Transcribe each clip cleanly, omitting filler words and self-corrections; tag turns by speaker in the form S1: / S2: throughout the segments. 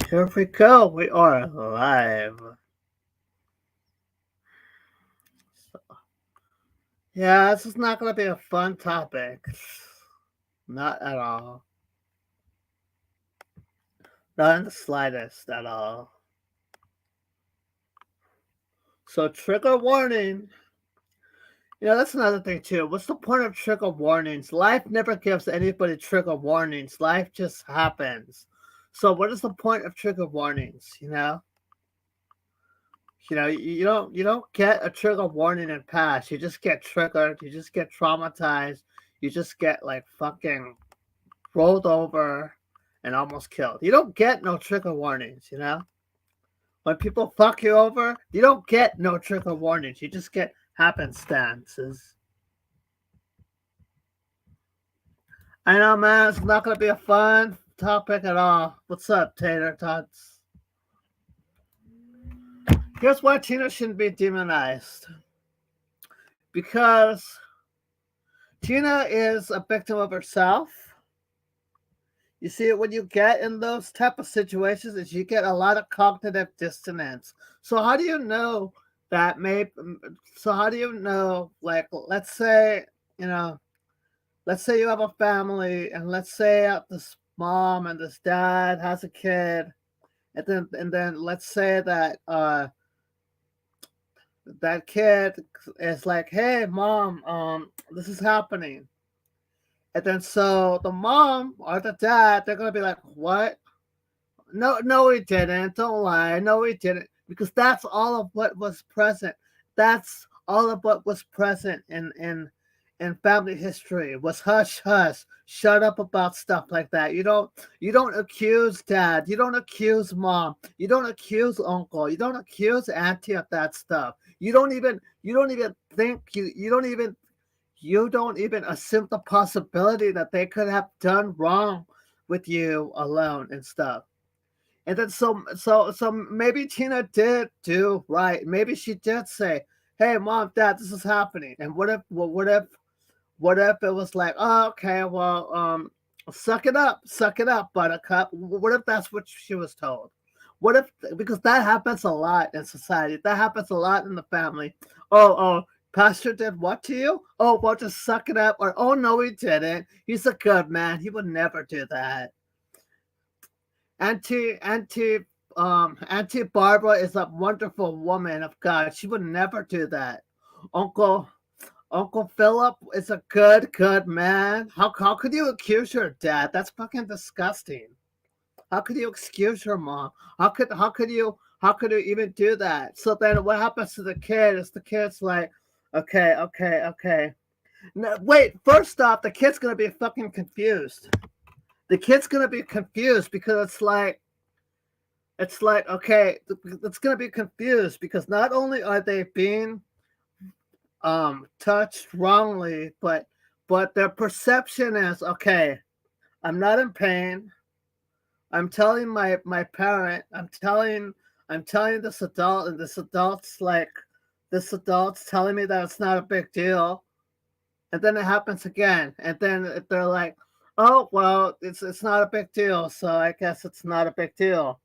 S1: Here we go. We are live. Yeah, this is not going to be a fun topic. Not at all. Not in the slightest at all. So, trigger warning. That's another thing, too. What's the point of trigger warnings? Life never gives anybody trigger warnings. Life just happens. So, what is the point of trigger warnings? You don't get a trigger warning and pass. You just get triggered. You just get traumatized. You just get like fucking rolled over and almost killed. You don't get no trigger warnings. When people fuck you over, you don't get no trigger warnings. You just get happenstances. I know, man. It's not gonna be a fun topic at all. What's up, Tater Tots? Here's why Tina shouldn't be demonized. Because Tina is a victim of herself. You see, what you get in those type of situations is you get a lot of cognitive dissonance. So how do you know that maybe? So how do you know? Like, you know, let's say you have a family, and let's say this mom and this dad has a kid, and then let's say that that kid is like, "Hey, mom, this is happening." And then so the mom or the dad, they're gonna be like, "What? No, no, he didn't. Don't lie. No, he didn't." Because that's all of what was present. That's all of what was present in family history was hush hush. Shut up about stuff like that. You don't accuse dad. You don't accuse mom. You don't accuse uncle. You don't accuse auntie of that stuff. You don't even think you don't even assume the possibility that they could have done wrong with you alone and stuff. And then so maybe Tina did do right. Maybe she did say, "Hey, mom, dad, this is happening." And what if it was like, "Oh, okay, well, suck it up, buttercup." What if that's what she was told? What if, because that happens a lot in society, that happens a lot in the family. Oh, pastor did what to you? Oh, well, just suck it up. Or, oh, no, he didn't. He's a good man. He would never do that. Auntie Barbara is a wonderful woman of God. She would never do that. Uncle Uncle Philip is a good man. How could you accuse your dad? That's fucking disgusting. How could you excuse your mom? How could you even do that? So then what happens to the kid is the kid's like, okay, okay, okay. No, wait, first off, the kid's gonna be fucking confused. The kid's gonna be confused because it's like okay, it's gonna be confused because not only are they being touched wrongly, but their perception is okay. I'm not in pain. I'm telling my parent. I'm telling this adult, and this adult's telling me that it's not a big deal, and then it happens again, and then they're like, oh well, it's not a big deal, so I guess it's not a big deal.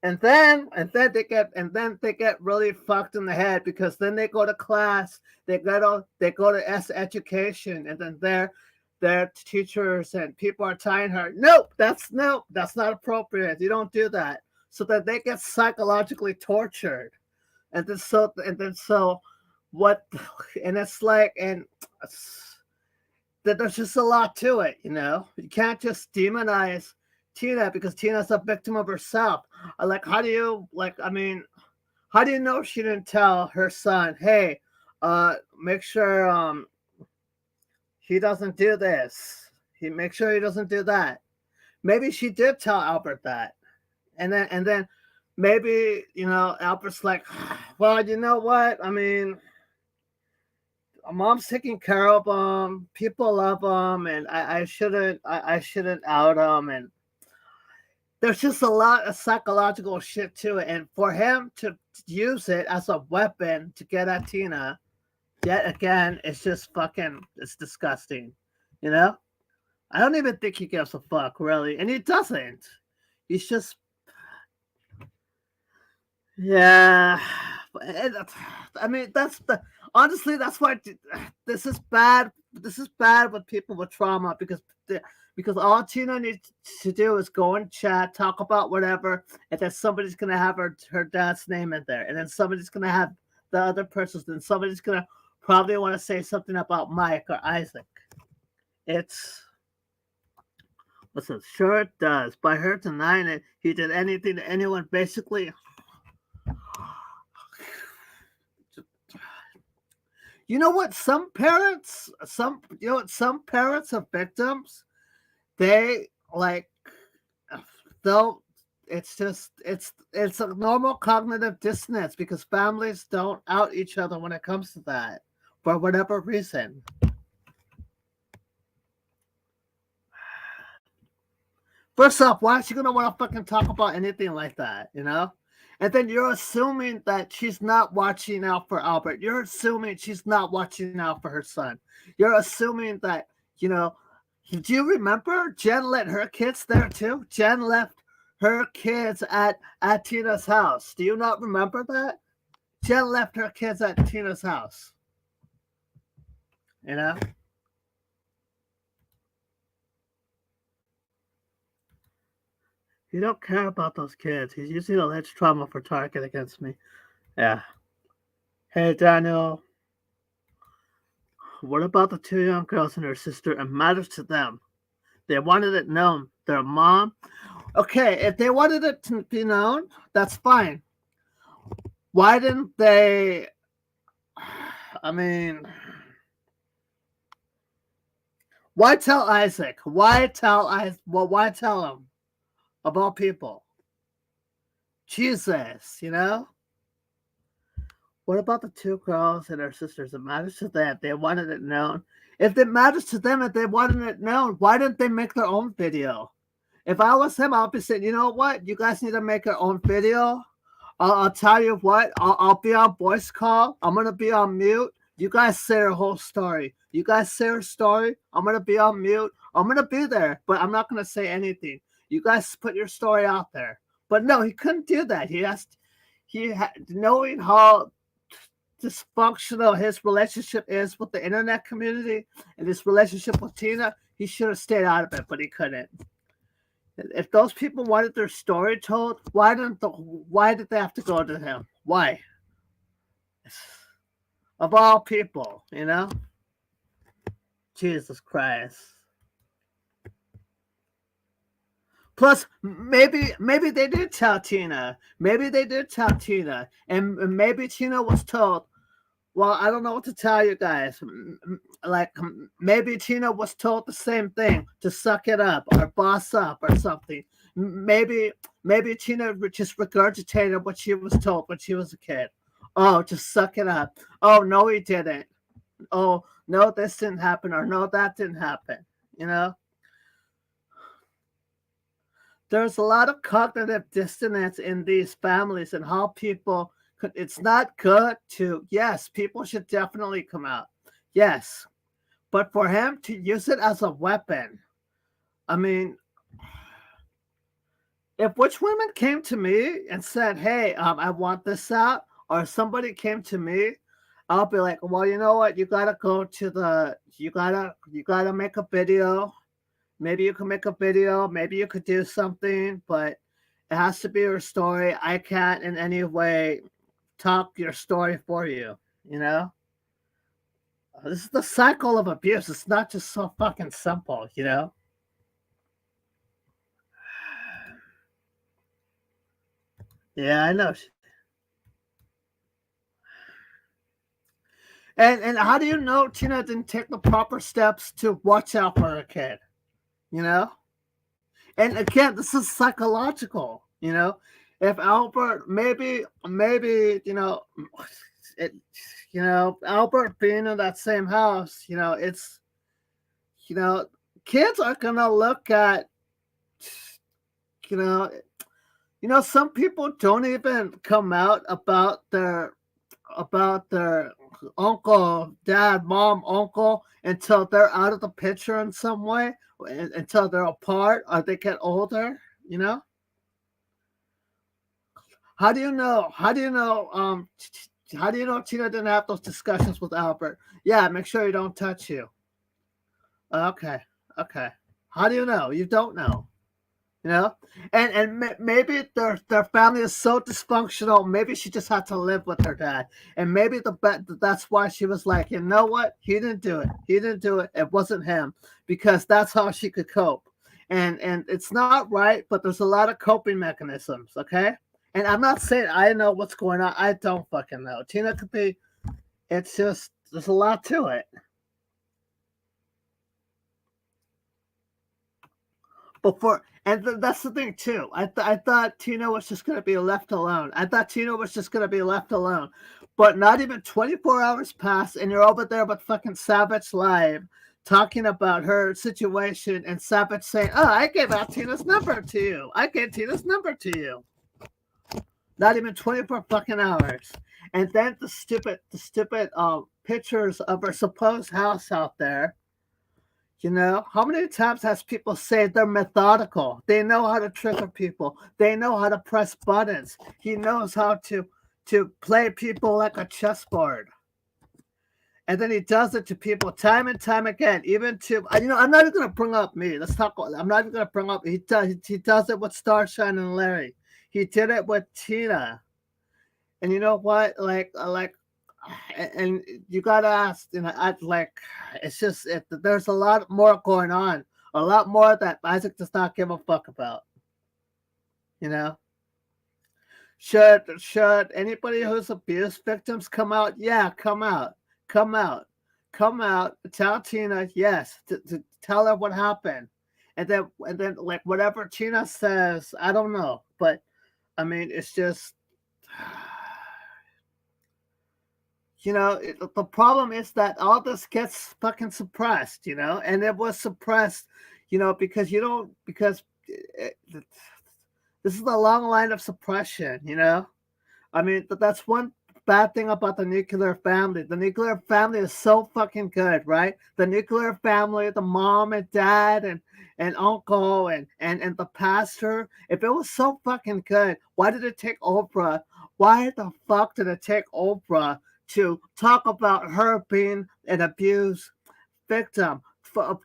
S1: And then they get really fucked in the head because then they go to class, they go to education, and then their teachers and people are telling her, nope, that's not appropriate. You don't do that. So that they get psychologically tortured, and then so what? And it's like, and that there's just a lot to it. You can't just demonize Tina because Tina's a victim of herself. Like, how do you like? I mean, how do you know she didn't tell her son, "Hey, make sure he doesn't do this. He make sure he doesn't do that." Maybe she did tell Albert that, and then maybe Albert's like, "Well, you know what? I mean, mom's taking care of him. People love him, and I shouldn't out him." And there's just a lot of psychological shit to it. And for him to use it as a weapon to get at Tina, yet again, it's just fucking, it's disgusting. You know? I don't even think he gives a fuck, really. And he doesn't. He's just, Yeah, I mean that's the honestly that's why this is bad. This is bad with people with trauma because all Tina needs to do is go and chat, talk about whatever, and then somebody's gonna have her dad's name in there, and then somebody's gonna have the other person's, and somebody's gonna probably want to say something about Mike or Isaac. It's listen, sure it does. By her denying it, he did anything to anyone basically. You know what? Some parents of victims, they like they'll. It's a normal cognitive dissonance because families don't out each other when it comes to that for whatever reason. First off, why is she gonna want to fucking talk about anything like that? You know. And then you're assuming that she's not watching out for Albert. You're assuming she's not watching out for her son. You're assuming that, you know, do you remember Jen let her kids there too? Jen left her kids at Tina's house. Do you not remember that? Jen left her kids at Tina's house. You know? You don't care about those kids. He's using alleged trauma for target against me. Yeah. Hey, Daniel. What about the two young girls and her sister? It matters to them. They wanted it known. Their mom. Okay, if they wanted it to be known, that's fine. Why didn't they? I mean, why tell Isaac? Why tell Isaac? Well, why tell him? Of all people. Jesus, you know? What about the two girls and their sisters? It matters to them. They wanted it known. If it matters to them, if they wanted it known, why didn't they make their own video? If I was him, I'll be saying, you know what? You guys need to make your own video. I'll tell you what. I'll be on voice call. I'm gonna be on mute. You guys say your whole story. You guys say your story. I'm gonna be on mute. I'm gonna be there, but I'm not gonna say anything. You guys put your story out there. But no, he couldn't do that. Knowing how dysfunctional his relationship is with the internet community and his relationship with Tina, he should have stayed out of it, but he couldn't. If those people wanted their story told, why did they have to go to him? Why? Of all people, you know? Jesus Christ. Plus, maybe they did tell Tina. Maybe they did tell Tina. And maybe Tina was told, well, I don't know what to tell you guys. Like, maybe Tina was told the same thing, to suck it up or boss up or something. Maybe Tina just regurgitated what she was told when she was a kid. Oh, just suck it up. Oh, no, he didn't. Oh, no, this didn't happen, or no, that didn't happen. You know? There's a lot of cognitive dissonance in these families and how people it's not good to yes, people should definitely come out. Yes. But for him to use it as a weapon, I mean, if which women came to me and said, hey, I want this out, or somebody came to me, I'll be like, well, you know what, you gotta go to you gotta make a video. Maybe you can make a video, maybe you could do something, but it has to be your story. I can't in any way talk your story for you, you know? This is the cycle of abuse. It's not just so fucking simple, you know? Yeah, I know. And how do you know Tina didn't take the proper steps to watch out for her kid? You know? And again, this is psychological, you know? If Albert maybe, it Albert being in that same house, it's kids are gonna look at you know some people don't even come out about their uncle, dad, mom, uncle until they're out of the picture in some way, until they're apart or they get older, you know? How do you know? How do you know? How do you know Tina didn't have those discussions with Albert? Yeah, make sure you don't touch you. Okay, okay. How do you know? You don't know. You know, and maybe their family is so dysfunctional. Maybe she just had to live with her dad, and maybe that's why she was like, you know what? He didn't do it. He didn't do it. It wasn't him because that's how she could cope. And it's not right, but there's a lot of coping mechanisms. Okay, and I'm not saying I know what's going on. I don't fucking know. Tina could be. It's just there's a lot to it. Before that's the thing too. I thought Tina was just gonna be left alone. I thought Tina was just gonna be left alone, but not even 24 hours pass, and you're over there with fucking Savage live talking about her situation, and Savage saying, "Oh, I gave out Tina's number to you. I gave Tina's number to you." Not even 24 fucking hours, and then the stupid pictures of her supposed house out there. You know, how many times has people said they're methodical? They know how to trigger people. They know how to press buttons. He knows how to play people like a chessboard. And then he does it to people time and time again. Even to I'm not even gonna bring up me. Let's talk. I'm not even gonna bring up. He does it with Starshine and Larry. He did it with Tina. And you know what? And you gotta ask, I like, there's a lot more going on, a lot more that Isaac does not give a fuck about. You know, should anybody who's abuse victims come out? Yeah, come out, come out, come out. Tell Tina, yes, to tell her what happened, and then like whatever Tina says, I don't know, but I mean, it's just. The problem is that all this gets fucking suppressed, and it was suppressed, because you don't, because this is a long line of suppression. I mean, that's one bad thing about the nuclear family. The nuclear family is so fucking good, right? The nuclear family, the mom and dad and uncle and the pastor. If it was so fucking good, why did it take Oprah? Why the fuck did it take Oprah to talk about her being an abused victim,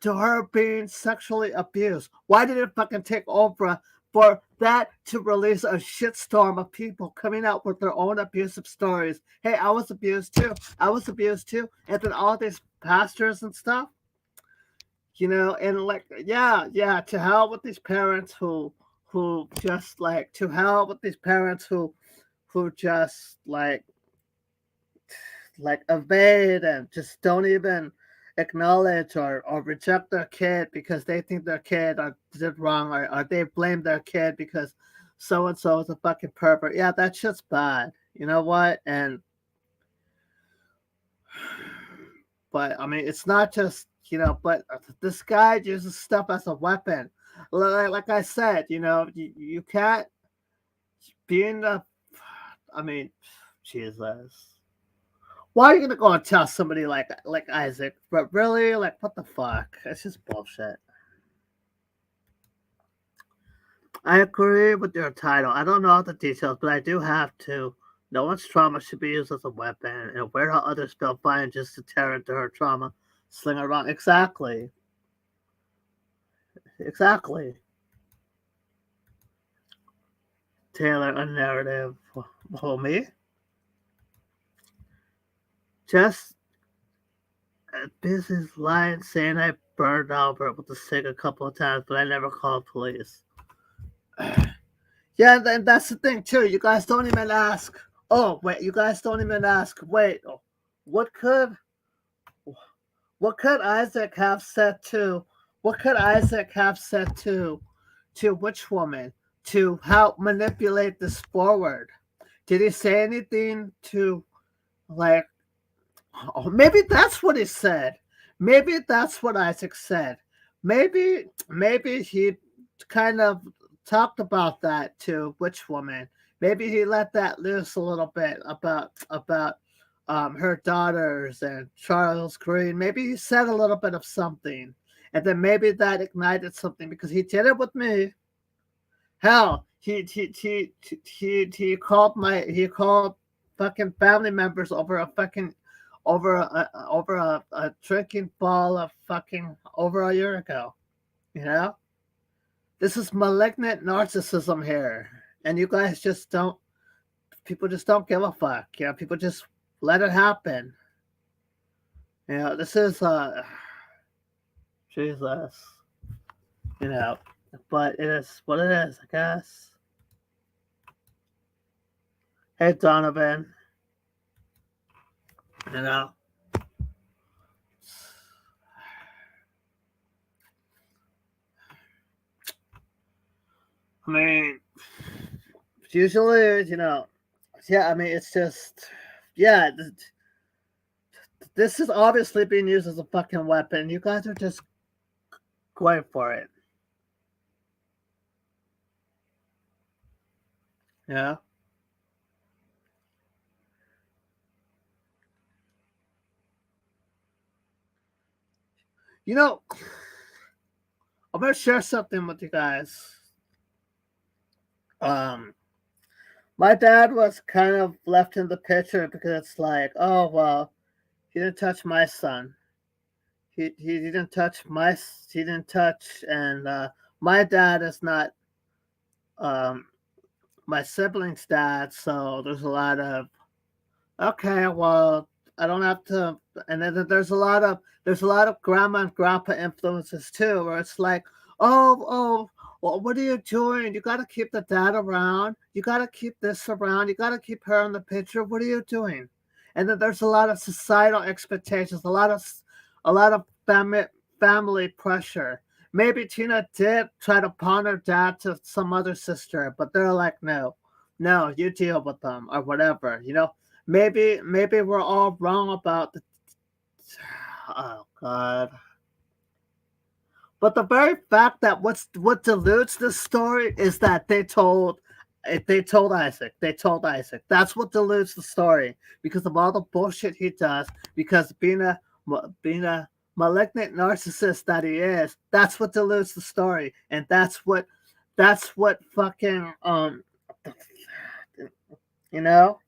S1: to her being sexually abused? Why did it fucking take Oprah for that to release a shitstorm of people coming out with their own abusive stories? Hey, I was abused too. I was abused too. And then all these pastors and stuff, and like, yeah, to hell with these parents who just like, to hell with these parents who just like evade and just don't even acknowledge or reject their kid because they think their kid did wrong, or they blame their kid because so and so is a fucking pervert. Yeah, that shit's bad. You know what? But I mean, it's not just but this guy uses stuff as a weapon. Like I said, you can't be in the. I mean, Jesus. Why are you gonna go and tell somebody like Isaac? But really, like, what the fuck? It's just bullshit. I agree with your title. I don't know all the details, but I do have to. No one's trauma should be used as a weapon, and where how others feel fine just to tear into her trauma, sling her around. Exactly. Exactly. Tailor a narrative. Well, me? Just a business line saying I burned Albert with a cig a couple of times, but I never called police. Yeah, and that's the thing too. You guys don't even ask. Oh wait, you guys don't even ask. Wait, what could what could Isaac have said to? What could Isaac have said to which woman to help manipulate this forward? Did he say anything to like? Oh, maybe that's what he said. Maybe that's what Isaac said. Maybe he kind of talked about that to which woman. Maybe he let that loose a little bit about her daughters and Charles Green. Maybe he said a little bit of something, and then maybe that ignited something because he did it with me. Hell, he called fucking family members over a fucking over a drinking ball of fucking over a year ago. You know, this is malignant narcissism here, and you guys just don't. People just don't give a fuck. You know, people just let it happen. You know, this is Jesus. You know, but it is what it is, I guess. Hey, Donovan. You know, I mean, usually, you know, yeah, I mean, it's just, yeah, this is obviously being used as a fucking weapon. You guys are just going for it. Yeah. You know, I'm gonna share something with you guys. Um, my dad was kind of left in the picture because it's like, oh well, he didn't touch my son. He didn't touch he didn't touch, and my dad is not um my sibling's dad, so there's a lot of okay, well, I don't have to. And then there's a lot of grandma and grandpa influences too, where it's like, oh, well, what are you doing? You got to keep the dad around. You got to keep this around. You got to keep her in the picture. What are you doing? And then there's a lot of societal expectations, a lot of family pressure. Maybe Tina did try to pawn her dad to some other sister, but they're like, no, you deal with them or whatever. You know, maybe we're all wrong about the oh god. But the very fact that what dilutes this story is that they told Isaac. That's what dilutes the story because of all the bullshit he does. Because being a malignant narcissist that he is, that's what dilutes the story, and that's what fucking you know.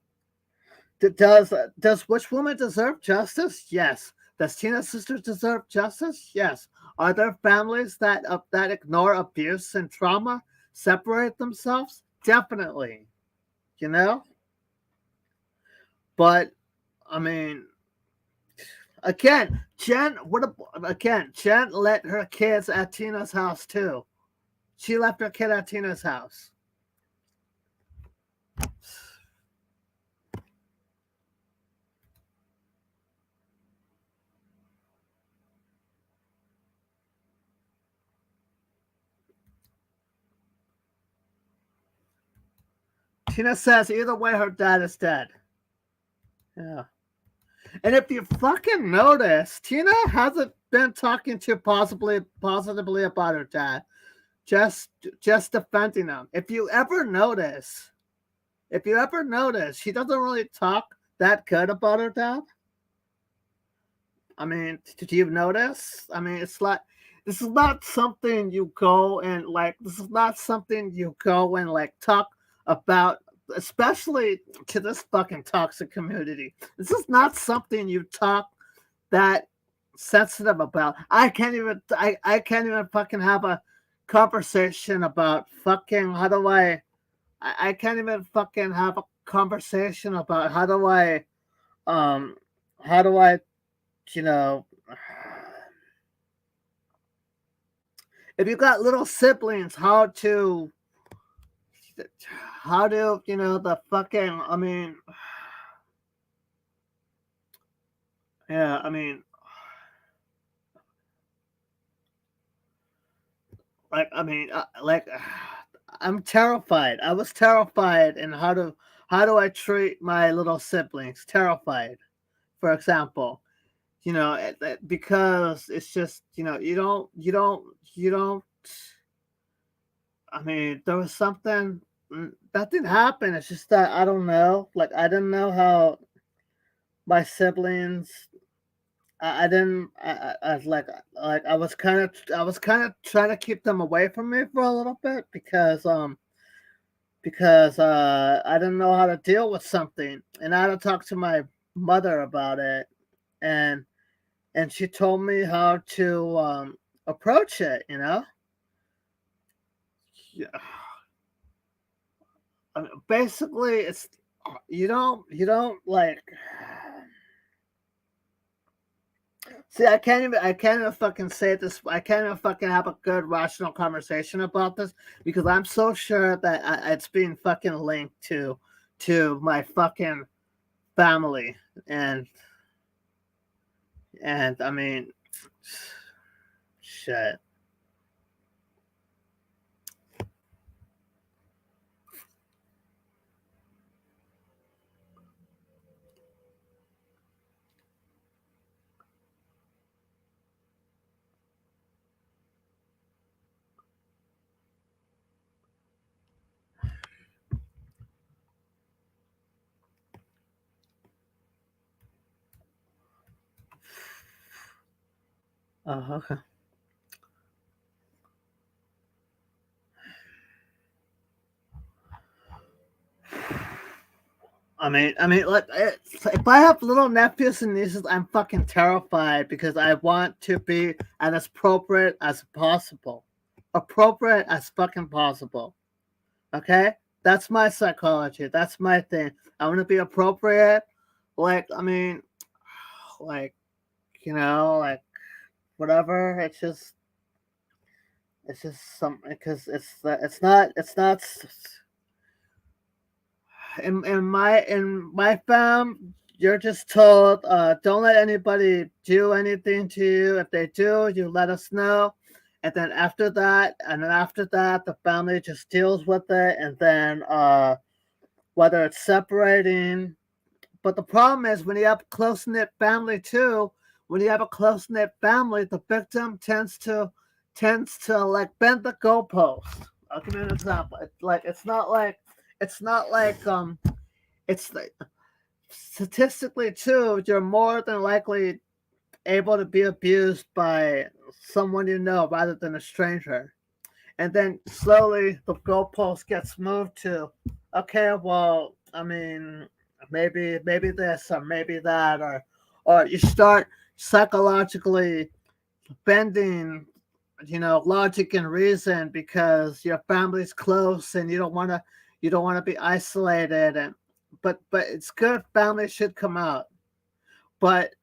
S1: Does which woman deserve justice? Yes. Does Tina's sisters deserve justice? Yes. Are there families that ignore abuse and trauma, separate themselves? Definitely. You know, but I mean, Jen let her kids at Tina's house too. She left her kid at Tina's house. Tina says either way, her dad is dead. Yeah. And if you fucking notice, Tina hasn't been talking too positively about her dad. Just just defending him. If you ever notice, she doesn't really talk that good about her dad. I mean, did you notice? I mean, it's like this is not something you go and like. This is not something you go and like talk about, especially to this fucking toxic community. This is not something you talk that sensitive about. I can't even fucking have a conversation about fucking I can't even fucking have a conversation about um how do I you know if you got little siblings how do you know the fucking I mean yeah I mean like I mean like I'm terrified. I was terrified and how do I treat my little siblings? Terrified, for example. You know, because it's just, you know, you don't I mean, there was something that didn't happen. It's just that I don't know. Like I didn't know how my siblings I didn't I like I was kind of trying to keep them away from me for a little bit because because I didn't know how to deal with something, and I had to talk to my mother about it, and she told me how to approach it. Yeah. I mean, basically, it's you don't like. See, I can't even fucking say this. I can't even fucking have a good rational conversation about this because I'm so sure that it's being fucking linked to my fucking family, and I mean, shit. Okay. Like if I have little nephews and nieces, I'm fucking terrified because I want to be as appropriate as possible, appropriate as fucking possible. Okay, that's my psychology. That's my thing. I want to be appropriate. Like like like whatever. It's just something because it's not in my fam, you're just told, don't let anybody do anything to you. If they do, you let us know. And then after that, the family just deals with it. And then whether it's separating, but the problem is when you have a close knit family too. When you have a close knit family, the victim tends to like bend the goalpost. I'll give you an example. It's not like it's like statistically too, you're more than likely able to be abused by someone you know rather than a stranger. And then slowly the goalpost gets moved to, okay, well, maybe this or maybe that, or you start psychologically bending, logic and reason because your family's close and you don't want to be isolated. And but it's good family should come out, but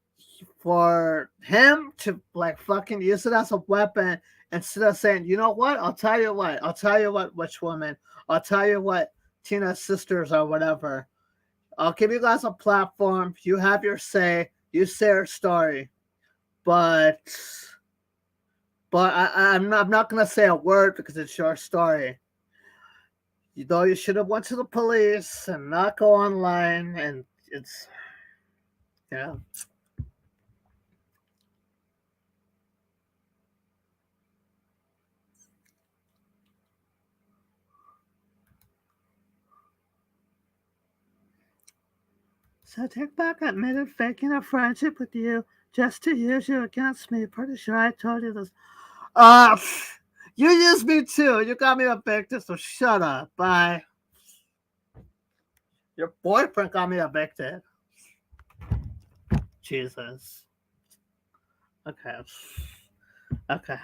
S1: for him to like fucking use it as a weapon instead of saying, you know what, I'll tell you what, which woman, I'll tell you what, Tina's sisters or whatever, I'll give you guys a platform, you have your say, you say your story, but I'm not gonna say a word because it's your story. You should have went to the police and not go online, and it's yeah. So take back admitted faking a friendship with you just to use you against me. Pretty sure I told you this. Uh, you used me too. You got me evicted, so shut up. Bye. Your boyfriend got me evicted. Jesus. Okay. Okay.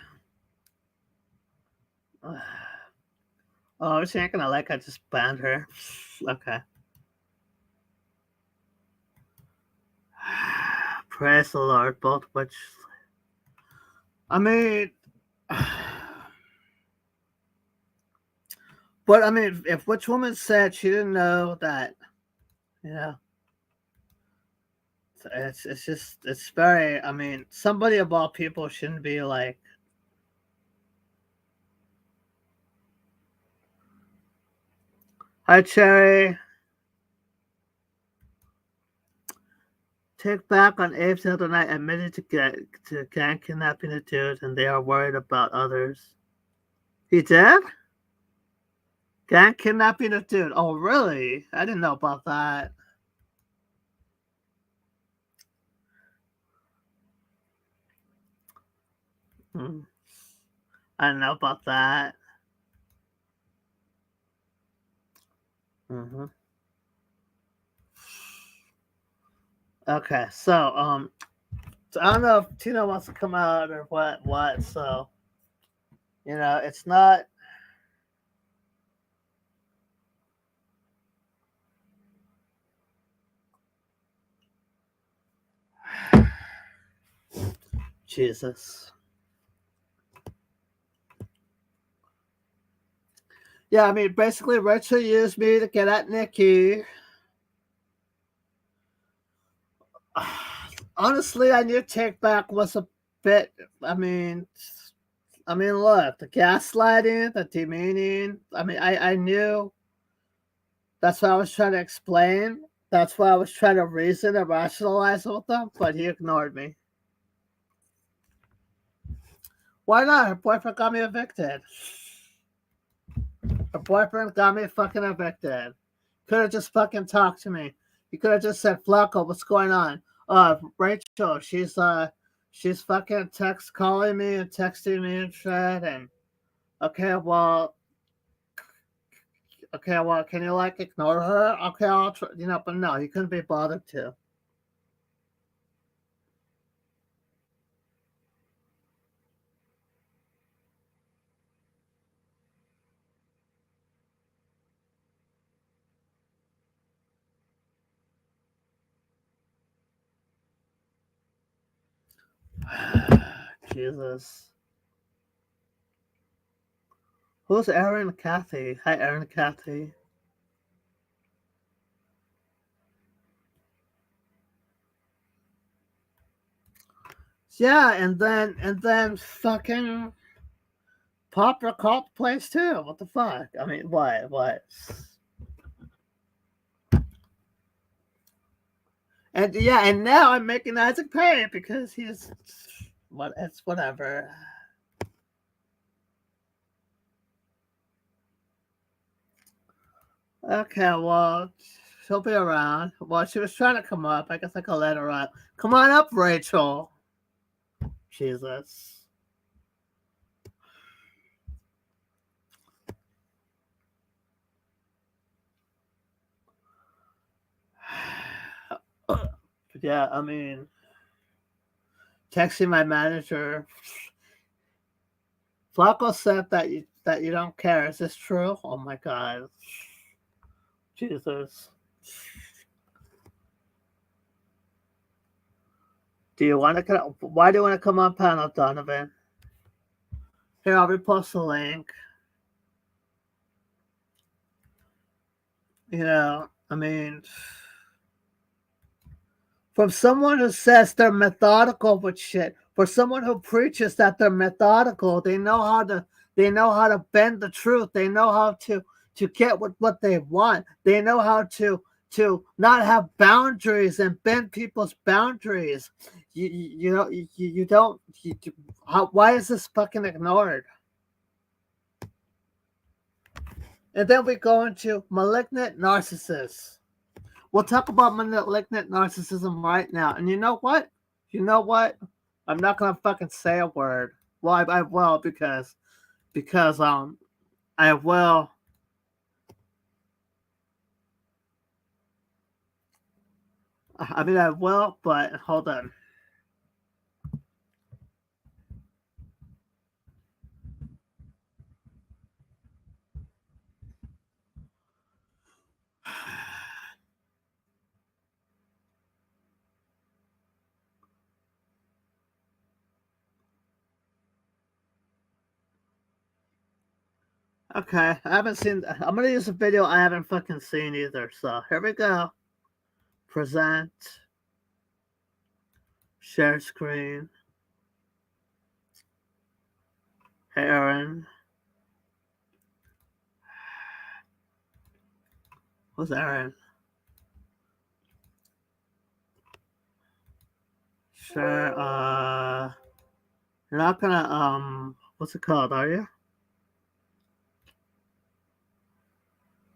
S1: Oh, she ain't gonna like I just banned her. Okay. Praise the Lord, both which I mean but I mean if which woman said she didn't know that, you know, it's just it's very somebody of all people shouldn't be like, hi Cherry, take back on Abe's the other night admitted to gang kidnapping a dude and they are worried about others. He did? Gang kidnapping a dude. Oh really? I didn't know about that. Hmm. I didn't know about that. Mm-hmm. Okay, so I don't know if Tina wants to come out or what. So it's not. Jesus. Yeah, I mean, basically, Rachel used me to get at Nikki. Honestly, I knew Take Back was a bit. I mean, look, the gaslighting, the demeaning. I mean, I knew that's what I was trying to explain. That's why I was trying to reason and rationalize with them, but he ignored me. Why not? Her boyfriend got me evicted. Her boyfriend got me fucking evicted. Could have just fucking talked to me. He could have just said, Flacco, what's going on? Rachel, she's fucking calling me and texting me and shit. And okay, well, can you like ignore her? Okay, I'll try, but no, he couldn't be bothered to. Jesus. Who's Aaron and Kathy? Hi, Aaron and Kathy. Yeah, and then fucking Popper called the place too. What the fuck? I mean, what? And yeah, and now I'm making Isaac pay because he's it's whatever. Okay, well, she'll be around. Well, she was trying to come up. I guess I could let her up. Come on up, Rachel. Jesus. Yeah, I mean, texting my manager. Flacco said that you don't care. Is this true? Oh my god. Jesus. Do you want to? Why do you want to come on panel, Donovan? Here, I'll repost the link. I mean, from someone who says they're methodical with shit, for someone who preaches that they're methodical, they know how to bend the truth. They know how to get what they want. They know how to not have boundaries and bend people's boundaries. You don't. Why is this fucking ignored? And then we go into malignant narcissists. We'll talk about malignant narcissism right now. And you know what? You know what? I'm not gonna fucking say a word. Well, I will because I will. I mean I will, but hold on. Okay, I haven't seen. I'm gonna use a video I haven't fucking seen either. So here we go. Present. Share screen. Hey, Aaron. Who's Aaron? Share. You're not gonna What's it called? Are you?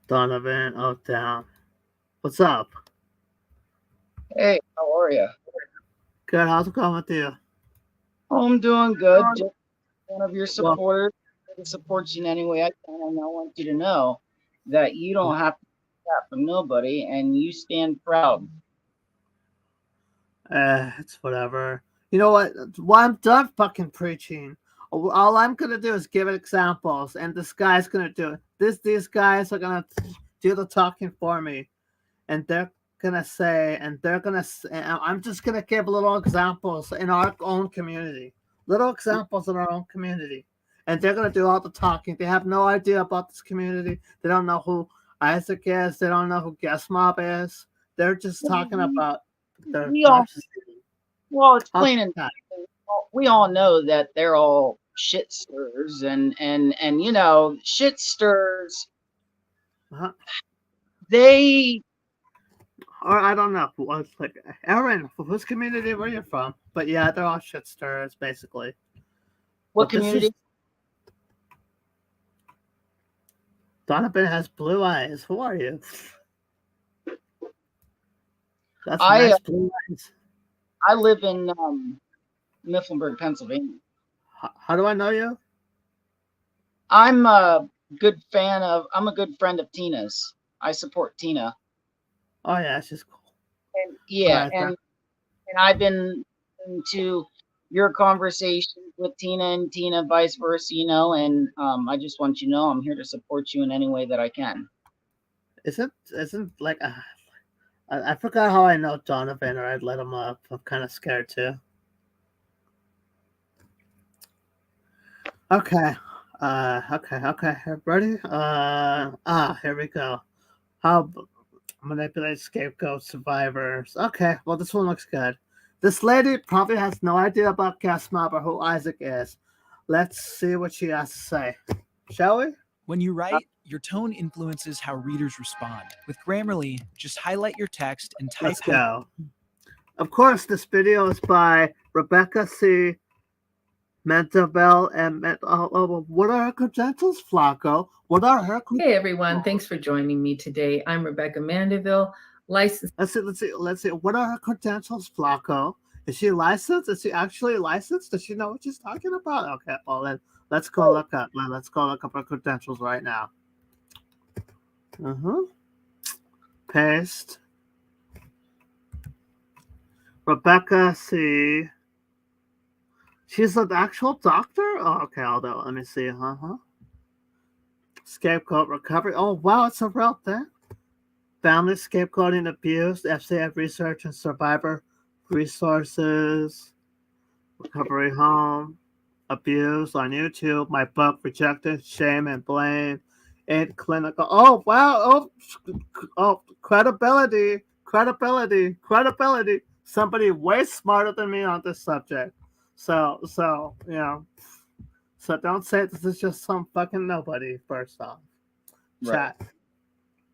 S1: Donovan. Oh, down. What's up?
S2: Hey, how are you?
S1: Good. How's it going with you?
S2: Oh, I'm doing good. Just one of your
S1: Well,
S2: supporters that supports you in any way I can, and I want you to know that you don't have to that from nobody, and you stand proud.
S1: It's whatever. You know what? Well, I'm done fucking preaching. All I'm gonna do is give examples, and this guy's gonna do it. These guys are gonna do the talking for me, and they're gonna say, and I'm just gonna give little examples in our own community, and they're gonna do all the talking. They have no idea about this community. They don't know who Isaac is. They don't know who Guest Mob is. They're just talking about their
S2: We all,
S1: narcissism.
S2: well, it's
S1: How
S2: plain and
S1: that?
S2: we all know that they're all shit stirrers, and you know, shit stirrers.
S1: Uh-huh.
S2: They
S1: Or I don't know. Well, it's like Aaron, whose community were you from? But yeah, they're all shit stirrers, basically.
S2: what
S1: But this
S2: community?
S1: is Donovan has blue eyes. Who are you? That's
S2: I
S1: nice blue eyes.
S2: I live in Mifflinburg, Pennsylvania.
S1: How do I know you?
S2: I'm a good fan of. I'm a good friend of Tina's. I support Tina,
S1: Oh yeah, she's cool.
S2: and
S1: All
S2: yeah,
S1: right,
S2: and I've been into your conversations with Tina and Tina, vice versa. You know, and I just want you to know I'm here to support you in any way that I can.
S1: isn't like I forgot how I know Donovan, or I'd let him up. I'm kind of scared too. Okay. Okay. Ready? Here we go. How manipulate scapegoat survivors. Okay, well, this one looks good. This lady probably has no idea about Gas Mob or who Isaac is. Let's see what she has to say. Shall we?
S3: When you write, your tone influences how readers respond. With Grammarly, just highlight your text and type.
S1: Let's go. Of course, this video is by Rebecca C. Mentabel and what are her credentials, Flacco? What are her?
S4: Hey everyone, thanks for joining me today. I'm Rebecca Mandeville, licensed.
S1: Let's see. What are her credentials, Flacco? Is she licensed? Is she actually licensed? Does she know what she's talking about? Okay, well then let's go look up her credentials right now. Paste. Rebecca C. She's an actual doctor? Oh, okay, although let me see. Scapegoat recovery. Oh wow, it's a real thing. Family scapegoating abuse, FCF research and survivor resources, recovery home, abuse on YouTube, my book, Rejected, Shame and Blame, and clinical. Oh, wow. Oh, credibility. Somebody way smarter than me on this subject. So, you know, so don't say this is just some fucking nobody, first off. Chat.
S2: Right.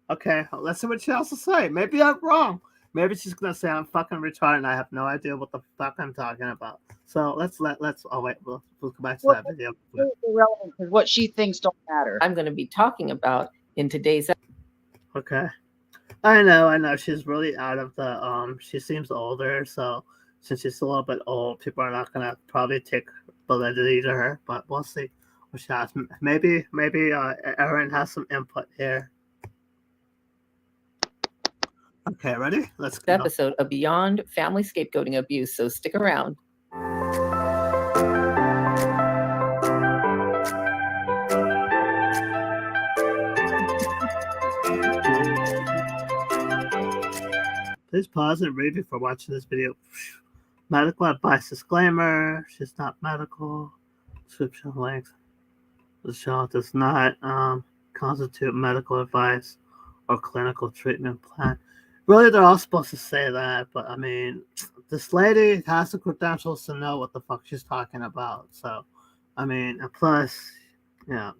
S1: Okay, let's see what she has to say. Maybe I'm wrong. Maybe she's gonna say I'm fucking retarded and I have no idea what the fuck I'm talking about. So let's oh wait, we'll go back to that video.
S2: It's irrelevant because what she thinks don't matter.
S4: I'm going to be talking about in today's.
S1: Okay. I know. She's really out of the she seems older, so since she's a little bit old, people are not gonna probably take validity to her, but we'll see what she has. Maybe Erin has some input here. Okay, ready? Let's go.
S4: Episode of Beyond Family Scapegoating Abuse, so stick around.
S1: Please pause and read before watching this video. Medical advice disclaimer. She's not medical. Description length. The show does not constitute medical advice or clinical treatment plan. Really, they're all supposed to say that, but I mean, this lady has the credentials to know what the fuck she's talking about. So, I mean, and plus, yeah.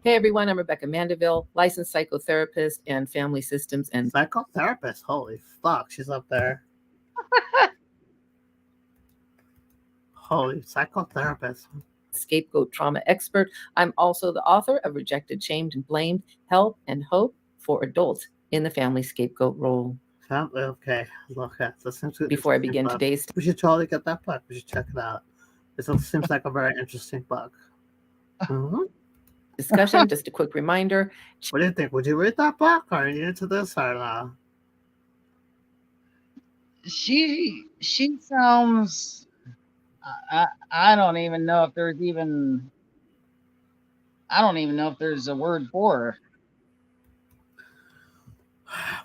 S4: Hey everyone, I'm Rebecca Mandeville, licensed psychotherapist and family systems and
S1: Psychotherapist. Holy fuck, she's up there. Holy psychotherapist.
S4: Scapegoat trauma expert. I'm also the author of Rejected, Shamed, and Blamed, Help and Hope for Adults in the Family Scapegoat Role.
S1: Okay, look at this.
S4: Before I begin today's,
S1: we should totally get that book. We should check it out. It seems like a very interesting book.
S4: discussion. Just a quick reminder.
S1: What do you think? Would you read that book? Or are you into this or not?
S2: She sounds. I don't even know if there's even. I don't even know if there's a word for her.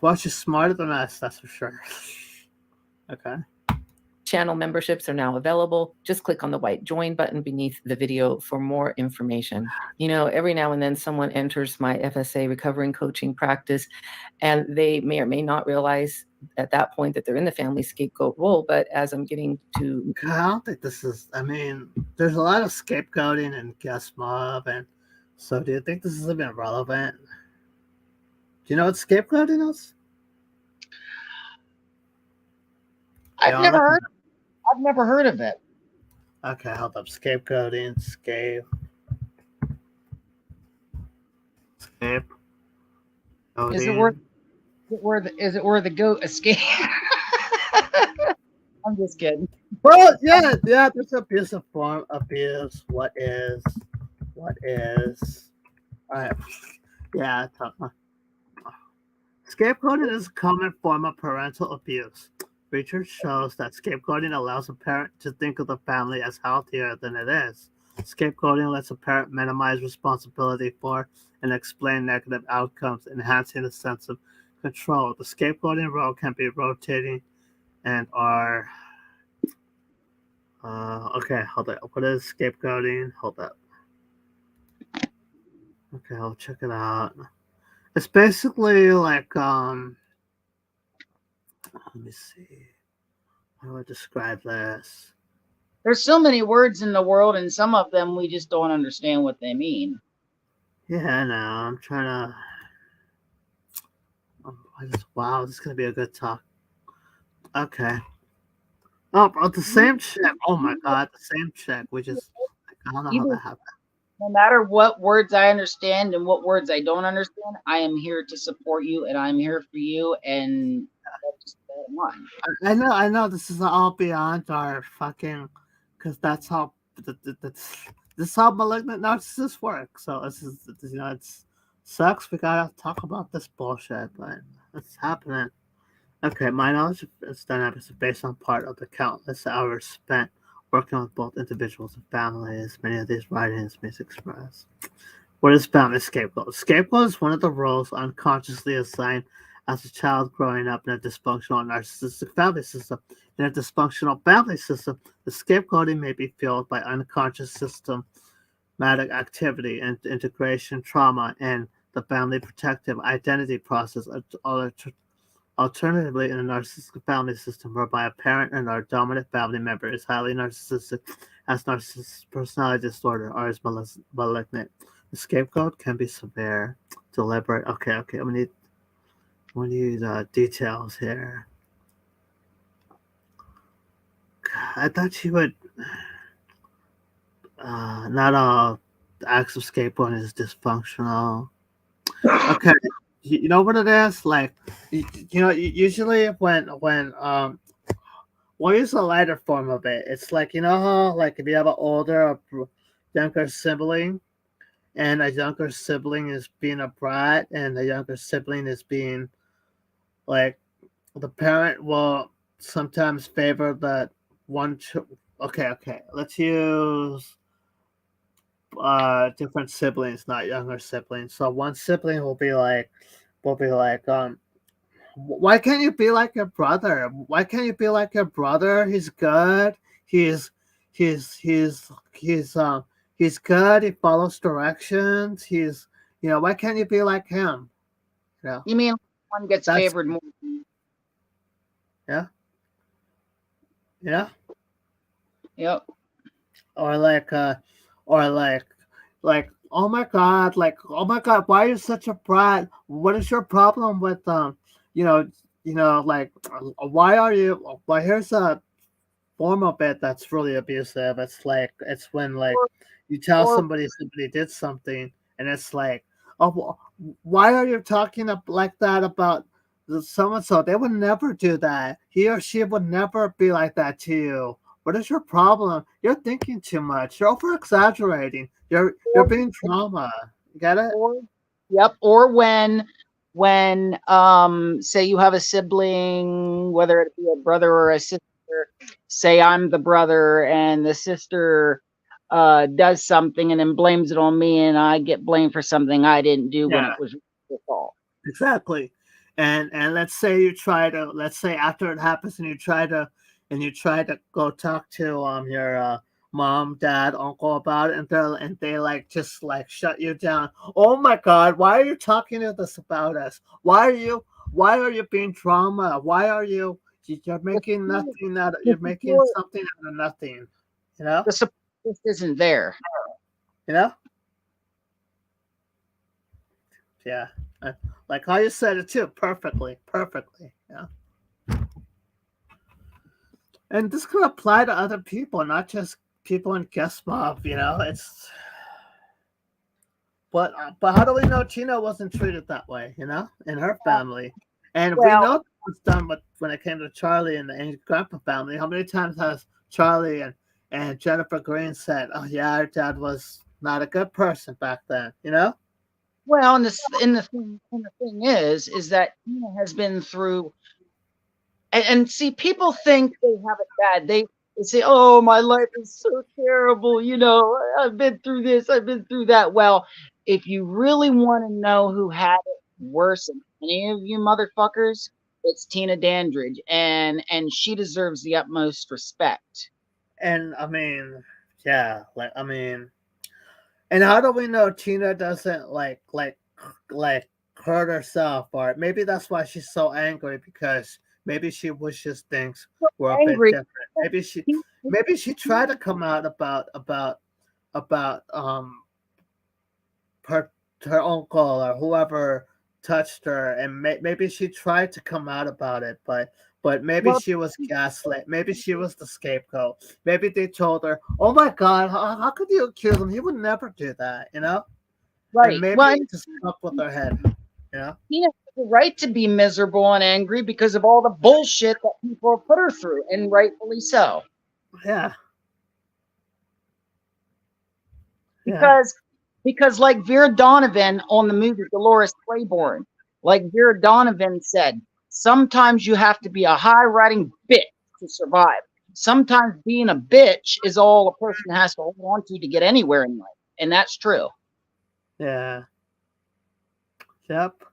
S1: Well, she's smarter than us, that's for sure. Okay.
S4: Channel memberships are now available. Just click on the white join button beneath the video for more information. You know, every now and then someone enters my FSA recovering coaching practice, and they may or may not realize at that point that they're in the family scapegoat role. But as I'm getting to,
S1: I don't think this is, I mean, there's a lot of scapegoating and guest mob. And so do you think this is even relevant? Do you know what scapegoating is?
S2: I've never heard of it.
S1: Okay, hold up. Scapegoating, scape.
S2: Is it where the goat escaped? I'm just kidding.
S1: Well, yeah, there's abusive form. Abuse. What is? All right. Yeah. Scapegoating is a common form of parental abuse. Research shows that scapegoating allows a parent to think of the family as healthier than it is. Scapegoating lets a parent minimize responsibility for and explain negative outcomes, enhancing a sense of control. The scapegoating role can be rotating and are okay, hold up. What is scapegoating? Hold up. Okay, I'll check it out. It's basically like let me see. How do I describe this?
S2: There's so many words in the world, and some of them we just don't understand what they mean.
S1: Yeah, I know. I'm trying to. Wow, this is gonna be a good talk. Okay. Oh, bro, the same chick. Oh my god, the same chick. We just, I don't know how that happened.
S2: No matter what words I understand and what words I don't understand, I am here to support you, and I'm here for you, and that's just bottom line.
S1: I know. This is all beyond our fucking, because that's how this is how malignant narcissists work. So this is, you know, it's sucks. We gotta talk about this bullshit, but it's happening. Okay, my knowledge of its dynamics is based on part of the countless hours spent working with both individuals and families. Many of these writings may express. What is family scapegoat? Scapegoat is one of the roles unconsciously assigned as a child growing up in a dysfunctional narcissistic family system. In a dysfunctional family system, the scapegoating may be fueled by unconscious systematic activity and integration trauma and the family protective identity process. Alternatively, in a narcissistic family system whereby a parent and our dominant family member is highly narcissistic, has narcissistic personality disorder, or is malignant, the scapegoat can be severe, deliberate. Okay, we need details here. I thought you would. Not all acts of scapegoating is dysfunctional. Okay. You know what it is? Like, you know, usually when we'll use a lighter form of it. It's like, you know how, like, if you have an older or younger sibling, and a younger sibling is being a brat, and the younger sibling is being, like, the parent will sometimes favor the one. Okay. Let's use different siblings, not younger siblings. So one sibling will be like, why can't you be like your brother? Why can't you be like your brother? He's good. He's good. He follows directions. Why can't you be like him?
S2: You mean one gets favored more?
S1: Yeah.
S2: Yep.
S1: Or like, oh my god, why are you such a brat? What is your problem with like, why are you? Well, here's a form of it that's really abusive. It's when, like, you tell somebody did something, and it's like, oh, why are you talking like that about so and so? They would never do that. He or she would never be like that to you. What is your problem? You're thinking too much. You're over exaggerating. You're being trauma. You get it?
S2: Yep. Or when say you have a sibling, whether it be a brother or a sister, say I'm the brother and the sister does something and then blames it on me, and I get blamed for something I didn't do when it was your fault.
S1: Exactly. And let's say you try to, let's say after it happens and you try to go talk to your mom, dad, uncle about it, and they like just like shut you down. Oh my God, why are you talking to us about us? Why are you being trauma? Why are you're making nothing out of, you're making something out of nothing, you know?
S2: The support just isn't there.
S1: You know? Yeah. Like how you said it too, perfectly. Yeah. And this could apply to other people, not just people in guest mob, you know. But how do we know Tina wasn't treated that way, you know, in her family? And we know it was done when it came to Charlie and the Grandpa family. How many times has Charlie and Jennifer Green said, "Oh yeah, our dad was not a good person back then," you know?
S2: Well, and the thing is that Tina has been through, and see, people think they have it bad. They say, "Oh, my life is so terrible." You know, I've been through this, I've been through that. Well, if you really want to know who had it worse than any of you motherfuckers, it's Tina Dandridge, and she deserves the utmost respect.
S1: And I mean, yeah, like I mean, and how do we know Tina doesn't like hurt herself, or maybe that's why she's so angry, because maybe she wishes things were a bit different. Maybe she tried to come out about her uncle or whoever touched her, and maybe she tried to come out about it, but maybe she was gaslit. Maybe she was the scapegoat. Maybe they told her, "Oh my God, how could you accuse him? He would never do that," you know?
S2: Right.
S1: And maybe it just stuck with her head, you know?
S2: Tina has the right to be miserable and angry because of all the bullshit that people have put her through, and rightfully so.
S1: Yeah.
S2: Because like Vera Donovan on the movie Dolores Claiborne, like Vera Donovan said, sometimes you have to be a high riding bitch to survive. Sometimes being a bitch is all a person has to hold on to get anywhere in life. And that's true.
S1: Yeah. Yep.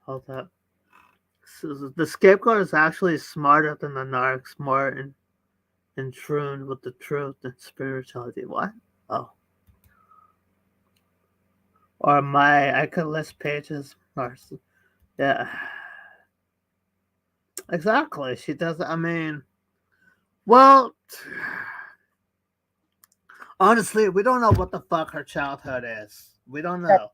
S1: Hold up. So the scapegoat is actually smarter than the narcs, more in tune with the truth and spirituality. What? Oh. Or I could list pages. Yeah. Exactly. She does. I mean, well, honestly, we don't know what the fuck her childhood is. We don't know.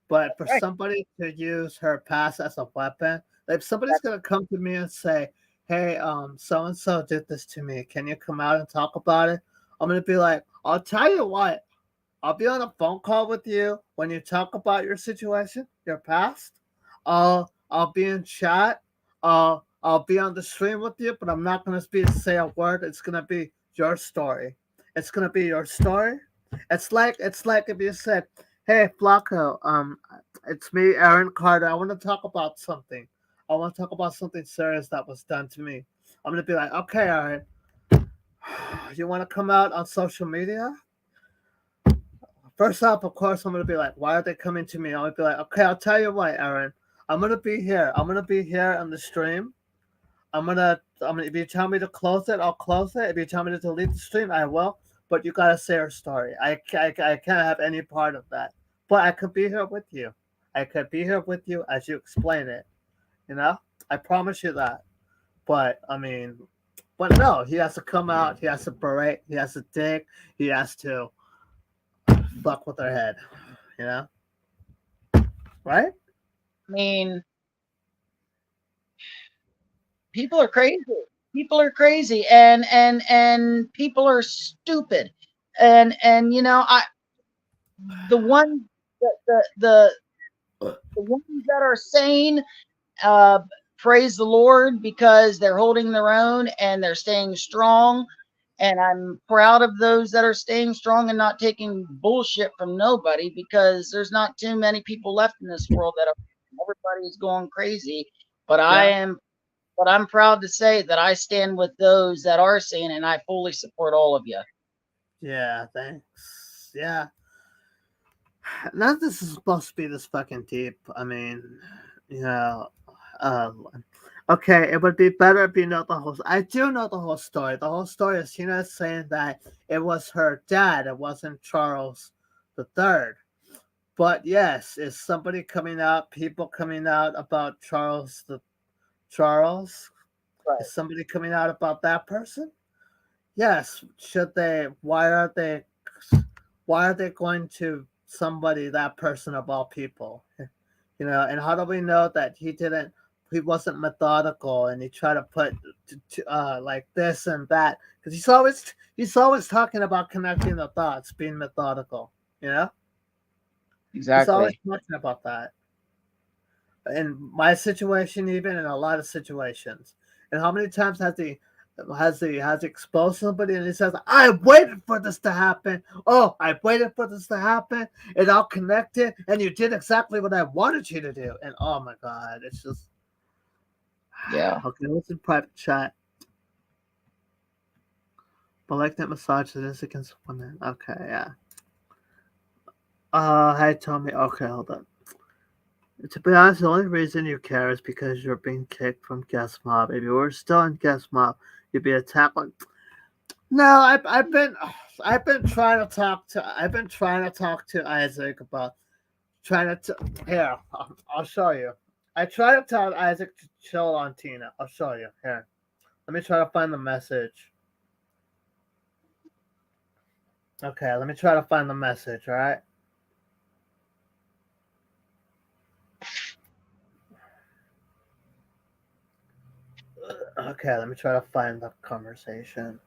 S1: But for somebody to use her past as a weapon, like if somebody's gonna come to me and say, "Hey, so and so did this to me. Can you come out and talk about it?" I'm gonna be like, "I'll tell you what. I'll be on a phone call with you when you talk about your situation, your past. I'll be in chat. I'll be on the stream with you, but I'm not gonna say a word. It's gonna be your story. It's gonna be your story. It's like if you said, "Hey, Flacco, it's me, Aaron Carter. I want to talk about something. I want to talk about something serious that was done to me." I'm gonna be like, "Okay, Aaron, you want to come out on social media?" First off, of course, I'm gonna be like, "Why are they coming to me?" I'm gonna be like, "Okay, I'll tell you what, Aaron. I'm gonna be here. I'm gonna be here on the stream. If you tell me to close it, I'll close it. If you tell me to delete the stream, I will. But you gotta say your story. I can't have any part of that. But I could be here with you. I could be here with you as you explain it. You know, I promise you that. But I mean, but no, he has to come out. He has to berate. He has to dig. He has to fuck with her head. You know, right?
S2: I mean, people are crazy. People are crazy, and people are stupid. And you know, the ones the ones that are sane, praise the Lord, because they're holding their own and they're staying strong. And I'm proud of those that are staying strong and not taking bullshit from nobody, because there's not too many people left in this world that are, everybody's going crazy. But I'm proud to say that I stand with those that are sane, and I fully support all of you.
S1: Yeah, thanks. Yeah. Not this is supposed to be this fucking deep. I mean, you know, uh, okay, it would be better if you know the whole. I do know the whole story. The whole story is Tina saying that it was her dad. It wasn't Charles the Third. But yes, is somebody coming out? People coming out about Charles?
S2: Right.
S1: Is somebody coming out about that person? Yes. Should they? Why are they? Why are they going to somebody, that person of all people? You know, and how do we know that he wasn't methodical and he tried to put like this and that? Because he's always talking about connecting the thoughts, being methodical. You know, he's always
S2: Exactly.
S1: talking about that. In my situation, even in a lot of situations. And how many times has he exposed somebody and he says, I waited for this to happen. Oh, I waited for this to happen. It all connected and you did exactly what I wanted you to do. And oh my god, it's just
S2: Yeah.
S1: okay, let's in private chat. Malignant massage is against women. Okay, yeah. Hey Tommy, okay, hold on. To be honest, the only reason you care is because you're being kicked from Guest Mob. If you were still in Guest Mob, you'd be attacked. No, I've been trying to talk to Isaac about trying to. Here, I'll show you. I try to tell Isaac to chill on Tina. I'll show you. Here, let me try to find the message. Okay, let me try to find the message. All right. Okay, let me try to find the conversation.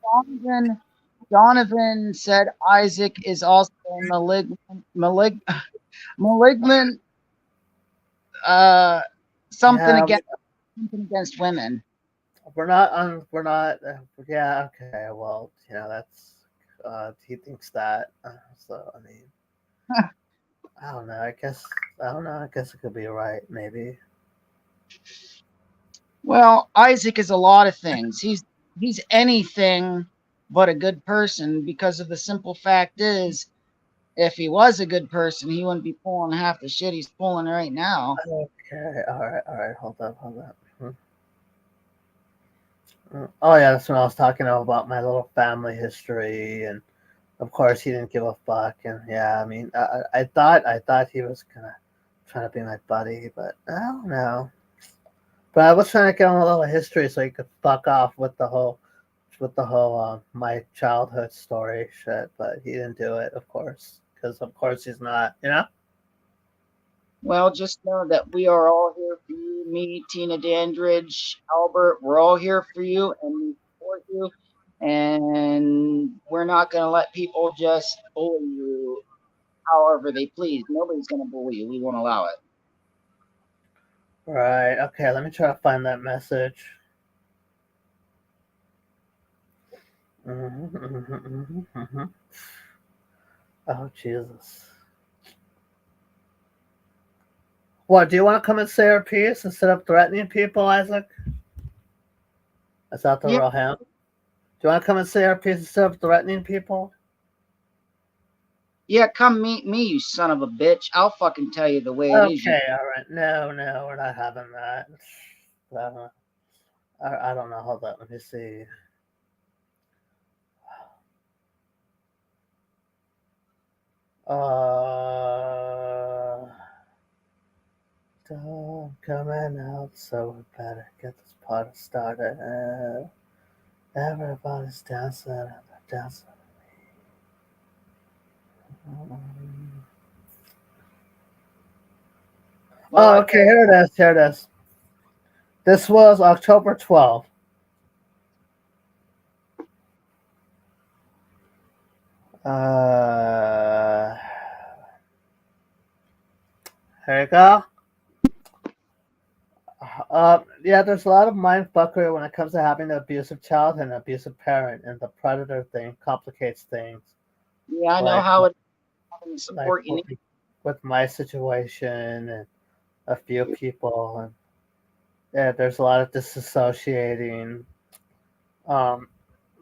S2: Donovan said Isaac is also malignant, uh, something
S1: Yeah,
S2: against women.
S1: we're not on. We're not. Yeah. Okay. Well, that's. He thinks that. So I mean, I don't know. I don't know. I guess it could be right. Maybe.
S2: Well, Isaac is a lot of things. He's anything but a good person, because of the simple fact is, if he was a good person, he wouldn't be pulling half the shit he's pulling right now.
S1: Okay. All right. All right. Hold up. Hold up. Oh yeah, that's when I was talking about my little family history, and of course he didn't give a fuck. And yeah, I mean, I thought he was gonna try to be my buddy, but I don't know. But I was trying to get him a little history so he could fuck off with the whole my childhood story shit. But he didn't do it, of course, because of course he's not. You know.
S2: Well, just know that we are all here for you. Me, Tina Dandridge, Albert, we're all here for you, and we support you. And we're not going to let people just bully you however they please. Nobody's going to bully you. We won't allow it.
S1: Right. Okay. Let me try to find that message. Oh Jesus. What, do you want to come and say our piece instead of threatening people, Isaac? Is that the
S2: Yeah,
S1: real him? Do you want to come and say our piece instead of threatening people?
S2: yeah, come meet me, you son of a bitch. I'll fucking tell you the way it is.
S1: Okay, all right. No, we're not having that. I don't know. Hold on. Let me see. Don't coming out, so we better get this party started. Everybody's dancing, dancing.
S2: Well,
S1: Oh, okay. Here it is. Here it is. This was October 12th. Here you go. Yeah, there's a lot of mind fuckery when it comes to having an abusive child and an abusive parent, and the predator thing complicates things.
S2: Yeah, I know
S1: Like,
S2: how it having the
S1: like
S2: support you need.
S1: with my situation and a few people, and yeah, there's a lot of disassociating. Um,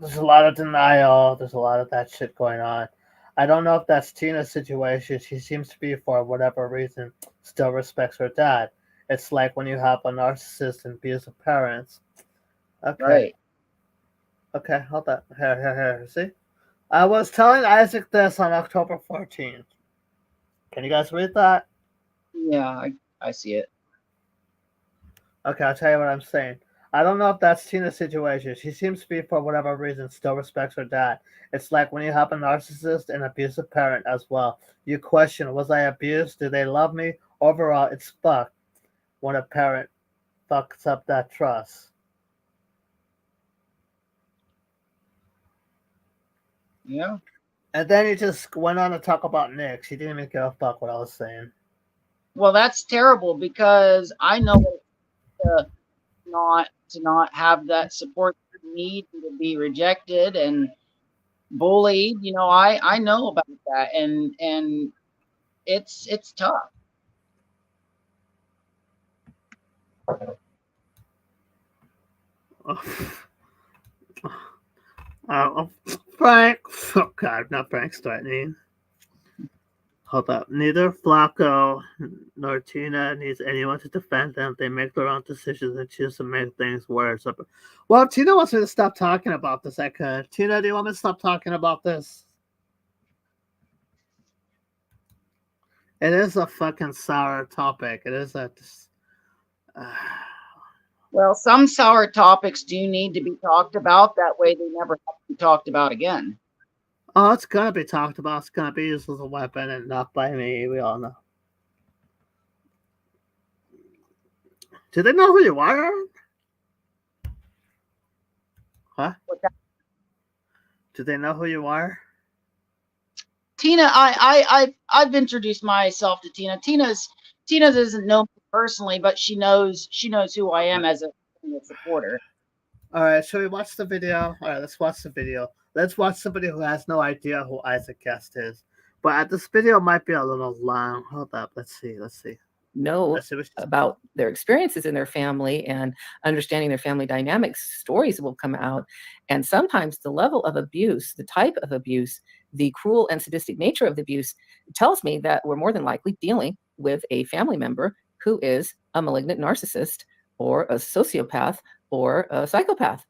S1: there's a lot of denial. There's a lot of that shit going on. I don't know if that's Tina's situation. She seems to be, for whatever reason, still respects her dad. It's like when you have a narcissist and abusive parents. Okay,
S2: Right.
S1: okay, hold on. Here. See? I was telling Isaac this on October 14th. Can you guys read that?
S2: Yeah, I see it.
S1: Okay, I'll tell you what I'm saying. I don't know if that's Tina's situation. She seems to be, for whatever reason, still respects her dad. It's like when you have a narcissist and abusive parent as well. You question, was I abused? Do they love me? Overall, it's fucked when a parent fucks up that trust.
S2: Yeah.
S1: And then he just went on to talk about Nick. She didn't even give a fuck what I was saying.
S2: Well, that's terrible because I know to not have that support you need, to be rejected and bullied. I know about that, and it's tough.
S1: Oh, Frank. Oh, God, not Frank's threatening. Hold up. Neither Flacco nor Tina needs anyone to defend them. They make their own decisions and choose to make things worse. Well, if Tina wants me to stop talking about this, I could. Tina, do you want me to stop talking about this? It is a fucking sour topic. It is a.
S2: Well, some sour topics do need to be talked about. That way, they never have to be talked about again.
S1: Oh, it's gonna be talked about. It's gonna be used as a weapon and not by me. We all know. Do they know who you are? Huh?
S2: What's that?
S1: Do they know who you are?
S2: Tina, I've introduced myself to Tina. Tina doesn't know me personally, but she knows who I am as a supporter.
S1: All right, shall we watch the video? All right, let's watch the video. Let's watch somebody who has no idea who Isaac Guest is. But this video might be a little long. Hold up. Let's see.
S4: Know about their experiences in their family and understanding their family dynamics. Stories will come out, and sometimes the level of abuse, the type of abuse, the cruel and sadistic nature of the abuse tells me that we're more than likely dealing with a family member who is a malignant narcissist or a sociopath or a psychopath.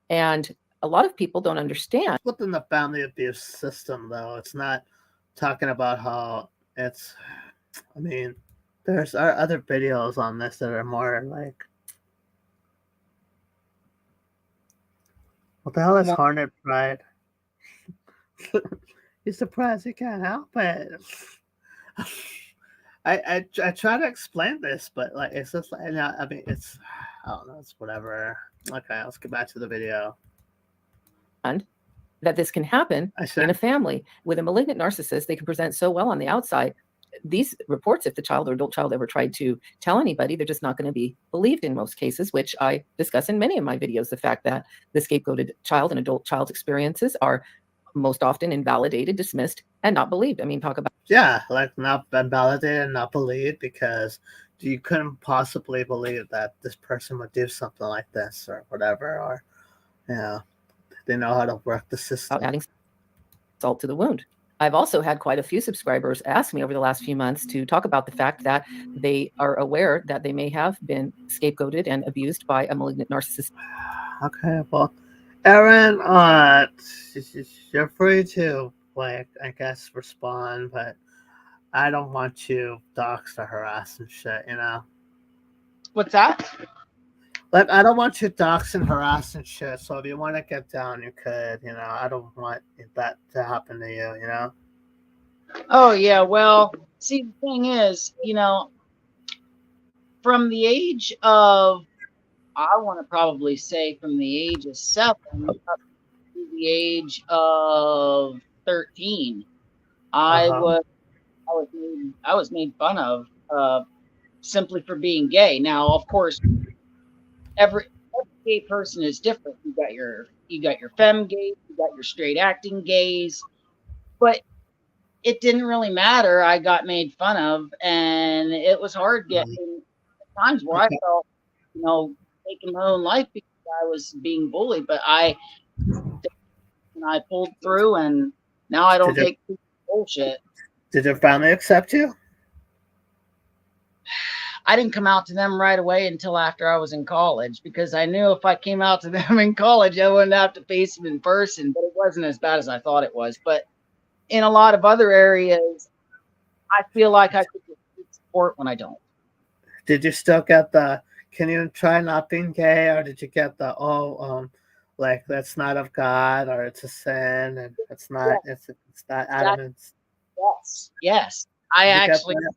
S4: And a lot of people don't understand.
S1: Within the family abuse system, though, it's not talking about how it's. I mean, there's other videos on this that are more like. What the hell is Hornet Pride? You're surprised you can't help it. I try to explain this, but like it's just like, I mean, it's, I don't know, it's whatever. Okay, let's get back to the video.
S4: And that this can happen in a family with a malignant narcissist. They can present so well on the outside. These reports, if the child or adult child ever tried to tell anybody, they're just not going to be believed in most cases, which I discuss in many of my videos. The fact that the scapegoated child and adult child experiences are most often invalidated, dismissed, and not believed. I mean, talk about.
S1: Yeah, like not invalidated and not believed because you couldn't possibly believe that this person would do something like this or whatever, or, they know how to work the system.
S4: Adding salt to the wound. I've also had quite a few subscribers ask me over the last few months to talk about the fact that they are aware that they may have been scapegoated and abused by a malignant narcissist.
S1: Okay, well, Erin, you're free to, like, I guess, respond, but I don't want you doxxed or harassed and shit,
S2: What's that?
S1: Like, I don't want you doxxed and harassed and shit, so if you want to get down, you could, I don't want that to happen to you,
S2: Oh, yeah. Well, see, the thing is, from the age of, I want to probably say from the age of 7 up to the age of 13, I was made fun of simply for being gay. Now, of course, every gay person is different. You got your femme gays, you got your straight acting gays, but it didn't really matter. I got made fun of, and it was hard getting times where I
S1: Okay.
S2: felt, taking my own life because I was being bullied. But I pulled through, and now I don't take bullshit.
S1: Did your family accept you?
S2: I didn't come out to them right away until after I was in college, because I knew if I came out to them in college, I wouldn't have to face them in person. But it wasn't as bad as I thought it was. But in a lot of other areas, I feel like I could get support when I don't.
S1: Did you still get the can you try not being gay, or did you get the like that's not of God, or it's a sin and it's not it's not Adam?
S2: Yes. I
S1: Did you get
S2: actually
S1: that?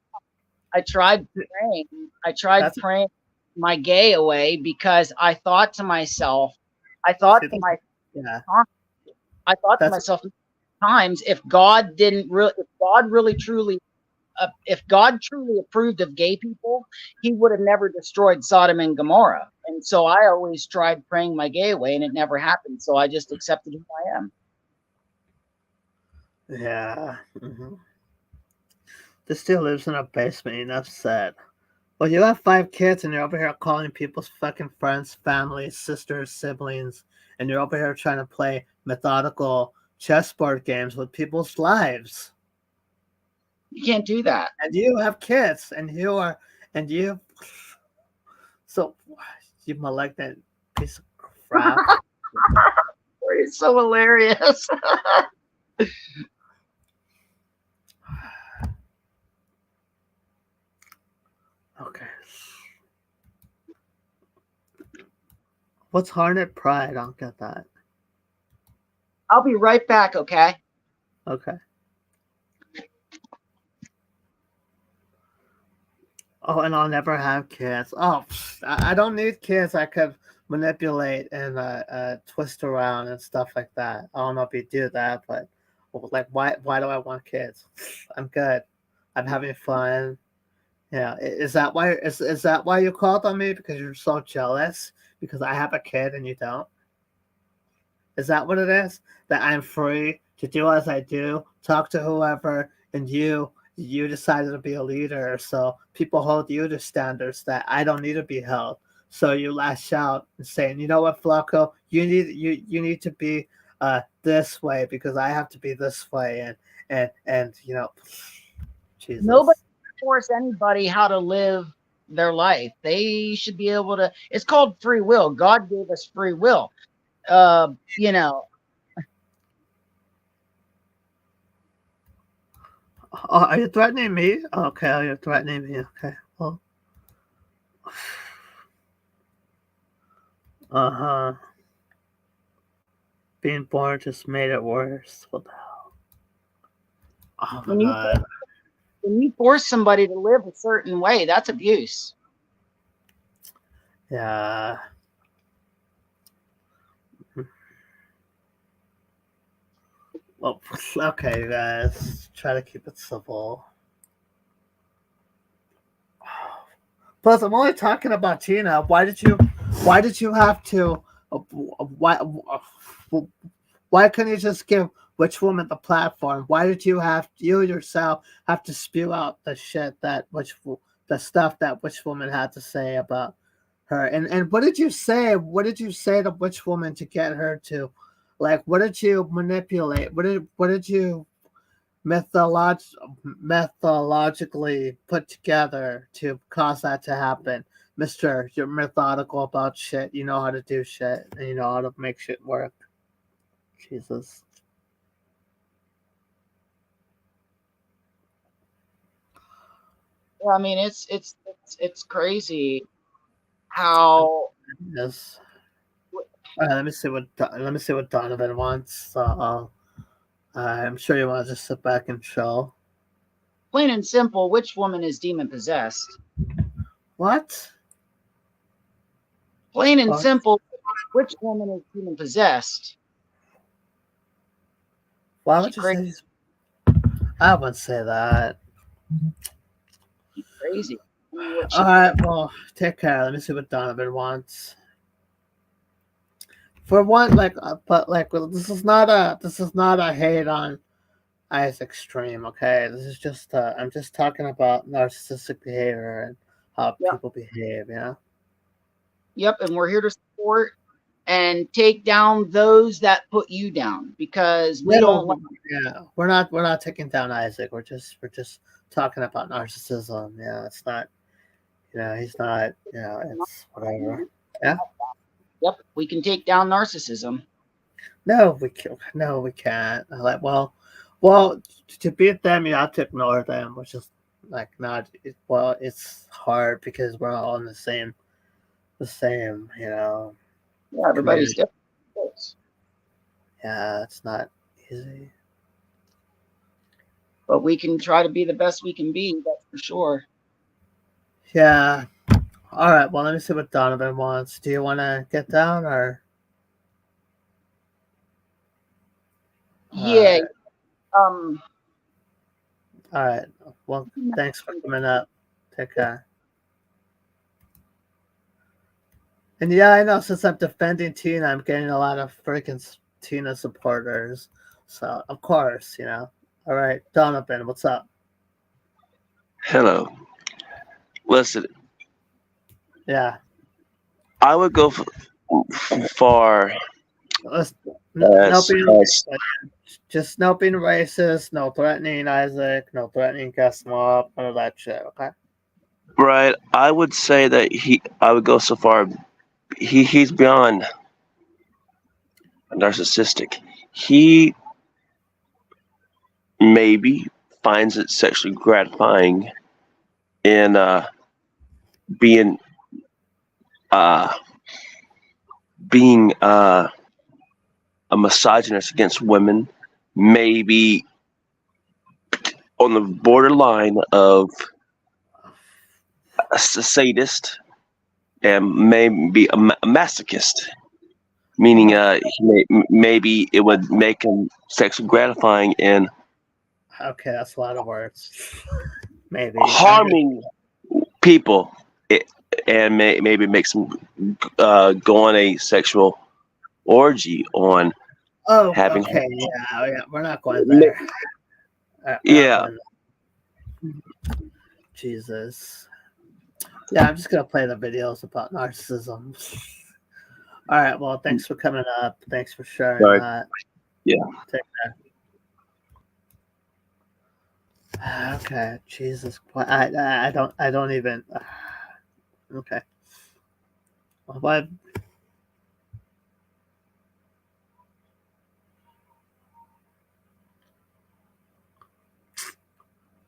S2: I tried praying. I tried
S1: That's
S2: praying my gay away, because I thought to myself,
S1: see, yeah.
S2: I thought to
S1: That's
S2: myself times, if God truly approved of gay people, he would have never destroyed Sodom and Gomorrah. And so I always tried praying my gay away, and it never happened. So I just accepted who I am.
S1: yeah. This still lives in a basement. Enough said. Well, you have 5 kids, and you're over here calling people's fucking friends, family, sisters, siblings, and you're over here trying to play methodical chessboard games with people's lives.
S2: You can't do that.
S1: And you have kids, and you. So, you malignant piece of crap.
S2: It's so hilarious.
S1: Okay. What's Harnett Pride? I don't get that.
S2: I'll be right back, okay?
S1: Okay. Oh, and I'll never have kids. Oh, I don't need kids. I could manipulate and twist around and stuff like that. I don't know if you do that, but like, why do I want kids? I'm good. I'm having fun. Yeah, is that why? Is that why you called on me? Because you're so jealous because I have a kid and you don't? Is that what it is? That I'm free to do as I do, talk to whoever, and you decided to be a leader, so people hold you to standards that I don't need to be held. So you lash out and saying, you know what, Flacco, you need to be this way because I have to be this way, and Jesus.
S2: Nobody force anybody how to live their life. They should be able to. It's called free will. God gave us free will. You know.
S1: Oh, are you threatening me? Okay, you're threatening me. Okay, well. Uh-huh. Being born just made it worse. What the hell? Oh my God.
S2: When you force somebody to live a certain way, that's abuse.
S1: Yeah. Well, okay, you guys. Try to keep it simple. Plus, I'm only talking about Tina. Why did you have to? Why couldn't you just give Witch Woman the platform? Why did you yourself have to spew out the shit the stuff that Witch Woman had to say about her? And what did you say? What did you say to Witch Woman to get her to, like, what did you manipulate? What did you methodologically put together to cause that to happen? Mister, you're methodical about shit. You know how to do shit, and you know how to make shit work. Jesus.
S2: I mean, it's crazy how.
S1: Yes. Let me see what Donovan wants. I'm sure you want to just sit back and chill.
S2: Plain and simple, which woman is demon possessed?
S1: What?
S2: Plain and simple, which woman is demon possessed?
S1: Why would you say? I wouldn't say that.
S2: Crazy.
S1: All right, well, take care. Let me see what Donovan wants. For one, but well, this is not a hate on Isaac Stream. Okay, this is just I'm just talking about narcissistic behavior and how
S2: Yep.
S1: people behave. You know.
S2: Yep, and we're here to support and take down those that put you down, because we don't like.
S1: Yeah, we're not taking down Isaac. We're just talking about narcissism. Yeah, it's not. He's not. It's whatever. Yeah.
S2: Yep, we can take down narcissism.
S1: No, we can't. No, we can't. Well, to beat them, you have to ignore them, which is not. Well, it's hard because we're all in the same.
S2: Yeah, everybody's different.
S1: Yeah, it's not easy.
S2: But we can try to be the best we can be. That's for sure.
S1: Yeah. All right. Well, let me see what Donovan wants. Do you want to get down or?
S2: Yeah.
S1: All right. Well, thanks for coming up. Take care. And yeah, I know since I'm defending Tina, I'm getting a lot of freaking Tina supporters. So, of course, All right. Donovan, what's up?
S5: Hello. Listen,
S1: Yeah.
S5: I would go far
S1: Just no being racist, no threatening Isaac, no threatening Gasmop, none of that shit, okay?
S5: right. I would say that I would go so far. He's beyond narcissistic. He maybe finds it sexually gratifying in being a misogynist against women, maybe on the borderline of a sadist, and maybe a masochist, meaning maybe it would make him sexually gratifying and
S1: Okay, that's a lot of words. Maybe
S5: harming people, and maybe makes him go on a sexual orgy on having.
S1: Okay, yeah, we're not going there.
S5: Yeah.
S1: Jesus. Yeah, I'm just gonna play the videos about narcissism. All right. Well, thanks for coming up. Thanks for sharing that.
S5: Yeah.
S1: Take care. Okay. Jesus. I don't even. Okay. What?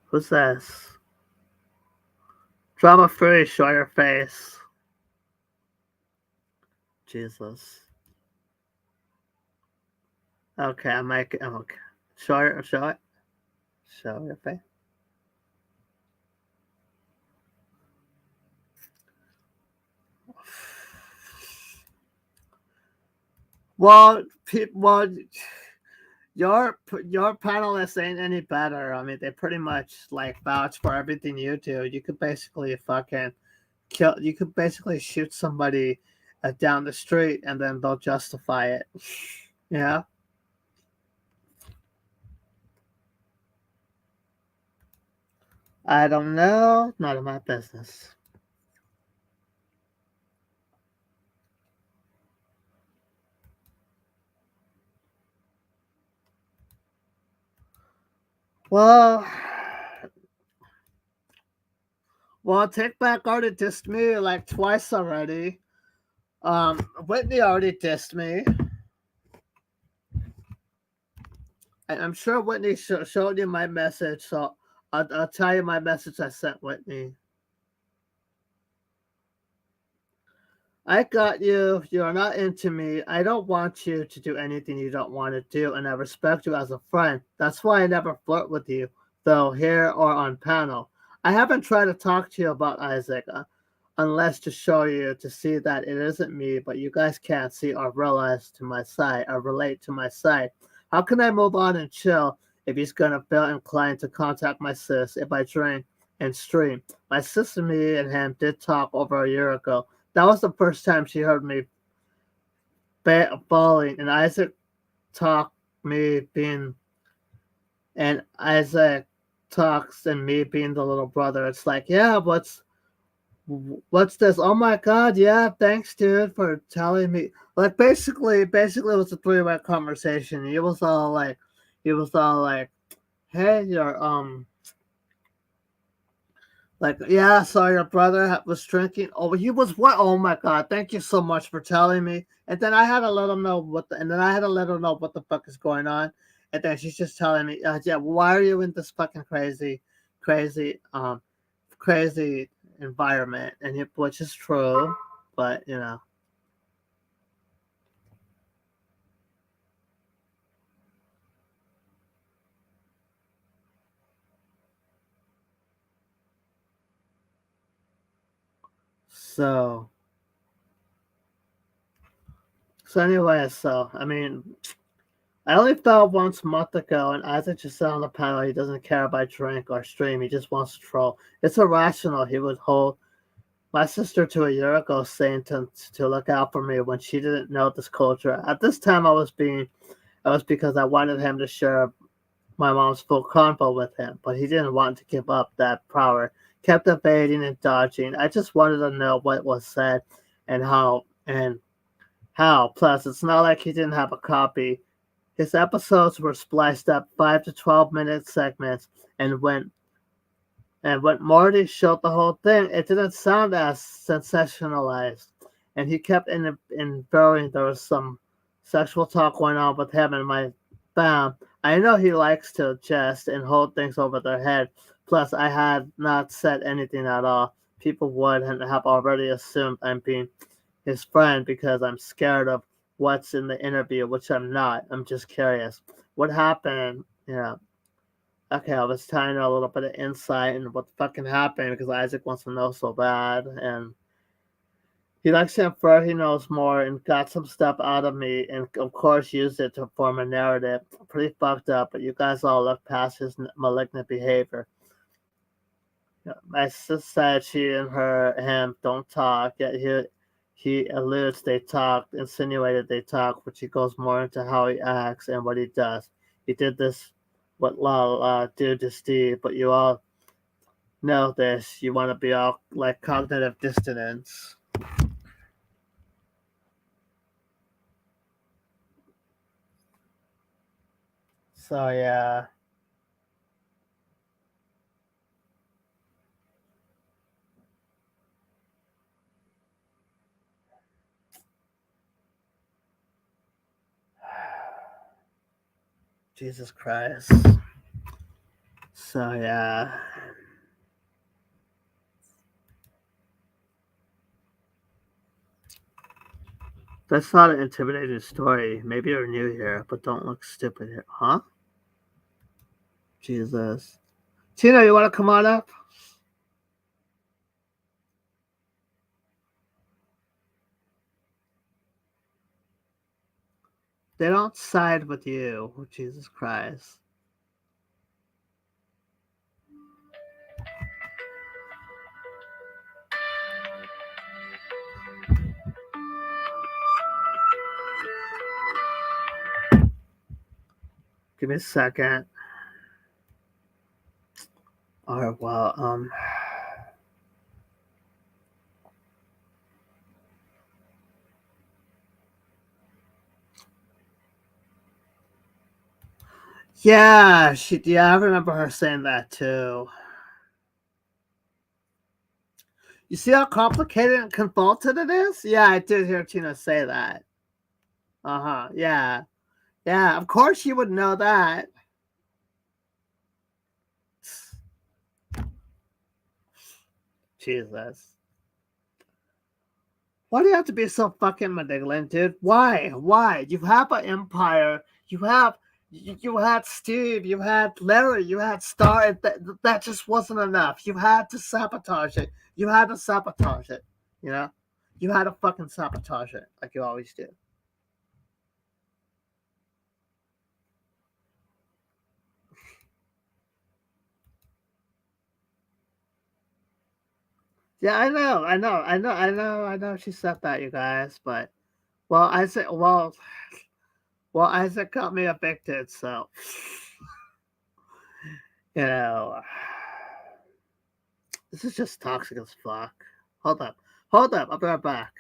S1: Who's this? Drama free, show your face. Jesus. Okay, I'm okay. Show it. Show your face. Well, your panelists ain't any better. I mean, they pretty much vouch for everything you do. You could basically fucking kill. You could basically shoot somebody down the street, and then they'll justify it. Yeah. I don't know. None of my business. Well, Take Back already dissed me twice already. Whitney already dissed me. I'm sure Whitney showed you my message, so I'll tell you my message I sent Whitney. I got you. You are not into me. I don't want you to do anything you don't want to do, and I respect you as a friend. That's why I never flirt with you, though here or on panel. I haven't tried to talk to you about Isaac unless to show you to see that it isn't me, but you guys can't see or realize to my side or relate to my side. How can I move on and chill if he's gonna feel inclined to contact my sis if I drink and stream? My sister, me, and him did talk over a year ago. That was the first time she heard me. falling, and Isaac talked me being, and Isaac talks and me being the little brother. It's like, yeah, what's this? Oh my god, yeah, thanks, dude, for telling me. Like basically, it was a three-way conversation. He was all like, hey, you're like, yeah, so your brother was drinking. Oh, he was what? Oh my god! Thank you so much for telling me. And then I had to let him know and then I had to let her know what the fuck is going on. And then she's just telling me, yeah, why are you in this fucking crazy, crazy environment? And which is true, but you know. So anyway, I mean, I only fell once a month ago, and Isaac just said on the panel he doesn't care if I drink or stream. He just wants to troll. It's irrational. He would hold my sister to a year ago saying to look out for me when she didn't know this culture. At this time, I was because I wanted him to share my mom's full convo with him, but he didn't want to give up that power. Kept evading and dodging. I just wanted to know what was said and how. Plus, it's not like he didn't have a copy. His episodes were spliced up 5 to 12-minute segments, and when Marty showed the whole thing, it didn't sound as sensationalized. And he kept inferring there was some sexual talk going on with him and my fam. I know he likes to jest and hold things over their head. Plus, I had not said anything at all. People would have already assumed I'm being his friend because I'm scared of what's in the interview, which I'm not. I'm just curious. What happened? Yeah. Okay, I was telling her a little bit of insight and what fucking happened because Isaac wants to know so bad. And he likes to infer he knows more and got some stuff out of me and, of course, used it to form a narrative. Pretty fucked up, but you guys all look past his malignant behavior. My sister said she and him don't talk, yet he alludes they talk, insinuated they talk, which he goes more into how he acts and what he does. He did this, what Lal do to Steve, but you all know this. You want to be all like cognitive dissonance. So yeah. Jesus Christ. So yeah. That's not an intimidating story. Maybe you're new here, but don't look stupid here. Huh? Jesus. Tina, you want to come on up? They don't side with you. Oh, Jesus Christ. Give me a second. All right, well, yeah, I remember her saying that too. You see how complicated and convoluted it is? Yeah, I did hear Tina say that. Uh-huh, yeah. Yeah, of course you would know that. Jesus. Why do you have to be so fucking malignant, dude? Why? You have an empire. You had Steve. You had Larry. You had Star. That just wasn't enough. You had to sabotage it. You had to sabotage it. You know? You had to fucking sabotage it like you always do. Yeah, I know she said that, you guys, but Well, Isaac got me evicted, so you know, this is just toxic as fuck. Hold up, I'll be right back.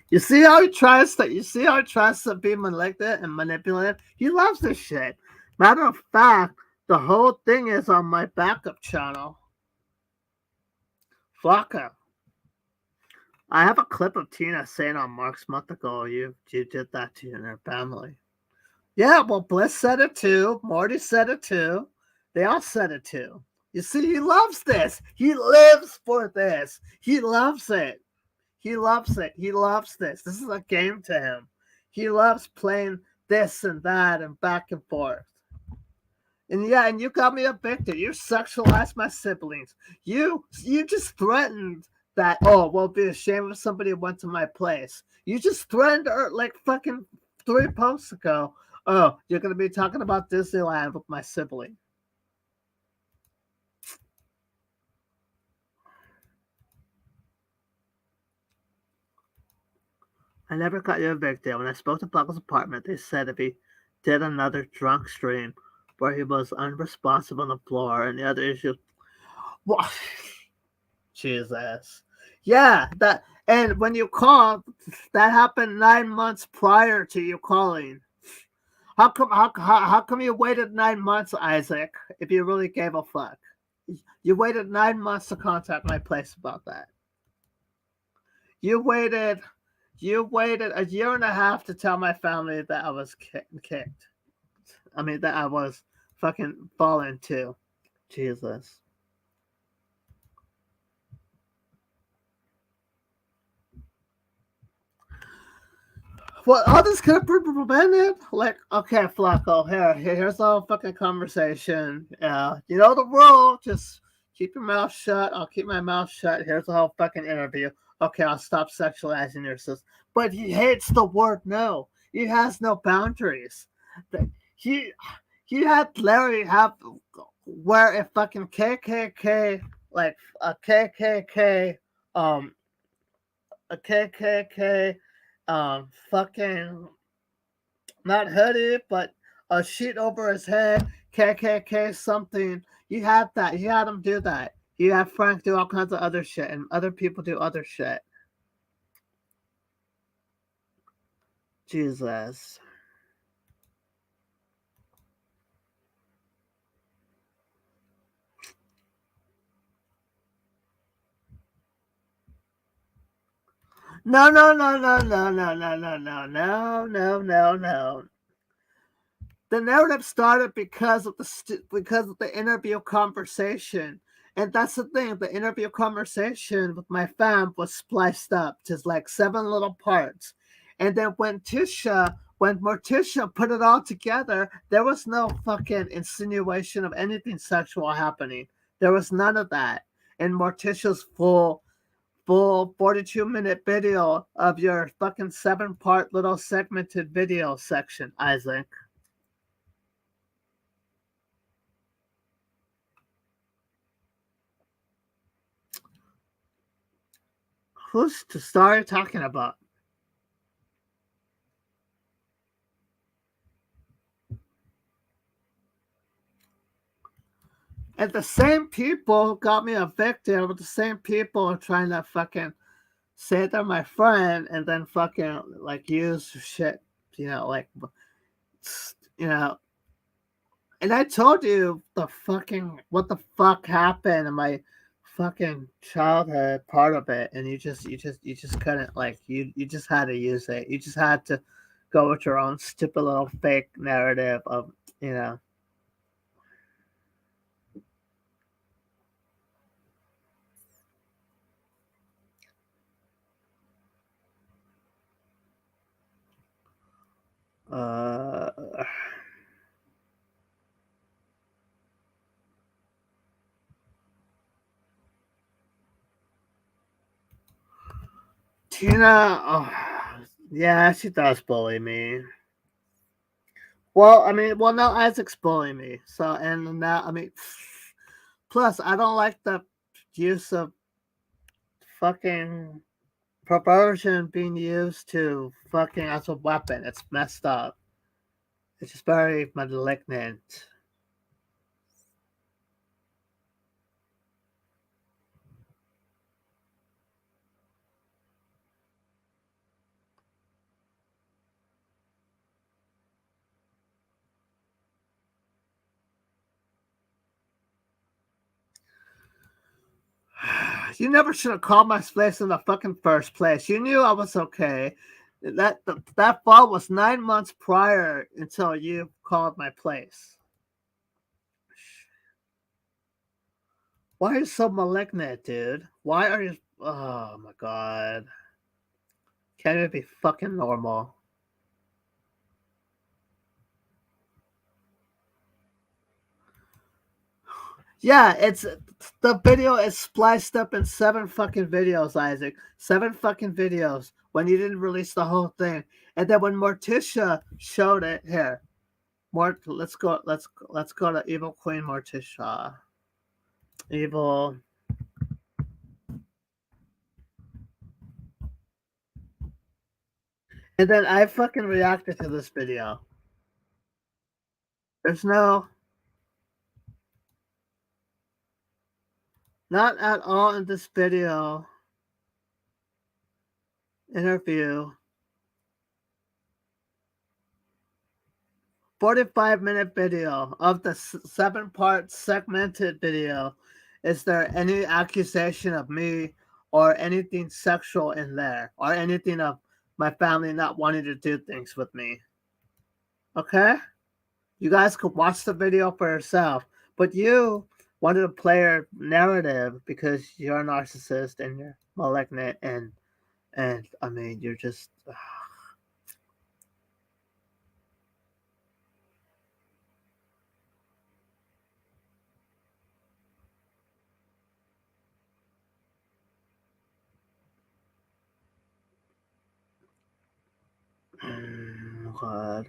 S1: You see how he tries to be manipulative and manipulative? He loves this shit. Matter of fact, the whole thing is on my backup channel. Fuck him. I have a clip of Tina saying on Mark's month ago, you did that to your family. Yeah, well, Bliss said it too. Morty said it too. They all said it too. You see, he loves this. He lives for this. He loves it. He loves it. He loves this. This is a game to him. He loves playing this and that and back and forth. And yeah, and you got me evicted. You sexualized my siblings. You just threatened that, oh, well, be ashamed if somebody went to my place. You just threatened her like fucking 3 posts ago. Oh, you're gonna be talking about Disneyland with my sibling. I never got you evicted. When I spoke to Buckle's apartment, they said if he did another drunk stream where he was unresponsive on the floor and the other issue. What? Jesus. Yeah, that, and when you called, that happened 9 months prior to you calling. How come you waited 9 months, Isaac, if you really gave a fuck? You waited 9 months to contact my place about that. You waited a year and a half to tell my family that I was kicked. I mean, that I was fucking fallen too. Jesus. Well, all this could have been prevented. Like, okay, Flacco, here's the whole fucking conversation. You know the rule. Just keep your mouth shut. I'll keep my mouth shut. Here's the whole fucking interview. Okay, I'll stop sexualizing your sister. But he hates the word no. He has no boundaries. He he had Larry have wear a fucking KKK, like a KKK a KKK fucking not hoodie, but a sheet over his head, KKK something. You had that. You had him do that. You had Frank do all kinds of other shit, and other people do other shit. Jesus. No. The narrative started because of the interview conversation, and that's the thing. The interview conversation with my fam was spliced up to like 7 little parts, and then when Morticia put it all together, there was no fucking insinuation of anything sexual happening. There was none of that. And Morticia's full 42-minute video of your fucking 7-part little segmented video section, Isaac. Who's to start talking about? And the same people got me evicted with the same people trying to fucking say they're my friend and then fucking like use shit, like, you know, And I told you what the fuck happened in my fucking childhood part of it, and you just couldn't, like, you just had to use it. You just had to go with your own stupid little fake narrative of, you know. Uh, Tina, oh, yeah, she does bully me. Well, I mean, well, now Isaac's bullying me. So, and now, I mean, plus, I don't like the use of fucking perversion being used to fucking as a weapon. It's messed up. It's just very malignant. You never should have called my place in the fucking first place. You knew I was okay. That fall was 9 months prior until you called my place. Why are you so malignant, dude? Why are you? Oh my god! Can't even be fucking normal. Yeah, it's the video is spliced up in 7 fucking videos, Isaac. 7 fucking videos when you didn't release the whole thing, and then when Morticia showed it here, let's go to Evil Queen Morticia. Evil. And then I fucking reacted to this video. There's no, not at all in this video interview. 45-minute video of the 7-part segmented video. Is there any accusation of me or anything sexual in there, or anything of my family not wanting to do things with me? Okay? You guys could watch the video for yourself, but you wanted to play your narrative because you're a narcissist and you're malignant, and I mean, you're just. God.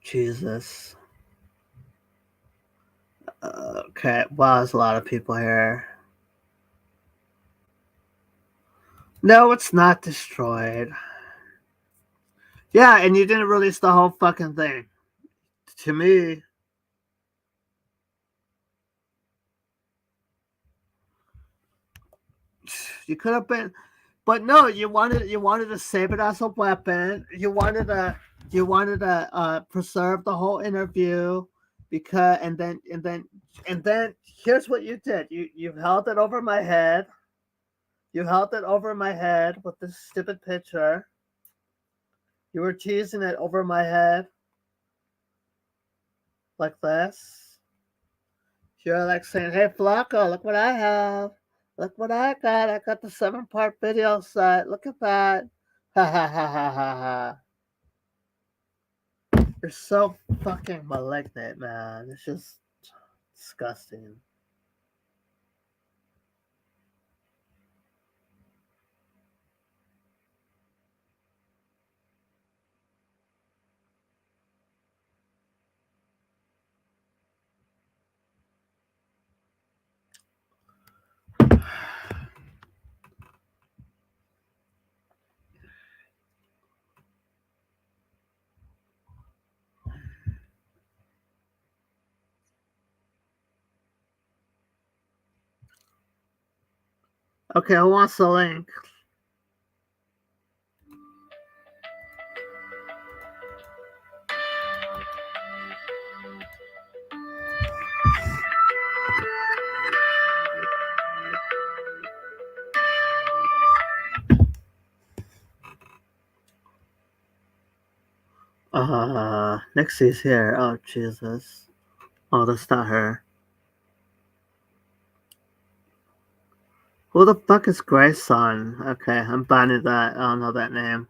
S1: Jesus. Okay, wow, there's a lot of people here. No, it's not destroyed. Yeah, and you didn't release the whole fucking thing. To me, you could have been, but no, you wanted to save it as a weapon. You wanted to preserve the whole interview, because and then here's what you did. You held it over my head. You held it over my head with this stupid picture. You were teasing it over my head like this. You're like saying, "Hey, Flacco, look what I have. Look what I got. I got the 7-part video set. Look at that." Ha ha ha ha ha ha. You're so fucking malignant, man. It's just disgusting. Okay, who wants the link? Nixie's here. Oh, Jesus. Oh, that's not her. Who the fuck is Grace Son? Okay, I'm banning that. I don't know that name.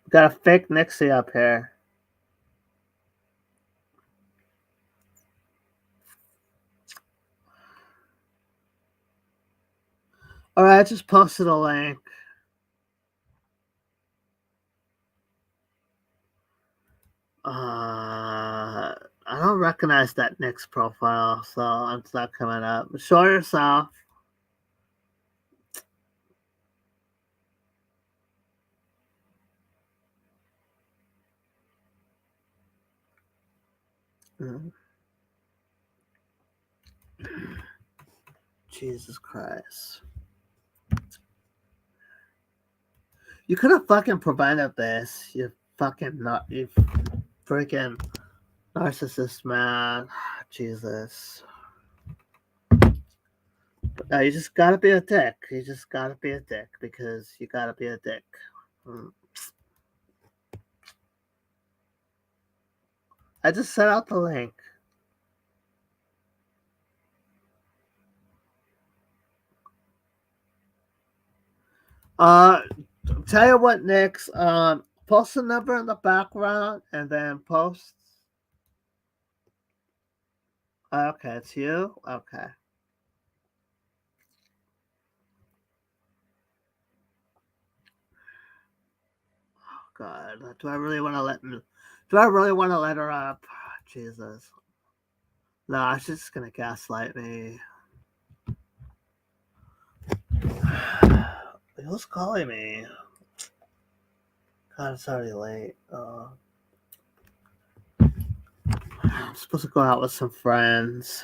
S1: Got a fake Nixie up here. Alright, I just posted a link. I don't recognize that Nix profile, so it's not coming up. Show yourself. Jesus Christ. You could have fucking prevented this. You fucking you freaking narcissist, man. Jesus. You just gotta be a dick. You just gotta be a dick because you gotta be a dick. I just set out the link. Tell you what, Nix. Post the number in the background and then post. Okay, it's you. Okay. Oh God, do I really want to let me? Do I really want to let her up? Jesus. No, she's just gonna gaslight me. Who's calling me? God, it's already late. I'm supposed to go out with some friends.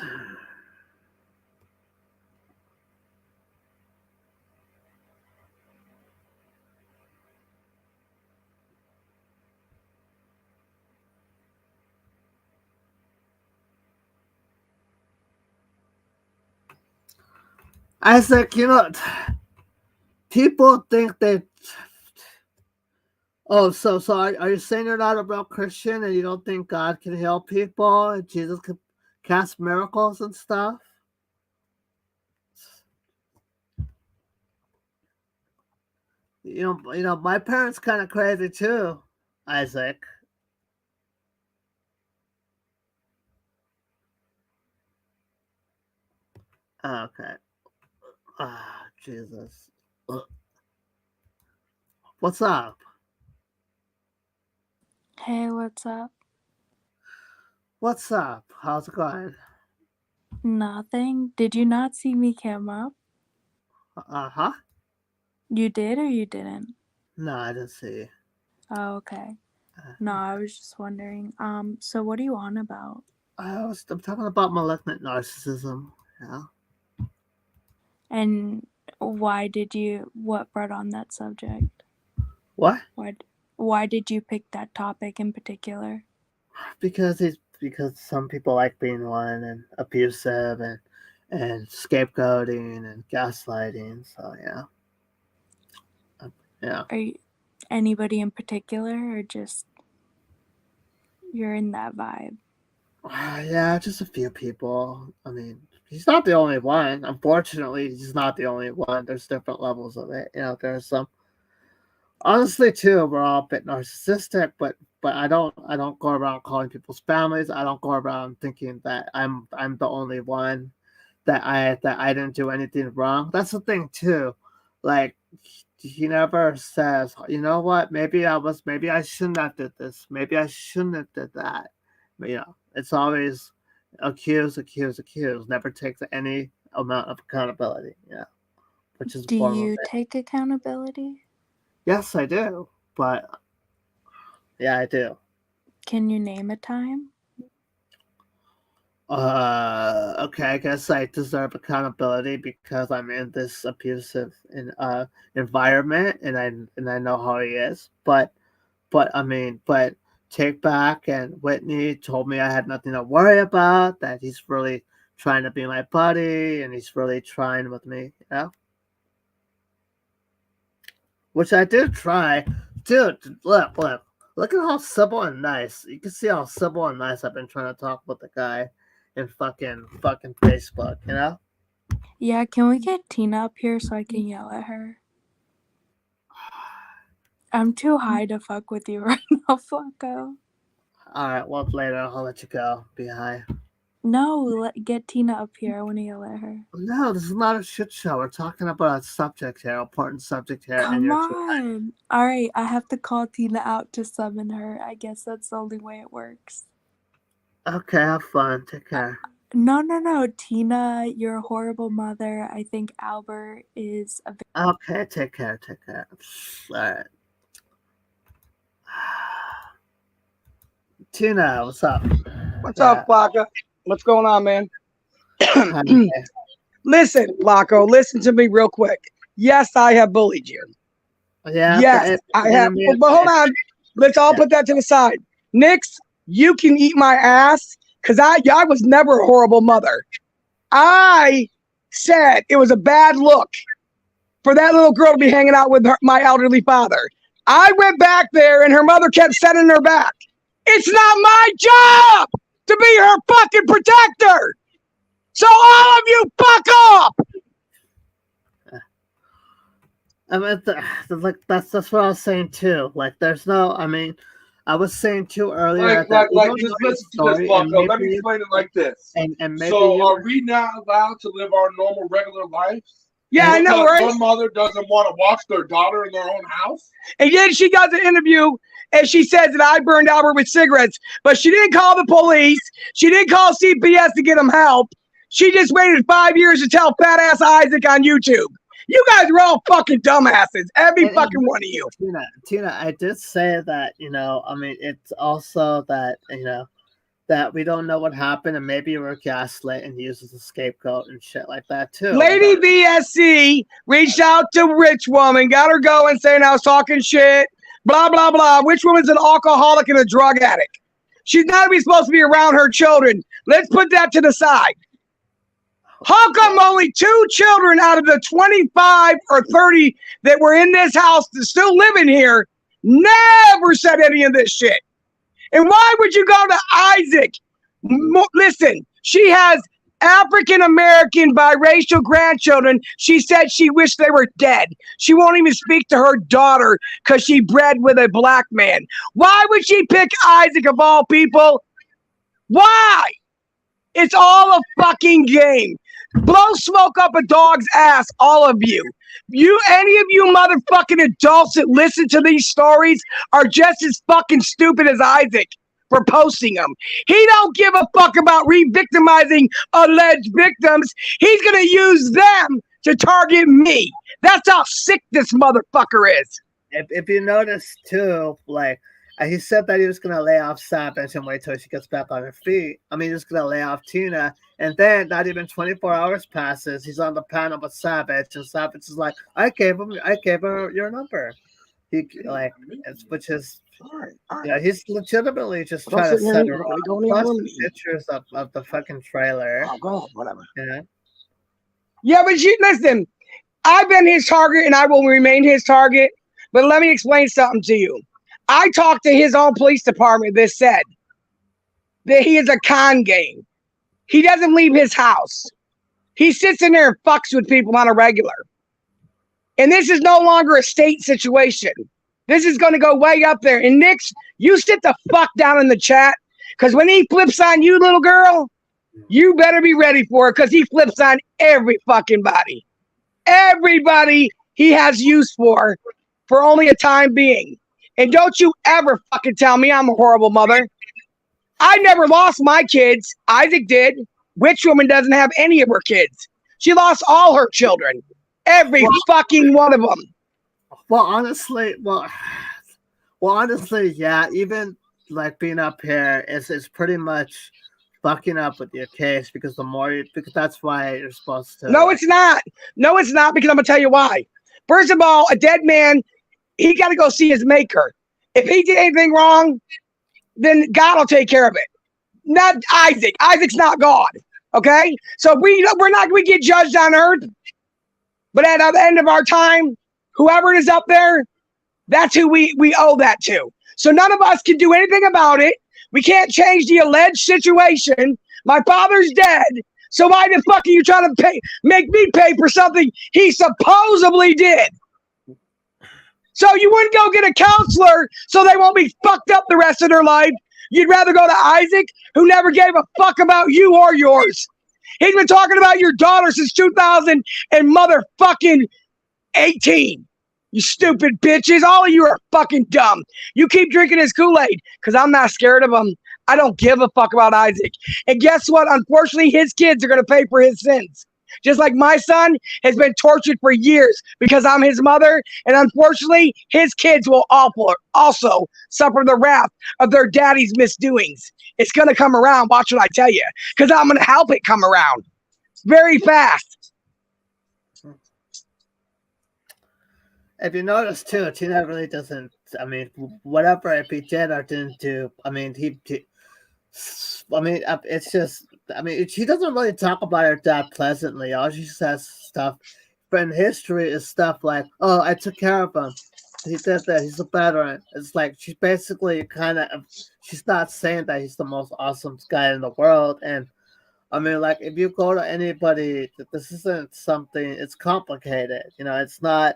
S1: Isaac, people think that. Oh, so are you saying you're not a real Christian and you don't think God can heal people and Jesus can cast miracles and stuff? My parents kind of crazy too, Isaac. Okay. Jesus. What's up?
S6: Hey, what's up?
S1: What's up? How's it going?
S6: Nothing. Did you not see me come up?
S1: Uh-huh.
S6: You did or you didn't?
S1: No, I didn't see.
S6: Oh, okay. No, I was just wondering. So what are you on about?
S1: I'm talking about malignant narcissism. Yeah.
S6: And what brought on that subject?
S1: What?
S6: Why did you pick that topic in particular?
S1: Because some people like being one and abusive and scapegoating and gaslighting. So yeah. Yeah.
S6: Are you anybody in particular or just you're in that vibe?
S1: Yeah, just a few people. I mean, he's not the only one. Unfortunately, he's not the only one. There's different levels of it. There's some. Honestly, too, we're all a bit narcissistic, but I don't go around calling people's families. I don't go around thinking that I'm the only one that I didn't do anything wrong. That's the thing too. Like he never says, you know what? Maybe I shouldn't have did this. Maybe I shouldn't have did that. But it's always accuse. Never takes any amount of accountability. Yeah, which is a
S6: Do
S1: form of
S6: you
S1: it.
S6: take accountability?
S1: Yes, I do. But yeah, I do.
S6: Can you name a time?
S1: Okay, I guess I deserve accountability because I'm in this abusive environment and I know how he is. But Take Back and Whitney told me I had nothing to worry about, that he's really trying to be my buddy and he's really trying with me, which I did try. Dude, look at how simple and nice. You can see how simple and nice I've been trying to talk with the guy in fucking Facebook, you know?
S6: Yeah, can we get Tina up here so I can yell at her? I'm too high to fuck with you right now, Flacco.
S1: Alright, well, later I'll let you go. Be high.
S6: No, get Tina up here. I want to yell at her.
S1: No, this is not a shit show. We're talking about a subject here, important subject here.
S6: Come on. All right, I have to call Tina out to summon her. I guess that's the only way it works.
S1: Okay, have fun. Take care.
S6: No. Tina, you're a horrible mother. I think Albert is a...
S1: Okay, take care. Alright. Tina, what's up?
S7: What's up, Flacco? What's going on, man? Listen, Flacco, listen to me real quick. Yes, I have bullied you.
S1: Yeah.
S7: Yes, I have. But hold on. Let's all put that to the side. Nix, you can eat my ass because I was never a horrible mother. I said it was a bad look for that little girl to be hanging out with my elderly father. I went back there and her mother kept sending her back. It's not my job to be her fucking protector. So all of you fuck off.
S1: I mean, like that's what I was saying too. Like, there's no. I mean, I was saying too earlier.
S8: Just listen to this, Flacco. Let me explain it like this.
S1: And maybe
S8: so, are we not allowed to live our normal, regular lives?
S7: Yeah, I know, right?
S8: One mother doesn't want to watch their daughter in their own house.
S7: And then she does an interview and she says that I burned Albert with cigarettes, but she didn't call the police. She didn't call CPS to get him help. She just waited 5 years to tell fat ass Isaac on YouTube. You guys are all fucking dumbasses. Every fucking one of you.
S1: Tina, I did say that, I mean, it's also that, that we don't know what happened and maybe we're gaslit and used as a scapegoat and shit like that too.
S7: Lady VSC reached out to Rich Woman, got her going, saying I was talking shit, blah, blah, blah. Rich Woman's an alcoholic and a drug addict. She's not even supposed to be around her children. Let's put that to the side. How come only 2 children out of the 25 or 30 that were in this house that still living here never said any of this shit? And why would you go to Isaac? Listen, she has African-American biracial grandchildren. She said she wished they were dead. She won't even speak to her daughter because she bred with a black man. Why would she pick Isaac of all people? Why? It's all a fucking game. Blow smoke up a dog's ass, all of you. Any of you motherfucking adults that listen to these stories are just as fucking stupid as Isaac for posting them. He don't give a fuck about re-victimizing alleged victims. He's gonna use them to target me. That's how sick this motherfucker is.
S1: If you notice too, like, he said that he was going to lay off Savage and wait till she gets back on her feet. I mean, he's going to lay off Tina. And then not even 24 hours passes. He's on the panel with Savage. And Savage is like, I gave her your number. Which is, yeah, he's legitimately just trying to set her up. Plus pictures of the fucking trailer.
S7: Oh, go ahead, whatever.
S1: Yeah.
S7: Yeah, but listen, I've been his target and I will remain his target. But let me explain something to you. I talked to his own police department that said that he is a con game. He doesn't leave his house. He sits in there and fucks with people on a regular. And this is no longer a state situation. This is going to go way up there. And Nix, you sit the fuck down in the chat because when he flips on you, little girl, you better be ready for it because he flips on every fucking body. Everybody he has use for only a time being. And don't you ever fucking tell me I'm a horrible mother. I never lost my kids. Isaac did. Witch Woman doesn't have any of her kids. She lost all her children. Every fucking one of them.
S1: Well, honestly, yeah. Even like being up here is pretty much fucking up with your case because because that's why you're supposed to.
S7: No, it's not. No, it's not because I'm gonna tell you why. First of all, a dead man. He got to go see his maker. If he did anything wrong, then God will take care of it. Not Isaac. Isaac's not God. Okay? So we get judged on earth. But at the end of our time, whoever it is up there, that's who we owe that to. So none of us can do anything about it. We can't change the alleged situation. My father's dead. So why the fuck are you trying to make me pay for something he supposedly did? So you wouldn't go get a counselor so they won't be fucked up the rest of their life. You'd rather go to Isaac, who never gave a fuck about you or yours. He's been talking about your daughter since 2000 and motherfucking 18. You stupid bitches. All of you are fucking dumb. You keep drinking his Kool-Aid because I'm not scared of him. I don't give a fuck about Isaac. And guess what? Unfortunately, his kids are going to pay for his sins. Just like my son has been tortured for years because I'm his mother. And unfortunately, his kids will also suffer the wrath of their daddy's misdoings. It's going to come around. Watch what I tell you. Because I'm going to help it come around. Very fast.
S1: If you notice too, Tina really doesn't. I mean, whatever if he did or didn't do, I mean, it's just. I mean, she doesn't really talk about her dad pleasantly. All she says stuff, but in history is stuff like, "Oh, I took care of him. He did that. He's a veteran." It's like she's basically she's not saying that he's the most awesome guy in the world. And I mean, like, if you go to anybody, this isn't something. It's complicated. You know, it's not.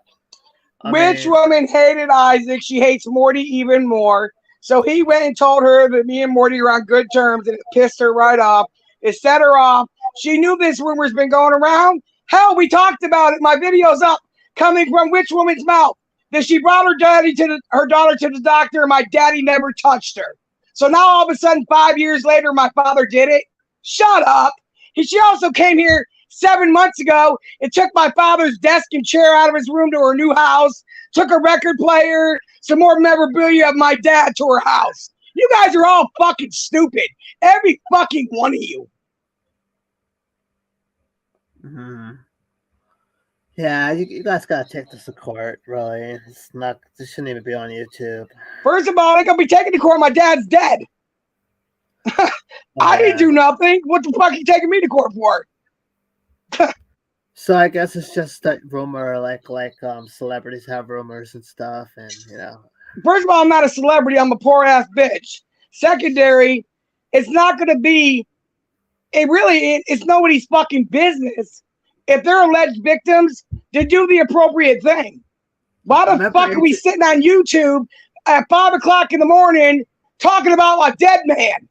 S7: Which woman hated Isaac? She hates Morty even more. So he went and told her that me and Morty are on good terms, and it pissed her right off. It set her off. She knew this rumor's been going around. Hell, we talked about it. My video's up, coming from which woman's mouth? That she brought her daughter to the doctor, and my daddy never touched her. So now all of a sudden, 5 years later, my father did it. Shut up. She also came here 7 months ago and took my father's desk and chair out of his room to her new house, took a record player, some more memorabilia of my dad to her house. You guys are all fucking stupid. Every fucking one of you.
S1: Mm-hmm. Yeah, you guys gotta take this to court, really. This shouldn't even be on YouTube.
S7: First of all, I ain't gonna be taken to court. My dad's dead. I didn't do nothing. What the fuck are you taking me to court for?
S1: So I guess it's just that rumor, like celebrities have rumors and stuff, and you know.
S7: First of all, I'm not a celebrity. I'm a poor ass bitch. Secondary, it's not gonna be. It's nobody's fucking business. If they're alleged victims, to do the appropriate thing. Why the fuck are we sitting on YouTube at 5 o'clock in the morning talking about a dead man?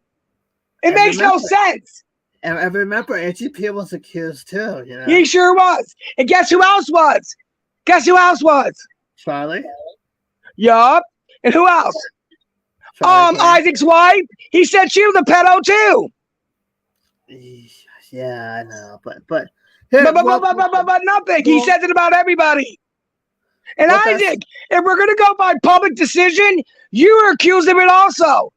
S7: It makes no sense.
S1: And I remember AGP was accused too, you know.
S7: He sure was. And guess who else was?
S1: Charlie?
S7: Yup. And who else? Isaac's wife. He said she was a pedo too.
S1: Yeah, I know. But
S7: nothing. He says it about everybody. And Isaac, if we're gonna go by public decision, you are accused of it also.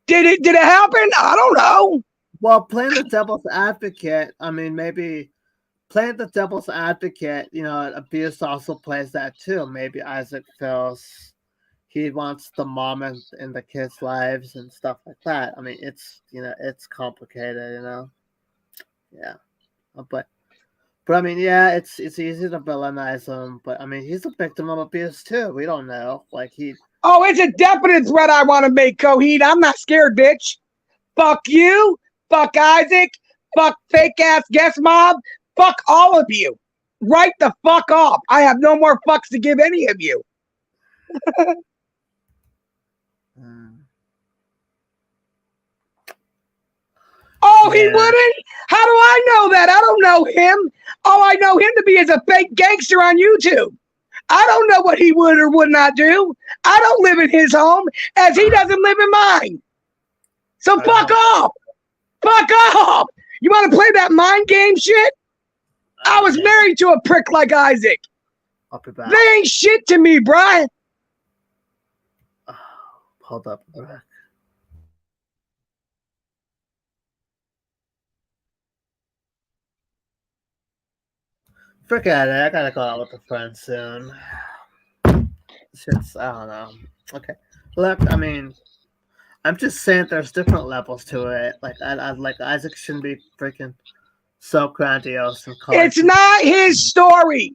S7: Did it happen? I don't know.
S1: Well, playing the devil's advocate, I mean, maybe playing the devil's advocate, you know, abuse also plays that too. Maybe Isaac feels he wants the mom in the kids' lives and stuff like that. I mean, it's complicated, you know. Yeah, but I mean, yeah, it's easy to villainize him, but I mean, he's a victim of abuse too. We don't know,
S7: Oh, it's a definite threat I want to make, Coheed. I'm not scared, bitch. Fuck you. Fuck Isaac. Fuck fake ass guest mob. Fuck all of you. Right the fuck off. I have no more fucks to give any of you. Oh, yeah. He wouldn't? How do I know that? I don't know him. All I know him to be is a fake gangster on YouTube. I don't know what he would or would not do. I don't live in his home as he doesn't live in mine. So fuck off. Fuck off. You want to play that mind game shit? I was married to a prick like Isaac. They ain't shit to me, Brian.
S1: Hold up, Brian. Forget it. I gotta go out with a friend soon. I don't know. Okay. Look, I mean, I'm just saying there's different levels to it. Like Isaac shouldn't be freaking so grandiose and
S7: It's not his story.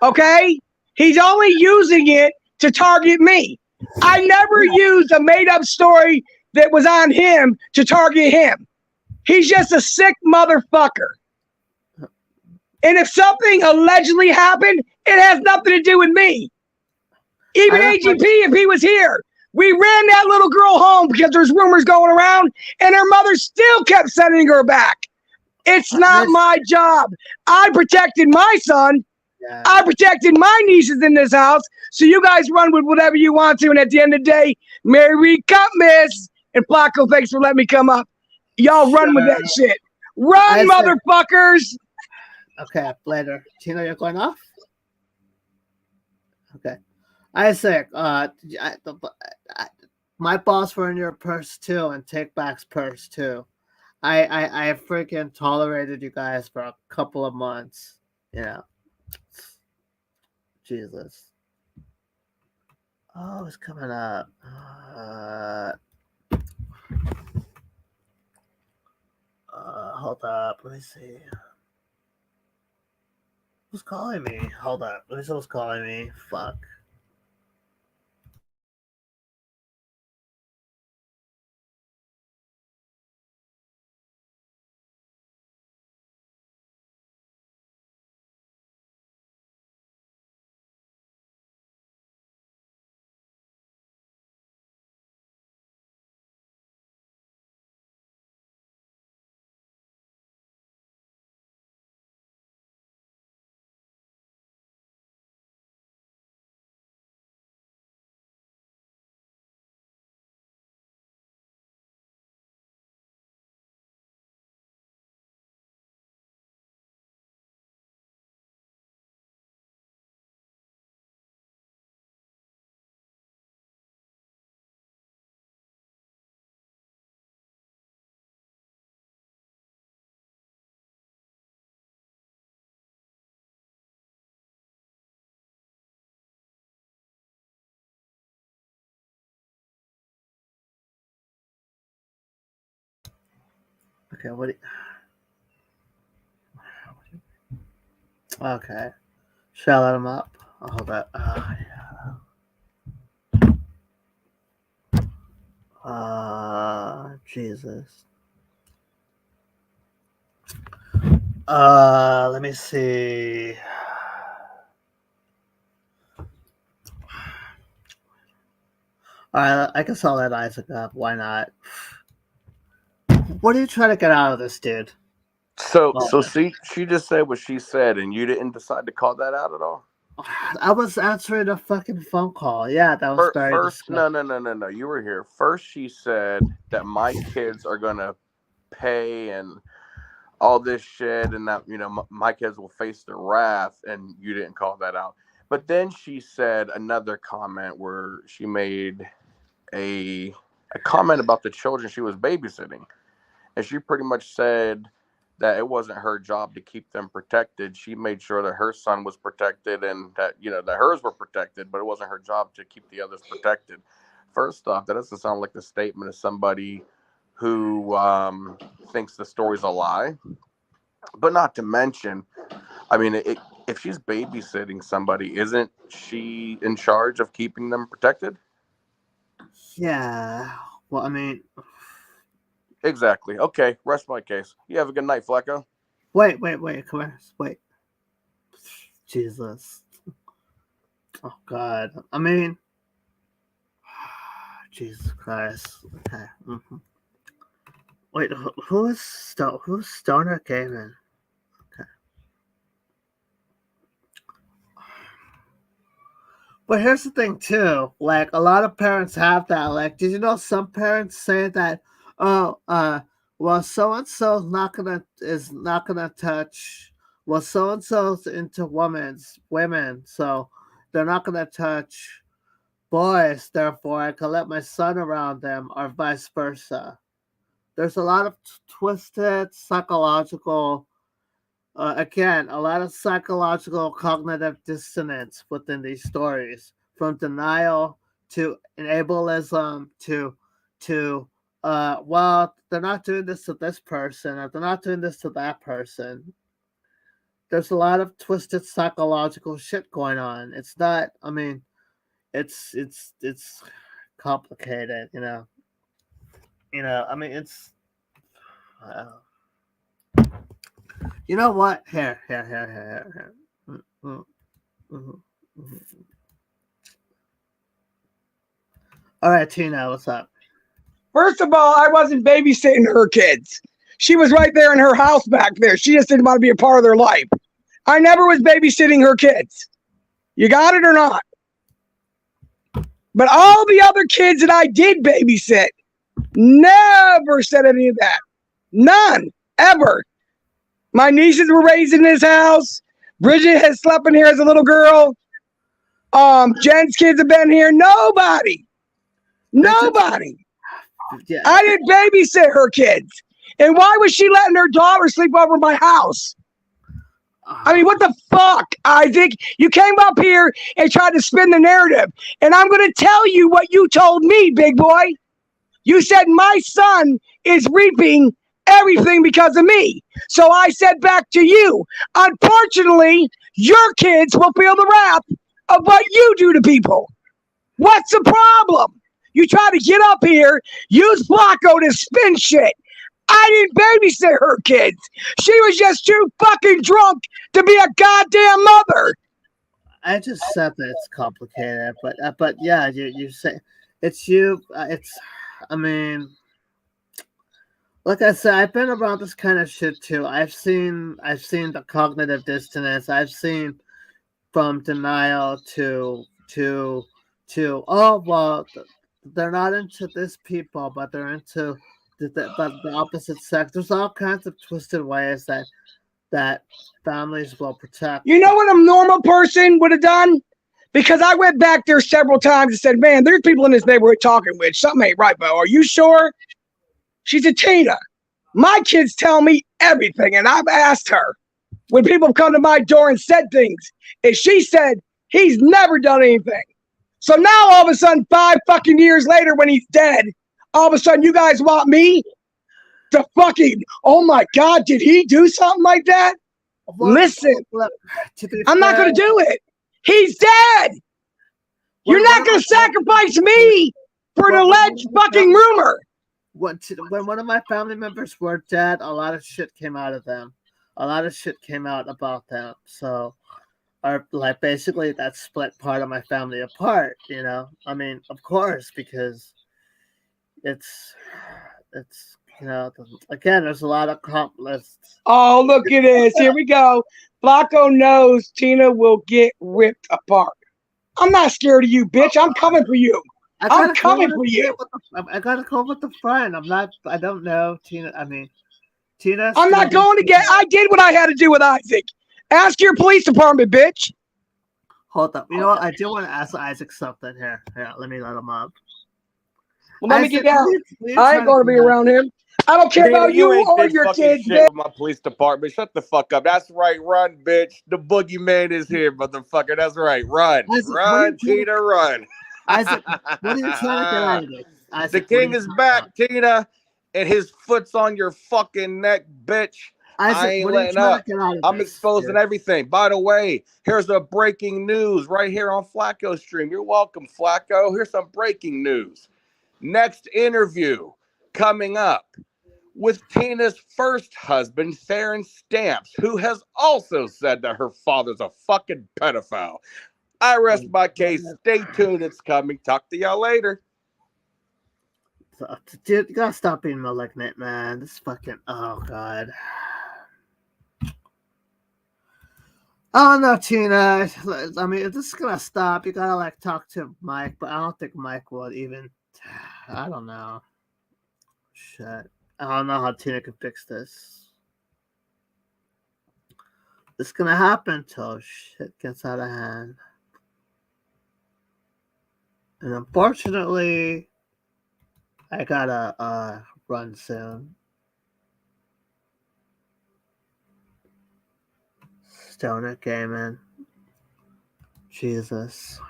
S7: Okay? He's only using it to target me. I never used a made-up story that was on him to target him. He's just a sick motherfucker. And if something allegedly happened, it has nothing to do with me. Even AGP, if he was here, we ran that little girl home because there's rumors going around, and her mother still kept sending her back. It's not my job. I protected my son.
S1: Yeah.
S7: I protected my nieces in this house. So you guys run with whatever you want to. And at the end of the day, Merry Christmas. And Flacco, thanks for letting me come up. Y'all run with that shit. Run, motherfuckers.
S1: Okay, later. Tina, you're going off? Okay. Isaac, my boss were in your purse too, and Take Back's purse too. I freaking tolerated you guys for a couple of months. Yeah. Jesus. Oh, it's coming up. Hold up. Let me see. Who's calling me? Hold up. Let me see who's calling me. Fuck. Okay, what? Okay. Should I let him up? Oh, hold up. Jesus. Let me see. Alright, I guess I'll let Isaac up. Why not? What are you trying to get out of this, dude?
S9: So she just said what she said, and you didn't decide to call that out at all?
S1: I was answering a fucking phone call. Yeah, that was very
S9: first. No. You were here. First, she said that my kids are gonna pay and all this shit, and that my kids will face the wrath, and you didn't call that out. But then she said another comment where she made a comment about the children she was babysitting, and she pretty much said that it wasn't her job to keep them protected. She made sure that her son was protected and that that hers were protected, but it wasn't her job to keep the others protected. First off, that doesn't sound like the statement of somebody who thinks the story's a lie. But not to mention, I mean, if she's babysitting somebody, isn't she in charge of keeping them protected?
S1: Yeah. Well, I mean,
S9: exactly. Okay, rest my case. You have a good night, Flacco.
S1: Wait. Come here. Wait. Jesus. Oh, God. I mean, Jesus Christ. Okay. Mm-hmm. Wait, who's Stoner Gaming? Okay. But here's the thing too. Like a lot of parents have that. Like, did you know some parents say that, well, so and so is not gonna touch. Well, so and so's into women, so they're not gonna touch boys. Therefore, I can let my son around them, or vice versa. There's a lot of twisted psychological, again, a lot of psychological cognitive dissonance within these stories, from denial to enablism to well, they're not doing this to this person, or they're not doing this to that person. there's a lot of twisted psychological shit going on. It's not. I mean, it's complicated. I mean, it's. Uh, you know what? Here. Mm, mm, mm. All right, Tina, what's up?
S7: First of all, I wasn't babysitting her kids. She was right there in her house back there. She just didn't want to be a part of their life. I never was babysitting her kids. You got it or not? But all the other kids that I did babysit never said any of that. None. Ever. My nieces were raised in this house. Bridget has slept in here as a little girl. Jen's kids have been here. Nobody.
S1: Yeah.
S7: I didn't babysit her kids. And why was she letting her daughter sleep over my house? I mean, what the fuck, Isaac? You came up here and tried to spin the narrative. And I'm going to tell you what you told me, big boy. You said my son is reaping everything because of me. So I said back to you, unfortunately, your kids will feel the wrath of what you do to people. What's the problem? You try to get up here, use Flacco to spin shit. I didn't babysit her kids. She was just too fucking drunk to be a goddamn mother.
S1: I just said that it's complicated, but yeah, you say it's you. I mean, like I said, I've been around this kind of shit too. I've seen the cognitive dissonance. I've seen from denial to oh well, they're not into this people, but they're into the opposite sex. There's all kinds of twisted ways that families will protect.
S7: You know what a normal person would have done? Because I went back there several times and said, man, there's people in this neighborhood talking with. Something ain't right, Bo. Are you sure? She said, Tina, my kids tell me everything. And I've asked her when people have come to my door and said things. And she said, he's never done anything. So now all of a sudden, 5 fucking years later when he's dead, all of a sudden you guys want me to fucking, oh my God, did he do something like that?
S1: Well,
S7: listen,
S1: look,
S7: I'm not going to do it. He's dead. You're not going to sacrifice me for an alleged fucking rumor.
S1: When one of my family members were dead, a lot of shit came out of them. A lot of shit came out about them. So, like basically that split part of my family apart. I mean, of course, because it's again, there's a lot of complex.
S7: Oh, look at this. Here we go. Flacco knows Tina will get ripped apart. I'm not scared of you, bitch. I'm coming for you. I'm coming for you.
S1: I gotta go with the friend. I don't know Tina. I mean, Tina.
S7: I'm not going to get. I did what I had to do with Isaac. Ask your police department, bitch.
S1: Hold up. You know what? I do want to ask Isaac something here. Yeah, let him up.
S7: Well, let me get down. I ain't going to be around him. I don't care about you or your kids,
S9: shit with my police department. Shut the fuck up. That's right. Run, bitch. The boogeyman is here, motherfucker. That's right. Run.
S1: Isaac,
S9: run, Tina, run.
S1: Isaac, what are you trying to get out of this? Isaac,
S9: the king is back, Tina, and his foot's on your fucking neck, bitch.
S1: Isaac,
S9: I ain't letting up. I'm exposing everything. By the way, here's a breaking news right here on Flacco's stream. You're welcome, Flacco. Here's some breaking news. Next interview coming up with Tina's first husband, Theron Stamps, who has also said that her father's a fucking pedophile. I rest my case. Stay tuned. It's coming. Talk to y'all later.
S1: Dude, you gotta stop being malignant, man. This fucking, oh God. Oh no, Tina. I mean, if this is gonna stop, you gotta talk to Mike, but I don't think Mike would even. I don't know. Shit. I don't know how Tina can fix this. This is gonna happen till shit gets out of hand. And unfortunately, I gotta run soon. Stoner Gaming. Jesus.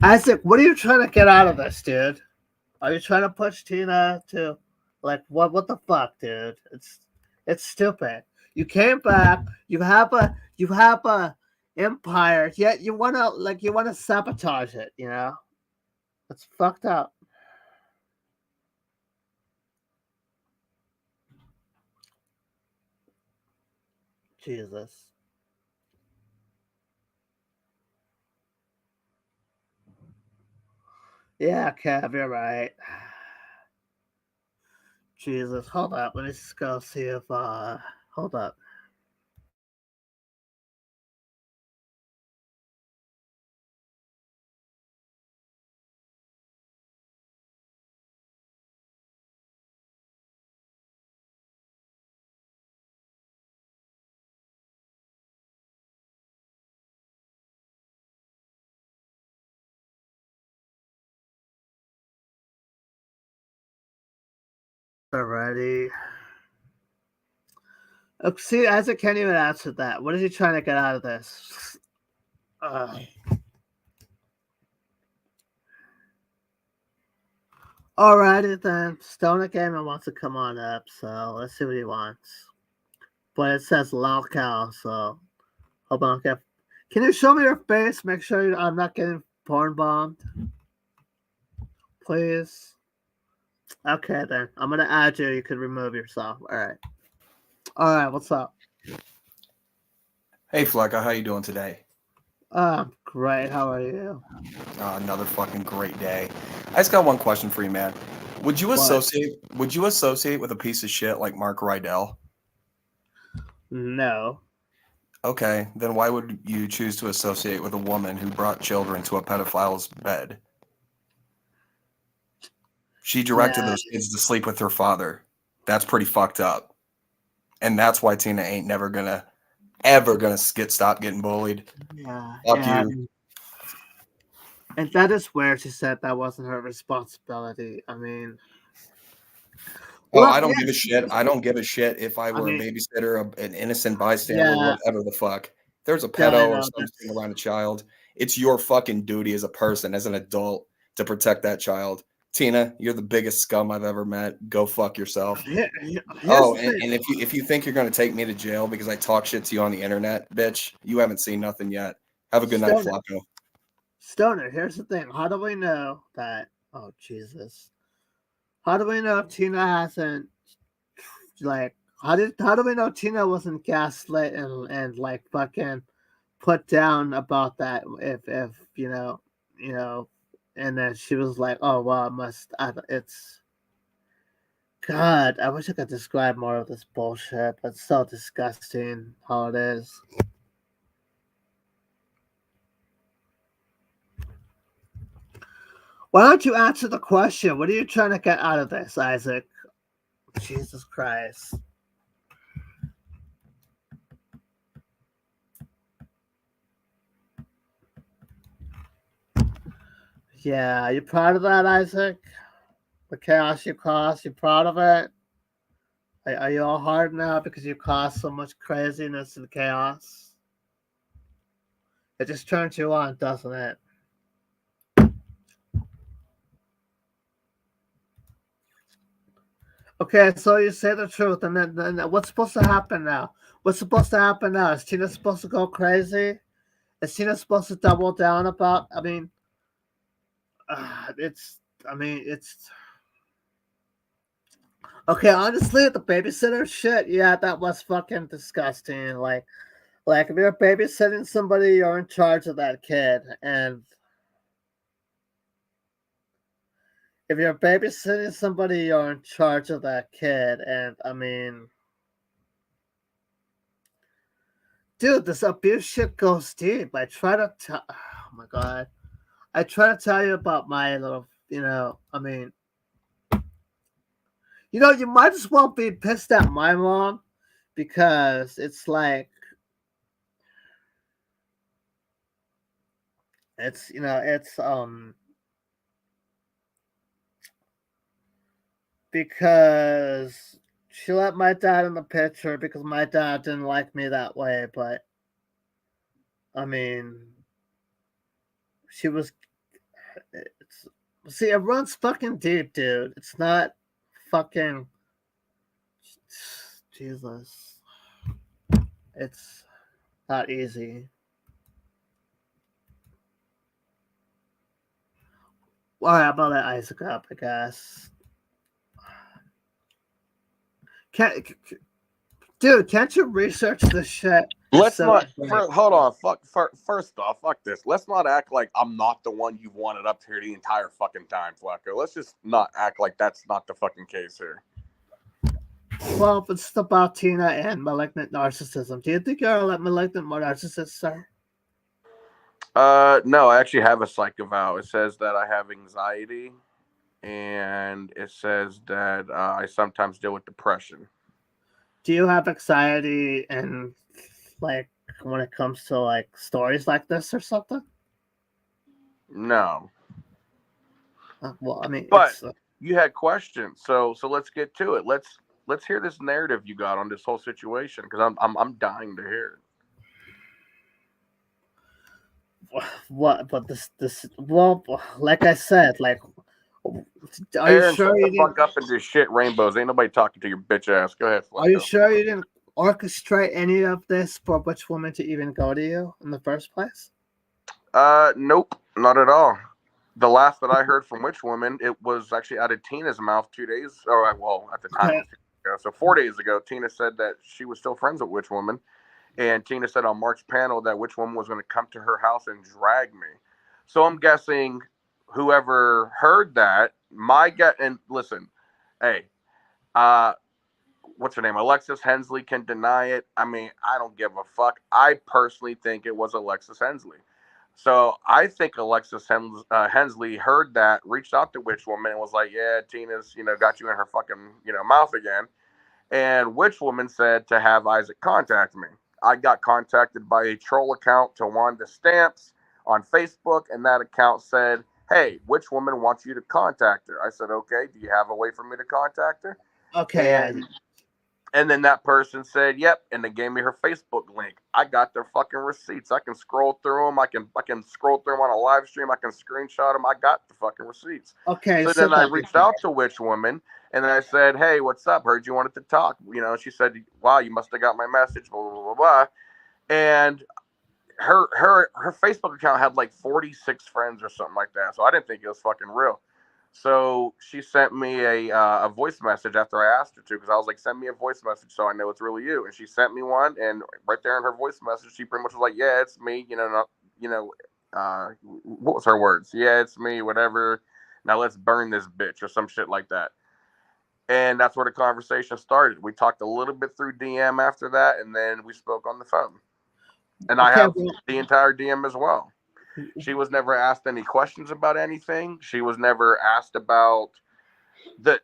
S1: Isaac, what are you trying to get out of this, dude? Are you trying to push Tina to, like, what the fuck, dude? It's stupid. You came back. You have a empire. Yet you wanna sabotage it. You know, it's fucked up. Jesus. Yeah, Kev, you're right. Jesus, hold up. Let me just go see if hold up. Alrighty. Oh, see, Isaac can't even answer that. What is he trying to get out of this? Alrighty then. Stoner Gamer wants to come on up, so let's see what he wants. But it says lolcow, so hold on, Kev. Can you show me your face? Make sure I'm not getting porn bombed. Please. Okay then. I'm gonna add you. You can remove yourself. Alright. Alright, what's up?
S10: Hey Flecka, how you doing today?
S1: Great. How are you?
S10: Another fucking great day. I just got one question for you, man. Would you associate with a piece of shit like Mark Rydell?
S1: No.
S10: Okay, then why would you choose to associate with a woman who brought children to a pedophile's bed? She directed those kids to sleep with her father. That's pretty fucked up. And that's why Tina ain't never gonna stop getting bullied.
S1: Yeah.
S10: Fuck you.
S1: And that is where she said that wasn't her responsibility. I mean,
S10: I don't give a shit. I don't give a shit if I were a babysitter, an innocent bystander, whatever the fuck. There's a pedo or something around a child. It's your fucking duty as a person, as an adult, to protect that child. Tina, you're the biggest scum I've ever met. Go fuck yourself. And if you think you're gonna take me to jail because I talk shit to you on the internet, bitch, you haven't seen nothing yet. Have a good night, Flacco.
S1: Stoner, here's the thing. How do we know that? Oh Jesus! How do we know Tina hasn't How do we know Tina wasn't gaslit and like fucking put down about that? If you know, and then she was like, oh well, it's. God, I wish I could describe more of this bullshit, but it's so disgusting how it is. Why don't you answer the question? What are you trying to get out of this, Isaac? Jesus Christ. Yeah, you proud of that, Isaac? The chaos you caused, you proud of it? Are you all hard now because you caused so much craziness and chaos? It just turns you on, doesn't it? Okay, so you say the truth, and then what's supposed to happen now? What's supposed to happen now? Is Tina supposed to go crazy? Is Tina supposed to double down about? I mean, it's okay. Honestly, the babysitter shit, yeah, that was fucking disgusting. Like if you're babysitting somebody, you're in charge of that kid, and if you're babysitting somebody, you're in charge of that kid, and I mean, dude, this abuse shit goes deep. I try to tell. Oh my god, I try to tell you about my little. I mean, you might as well be pissed at my mom because it's like it's because she let my dad in the picture because my dad didn't like me that way, but I mean, she was See, it runs fucking deep, dude. It's not fucking Jesus. It's not easy. All right, I'm gonna let Isaac up, I guess. Dude, can't you research this shit?
S9: Let's not. Hold on. First off, fuck this. Let's not act like I'm not the one you've wanted up here the entire fucking time, Flacco. Let's just not act like that's not the fucking case here.
S1: Well, it's about Tina and malignant narcissism. Do you think you're a malignant narcissist, sir?
S9: No, I actually have a psych eval. It says that I have anxiety, and it says that I sometimes deal with depression.
S1: Do you have anxiety and like when it comes to like stories like this or something?
S9: No.
S1: Well, I mean,
S9: but you had questions, so let's get to it. Let's hear this narrative you got on this whole situation because I'm dying to hear it.
S1: What? But this. Well, like I said, like, are
S9: Aaron,
S1: you sure you
S9: fuck up and do shit rainbows? Ain't nobody talking to your bitch ass. Go ahead.
S1: Are you sure you didn't orchestrate any of this for Witch Woman to even go to you in the first place?
S9: Nope, not at all. The last that I heard from Witch Woman, it was actually out of Tina's mouth 2 days. Oh, well, at the time, so 4 days ago, Tina said that she was still friends with Witch Woman. And Tina said on Mark's panel that Witch Woman was going to come to her house and drag me. So I'm guessing whoever heard that, and listen, hey, what's her name? Alexis Hensley can deny it. I mean, I don't give a fuck. I personally think it was Alexis Hensley. So I think Alexis Hensley heard that, reached out to Witch Woman and was like, yeah, Tina's, got you in her fucking, mouth again. And Witch Woman said to have Isaac contact me. I got contacted by a troll account, Tawanda Stamps, on Facebook, and that account said, hey, Witch Woman wants you to contact her. I said, okay, do you have a way for me to contact her?
S1: Okay.
S9: And then that person said, yep, and they gave me her Facebook link. I got their fucking receipts. I can scroll through them. I can scroll through them on a live stream. I can screenshot them. I got the fucking receipts.
S1: Okay.
S9: So then I reached out to Witch Woman, and then I said, hey, what's up? Heard you wanted to talk. She said, wow, you must have got my message, blah, blah, blah, blah. And her Facebook account had like 46 friends or something like that. So I didn't think it was fucking real. So she sent me a voice message after I asked her to, because I was like, send me a voice message so I know it's really you. And she sent me one, and right there in her voice message, she pretty much was like, yeah, it's me. What was her words? Yeah, it's me, whatever. Now let's burn this bitch or some shit like that. And that's where the conversation started. We talked a little bit through DM after that, and then we spoke on the phone. And I have the entire DM as well. She was never asked any questions about anything. She was never asked about the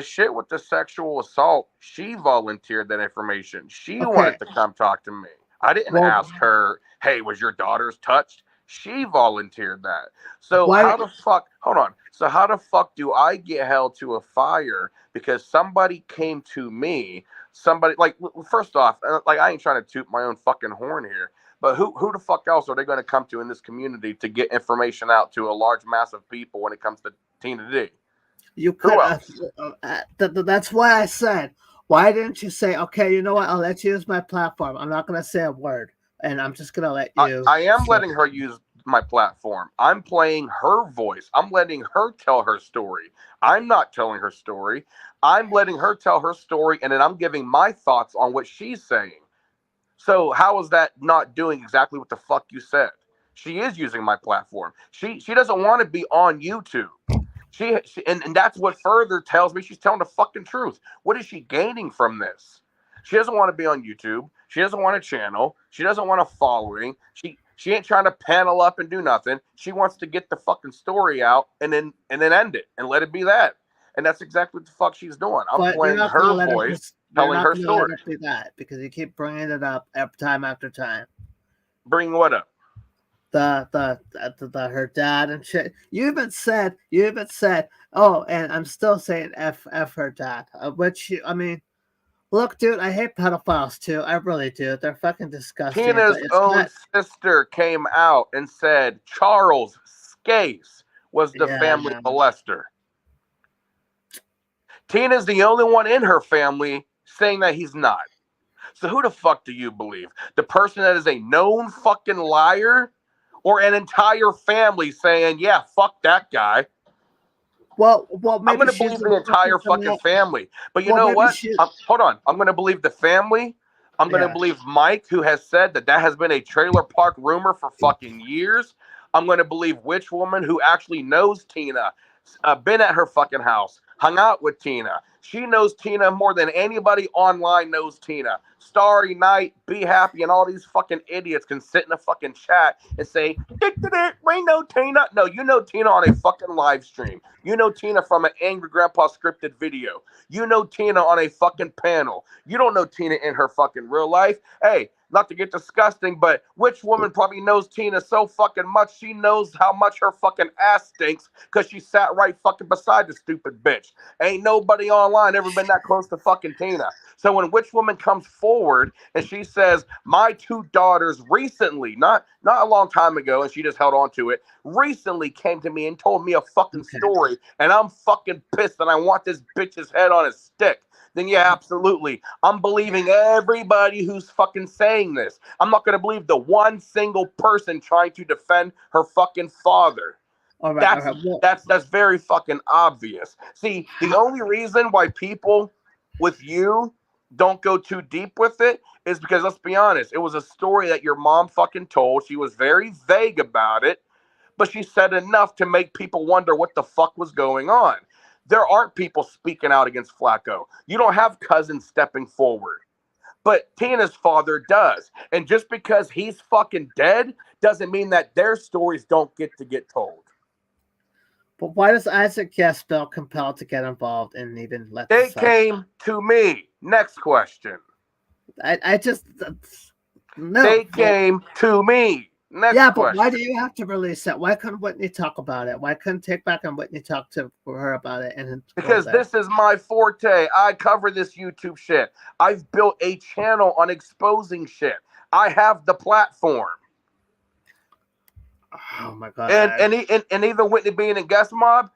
S9: shit with the sexual assault. She volunteered that information. She wanted to come talk to me. I didn't ask her, hey, was your daughter's touched? She volunteered that. So how the fuck do I get held to a fire because somebody came to me? Somebody, like, first off, like, I ain't trying to toot my own fucking horn here, but who the fuck else are they going to come to in this community to get information out to a large mass of people when it comes to Tina D?
S1: You could. That's why I said, why didn't you say, okay, you know what? I'll let you use my platform. I'm not going to say a word, and I'm just going to let you.
S9: I am letting her use my platform. I'm playing her voice. I'm letting her tell her story. I'm not telling her story. I'm letting her tell her story, and then I'm giving my thoughts on what she's saying. So how is that not doing exactly what the fuck you said? She is using my platform. She doesn't want to be on YouTube. And that's what further tells me she's telling the fucking truth. What is she gaining from this? She doesn't want to be on YouTube. She doesn't want a channel. She doesn't want a following. She ain't trying to panel up and do nothing. She wants to get the fucking story out and then end it and let it be that. And that's exactly what the fuck she's doing. I'm playing her voice, telling her story.
S1: Let it be that because you keep bringing it up time after time.
S9: Bring what up?
S1: The her dad and shit. You even said, oh, and I'm still saying F her dad. Which, I mean, look, dude, I hate pedophiles too. I really do. They're fucking disgusting.
S9: Tina's own sister came out and said Charles Scase was the family molester. Tina's the only one in her family saying that he's not. So who the fuck do you believe? The person that is a known fucking liar, or an entire family saying, yeah, fuck that guy?
S1: Well, maybe
S9: I'm going to believe the entire fucking family. But you know what? Hold on. I'm going to believe the family. I'm going to believe Mike, who has said that has been a trailer park rumor for fucking years. I'm going to believe Witch Woman, who actually knows Tina, been at her fucking house, hung out with Tina. She knows Tina more than anybody online knows Tina. Starry Night, Be Happy, and all these fucking idiots can sit in a fucking chat and say, we know Tina. No, you know Tina on a fucking live stream. You know Tina from an Angry Grandpa scripted video. You know Tina on a fucking panel. You don't know Tina in her fucking real life. Hey, not to get disgusting, but Witch Woman probably knows Tina so fucking much, she knows how much her fucking ass stinks because she sat right fucking beside the stupid bitch. Ain't nobody online ever been that close to fucking Tina. So when Witch Woman comes forward and she says, my 2 daughters recently, not a long time ago, and she just held on to it, recently came to me and told me a fucking story, and I'm fucking pissed and I want this bitch's head on a stick, then yeah, absolutely. I'm believing everybody who's fucking saying this. I'm not going to believe the one single person trying to defend her fucking father. That's very fucking obvious. See, the only reason why people with you don't go too deep with it is because, let's be honest, it was a story that your mom fucking told. She was very vague about it, but she said enough to make people wonder what the fuck was going on. There aren't people speaking out against Flacco. You don't have cousins stepping forward. But Tina's father does. And just because he's fucking dead doesn't mean that their stories don't get told.
S1: But why does Isaac Guest feel compelled to get involved and even let
S9: They came to me. Next question.
S1: I just... No.
S9: They came to me. Next
S1: but
S9: question.
S1: why do you have to release that? Why couldn't Whitney talk about it? Why couldn't Take Back and Whitney talk to her about it?
S9: Because this is my forte. I cover this YouTube shit. I've built a channel on exposing shit. I have the platform.
S1: Oh my god!
S9: And even Whitney being in Guest Mob,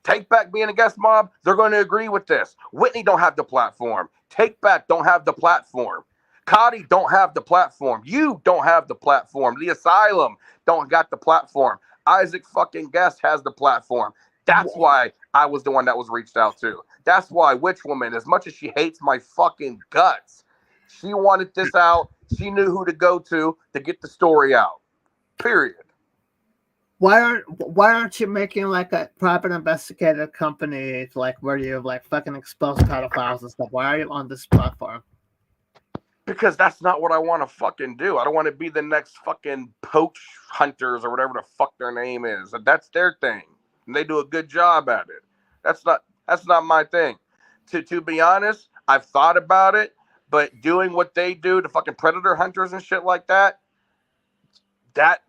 S9: Take Back being a Guest Mob, they're going to agree with this. Whitney don't have the platform. Take Back don't have the platform. Cotty don't have the platform. You don't have the platform. The Asylum don't got the platform. Isaac fucking Guest has the platform. That's why I was the one that was reached out to. That's why Witch Woman, as much as she hates my fucking guts, she wanted this out. She knew who to go to get the story out. Period.
S1: Why aren't you making like a private investigative company like where you like fucking expose pedophiles and stuff? Why are you on this platform?
S9: Because that's not what I want to fucking do. I don't want to be the next fucking poach hunters or whatever the fuck their name is. That's their thing. And they do a good job at it. That's not my thing. To be honest, I've thought about it, but doing what they do, the fucking predator hunters and shit like that,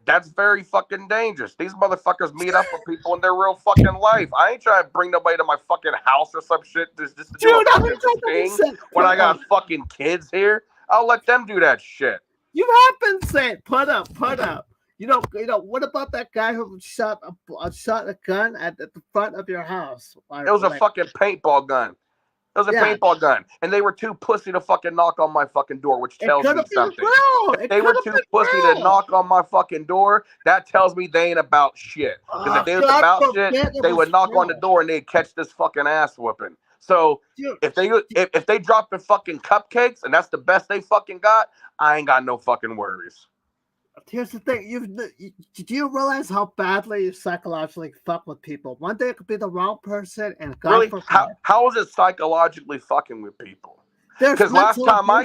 S9: that's very fucking dangerous. These motherfuckers meet up with people in their real fucking life. I ain't trying to bring nobody to my fucking house or some shit just to do a fucking thing when I got fucking kids here. I'll let them do that shit.
S1: You have been saying, put up. You know, what about that guy who shot a gun at the front of your house?
S9: It was a fucking paintball gun. It was a paintball gun. And they were too pussy to fucking knock on my fucking door, which tells me something. If they were too pussy to knock on my fucking door, that tells me they ain't about shit. Because if they was about shit, they would knock on the door and they'd catch this fucking ass whooping. So if they drop the fucking cupcakes and that's the best they fucking got, I ain't got no fucking worries.
S1: Here's the thing: do you realize how badly you psychologically fuck with people? One day it could be the wrong person, and God
S9: really, how is it psychologically fucking with people? Because last time I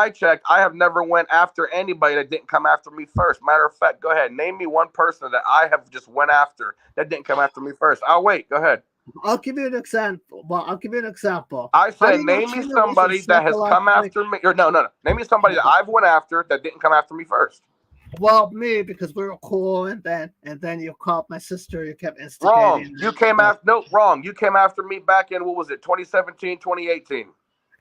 S9: checked, I have never went after anybody that didn't come after me first. Matter of fact, go ahead, name me one person that I have just went after that didn't come after me first. I'll wait. Go ahead.
S1: I'll give you an example.
S9: I said, name me somebody that has come after me. Or no. Name me somebody that I've went after that didn't come after me first.
S1: Well, me, because we were cool, and then you called my sister. You kept instigating.
S9: Wrong. You came after. Wrong. You came after me back in, what was it, 2017, 2018.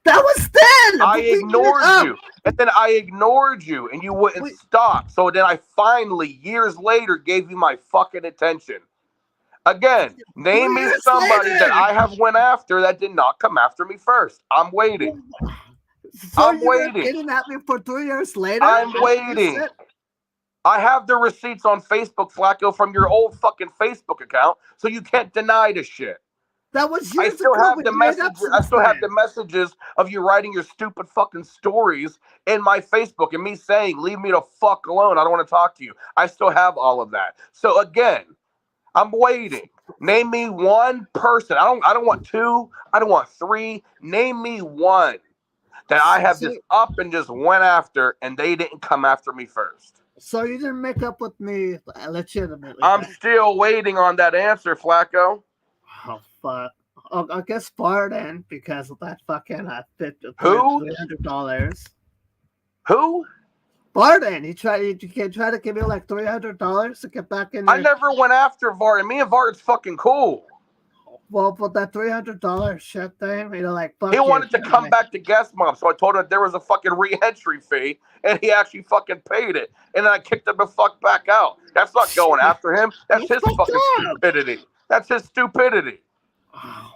S1: That was then.
S9: I ignored you, and then I ignored you, and you wouldn't stop. So then I finally, years later, gave you my fucking attention. Again, name me somebody that I have went after that did not come after me first. I'm waiting.
S1: So
S9: I'm waiting.
S1: Getting at me for 3 years later?
S9: I'm waiting. I have the receipts on Facebook, Flacco, from your old fucking Facebook account, so you can't deny the shit.
S1: That was
S9: I
S1: years
S9: still
S1: ago.
S9: have the messages. I still have the messages of you writing your stupid fucking stories in my Facebook and me saying, "Leave me the fuck alone. I don't want to talk to you." I still have all of that. So again, I'm waiting. Name me one person. I don't want two. I don't want three. Name me one that I have just up and just went after, and they didn't come after me first.
S1: So you didn't make up with me legitimately.
S9: I'm still waiting on that answer, Flacco.
S1: Oh fuck! Oh, I guess Barden because of that fucking
S9: Who?
S1: $300.
S9: Who?
S1: Barden. He tried to give me like $300 to get back in there.
S9: I never went after Varden. Me and Varden's fucking cool.
S1: Well, but that $300 shit thing, you know, like fuck
S9: he
S1: you,
S9: wanted to come back to guest mom, so I told him there was a fucking re-entry fee, and he actually fucking paid it, and then I kicked him the fuck back out. That's not going after him. That's his fucking stupidity. That's his stupidity.
S1: Oh,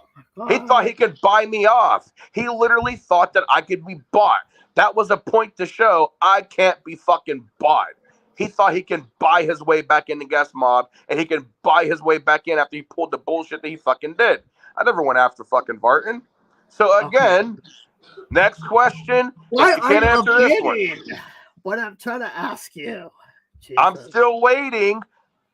S9: he thought he could buy me off. He literally thought that I could be bought. That was a point to show I can't be fucking bought. He thought he can buy his way back in the guest mob, and he can buy his way back in after he pulled the bullshit that he fucking did. I never went after fucking Barton. So again, next question.
S1: Why
S9: if you can't answer this one,
S1: what I'm trying to ask you. Jesus.
S9: I'm still waiting.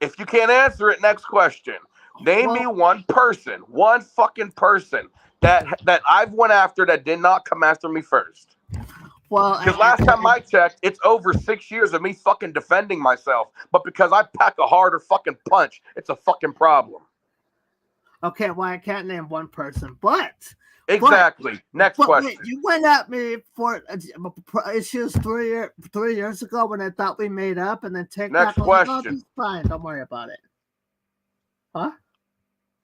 S9: If you can't answer it, next question. Name me one person, one fucking person that I've went after that did not come after me first.
S1: Well,
S9: because last time I checked, it's over 6 years of me fucking defending myself. But because I pack a harder fucking punch, it's a fucking problem.
S1: Okay, well, I can't name one person, but
S9: exactly. Next question.
S1: Wait, you went at me for issues 3 years ago when I thought we made up, and then
S9: next question.
S1: Like, oh, fine, don't worry about it. Huh?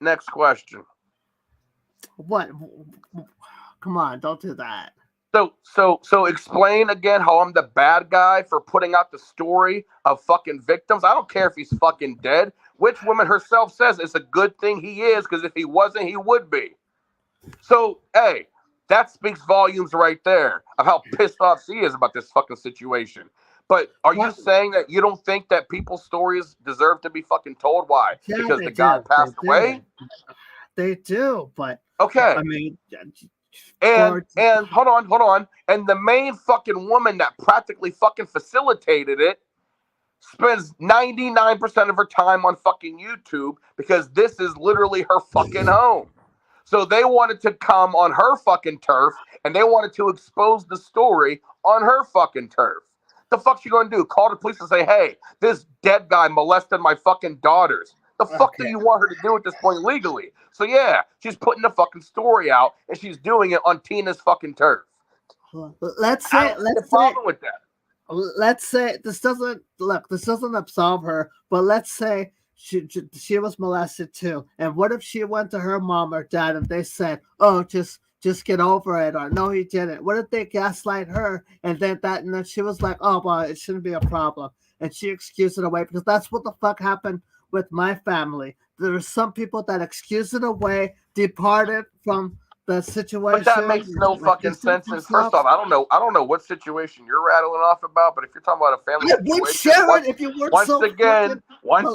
S9: Next question.
S1: What? Come on, don't do that.
S9: So explain again how I'm the bad guy for putting out the story of fucking victims. I don't care if he's fucking dead. Which woman herself says it's a good thing he is, because if he wasn't, he would be. So, hey, that speaks volumes right there of how pissed off she is about this fucking situation. But are you saying that you don't think that people's stories deserve to be fucking told? Why?
S1: Yeah,
S9: because the guy passed away?
S1: They do, but
S9: okay.
S1: I mean,
S9: and hold on. And the main fucking woman that practically fucking facilitated it spends 99% of her time on fucking YouTube, because this is literally her fucking home. So they wanted to come on her fucking turf, and they wanted to expose the story on her fucking turf. The fuck's she gonna do? Call the police and say, hey, this dead guy molested my fucking daughters. The fuck do you want her to do at this point legally? So yeah, she's putting the fucking story out, and she's doing it on Tina's fucking turf.
S1: Let's say
S9: with that.
S1: Let's say this doesn't absolve her, but let's say she was molested too. And what if she went to her mom or dad and they said, "Oh, just get over it," or "No, he didn't"? What if they gaslight her and then she was like, "Oh, well, it shouldn't be a problem," and she excused it away? Because that's what the fuck happened with my family. There are some people that excused it away, departed from the situation.
S9: But that makes no fucking sense. And first off, I don't know what situation you're rattling off about, but if you're talking about a family situation,
S1: if you weren't
S9: once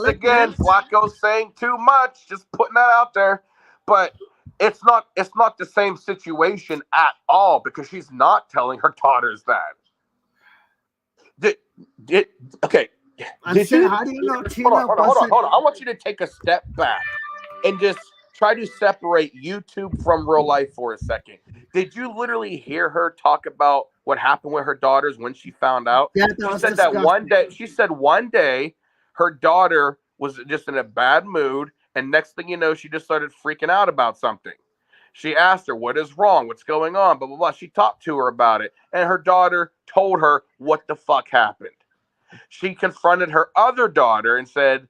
S9: again, Flacco's saying too much, just putting that out there. But it's not the same situation at all, because she's not telling her daughters that. Okay.
S1: How do you know Tina
S9: hold on. I want you to take a step back and just try to separate YouTube from real life for a second. Did you literally hear her talk about what happened with her daughters when she found out?
S1: Yeah,
S9: she said that one day her daughter was just in a bad mood, and next thing you know, she just started freaking out about something. She asked her, what is wrong? What's going on? Blah, blah, blah. She talked to her about it, and her daughter told her what the fuck happened. She confronted her other daughter and said,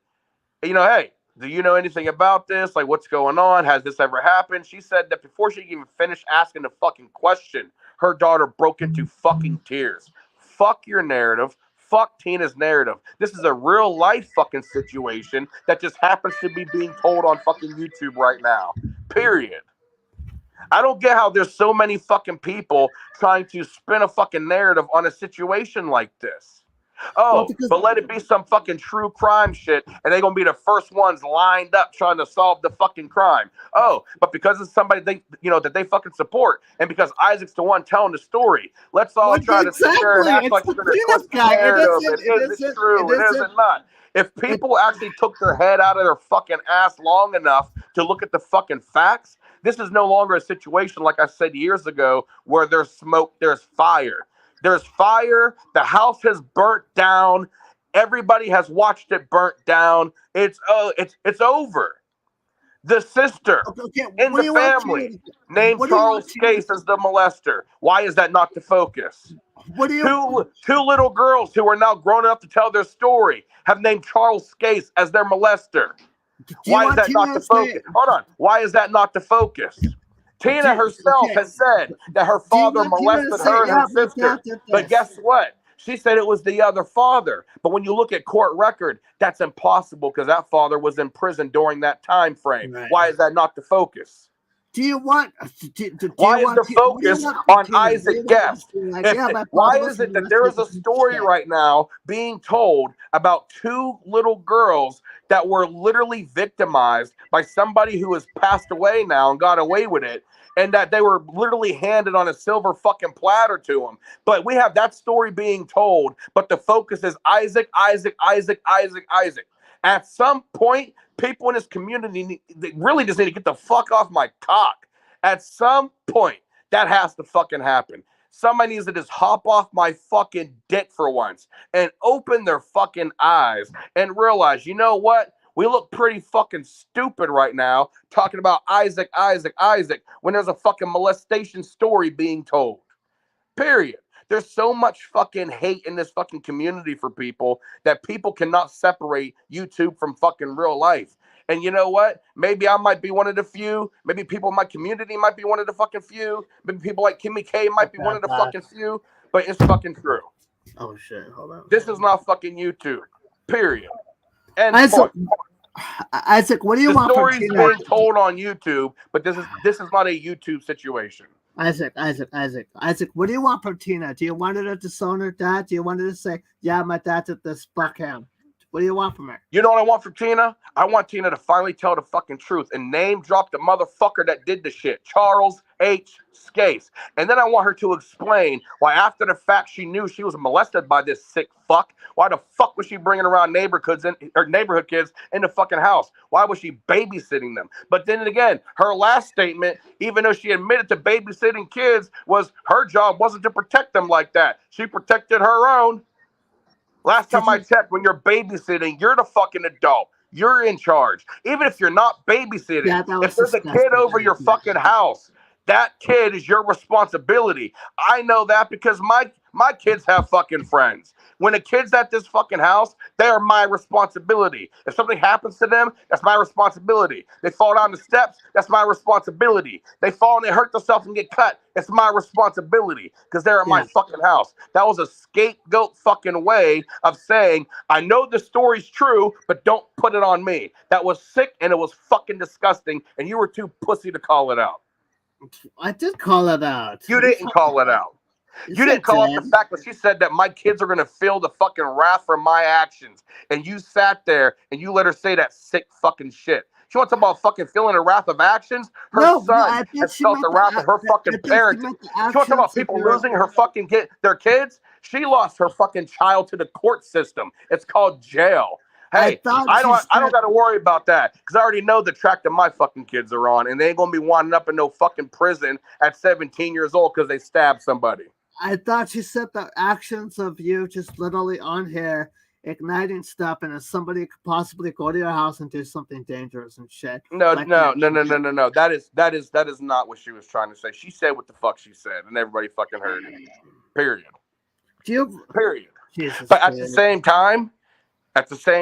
S9: hey, do you know anything about this? Like, what's going on? Has this ever happened? She said that before she even finished asking the fucking question, her daughter broke into fucking tears. Fuck your narrative. Fuck Tina's narrative. This is a real life fucking situation that just happens to be being told on fucking YouTube right now. Period. I don't get how there's so many fucking people trying to spin a fucking narrative on a situation like this. Oh, but let it be some fucking true crime shit, and they're gonna be the first ones lined up trying to solve the fucking crime. Oh, but because it's somebody that they fucking support, and because Isaac's the one telling the story, let's all try to sit there and act like we're gonna twist the narrative. It isn't true. It isn't not. If people actually took their head out of their fucking ass long enough to look at the fucking facts, this is no longer a situation like I said years ago where there's smoke, there's fire. There's fire. The house has burnt down. Everybody has watched it burnt down. It's over. The sister in the family named Charles Case as the molester. Why is that not the focus? Two little girls who are now grown up to tell their story have named Charles Case as their molester. Why is that not the focus? Hold on. Why is that not the focus? Tina herself has said that her father molested her and her sister. But guess what? She said it was the other father. But when you look at court record, that's impossible because that father was in prison during that time frame. Right. Why is that not the focus?
S1: Why
S9: is the focus on Isaac Guest? Why is it that there is a story right now being told about two little girls that were literally victimized by somebody who has passed away now and got away with it, and that they were literally handed on a silver fucking platter to them? But we have that story being told, but the focus is Isaac. At some point, people in this community they really just need to get the fuck off my cock. At some point, that has to fucking happen. Somebody needs to just hop off my fucking dick for once and open their fucking eyes and realize, you know what? We look pretty fucking stupid right now talking about Isaac when there's a fucking molestation story being told. Period. There's so much fucking hate in this fucking community for people that people cannot separate YouTube from fucking real life. And you know what? Maybe I might be one of the few. Maybe people in my community might be one of the fucking few. Maybe people like Kimmy K might be one of the fucking few. But it's fucking true.
S1: Oh shit! Hold on.
S9: This is not fucking YouTube. Period. And
S1: Isaac, what do you want?
S9: The story's being told on YouTube, but this is not a YouTube situation.
S1: Isaac, what do you want from Tina? Do you want her to disown her dad? Do you want her to say, yeah, my dad did this, fuck him? What do you want from her?
S9: You know what I want from Tina? I want Tina to finally tell the fucking truth and name drop the motherfucker that did the shit, Charles H. Scase. And then I want her to explain why after the fact she knew she was molested by this sick fuck. Why the fuck was she bringing around neighborhood kids in the fucking house? Why was she babysitting them? But then again, her last statement, even though she admitted to babysitting kids, was her job wasn't to protect them like that. She protected her own. Last time I checked, when you're babysitting, you're the fucking adult. You're in charge. Even if you're not babysitting, if there's a kid over your fucking house, that kid is your responsibility. I know that because my kids have fucking friends. When a kid's at this fucking house, they are my responsibility. If something happens to them, that's my responsibility. They fall down the steps, that's my responsibility. They fall and they hurt themselves and get cut, it's my responsibility because they're at my fucking house. That was a scapegoat fucking way of saying, I know the story's true, but don't put it on me. That was sick and it was fucking disgusting, and you were too pussy to call it out.
S1: I did call it out.
S9: You didn't call it out. You didn't call out the fact that she said that my kids are going to feel the fucking wrath for my actions. And you sat there and you let her say that sick fucking shit. She wants to talk about fucking feeling the wrath of actions. Her son has felt the wrath of her fucking parents. She wants to talk about people losing her fucking their kids. She lost her fucking child to the court system. It's called jail. Hey, I don't got to worry about that because I already know the track that my fucking kids are on, and they ain't going to be winding up in no fucking prison at 17 years old because they stabbed somebody.
S1: I thought she said the actions of you just literally on here igniting stuff, and if somebody could possibly go to your house and do something dangerous and shit.
S9: No. That is not what she was trying to say. She said what the fuck she said, and everybody fucking heard it. Period. Period.
S1: Jesus,
S9: but at the same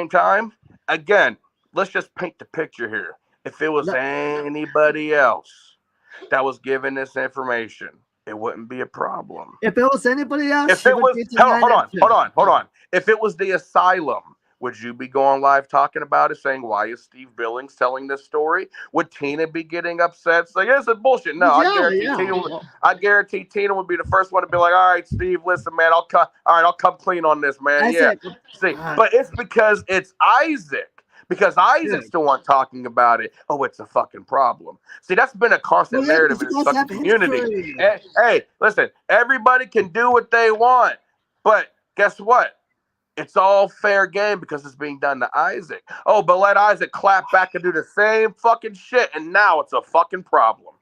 S9: time, again, let's just paint the picture here. If it was anybody else that was given this information, it wouldn't be a problem.
S1: If it was anybody else,
S9: If
S1: she
S9: it
S1: would
S9: was,
S1: be
S9: hold
S1: denied
S9: on,
S1: it
S9: hold
S1: too.
S9: on, hold on. If it was the asylum, would you be going live talking about it, saying, why is Steve Billings telling this story? Would Tina be getting upset, saying, this is bullshit? No, I guarantee Tina would be the first one to be like, all right, Steve, listen, man, I'll come clean on this, man.
S1: Isaac,
S9: See, but it's because it's Isaac. Because Isaac's the one talking about it. Oh, it's a fucking problem. See, that's been a constant narrative in this fucking community. Hey, listen, everybody can do what they want. But guess what? It's all fair game because it's being done to Isaac. Oh, but let Isaac clap back and do the same fucking shit, and now it's a fucking problem.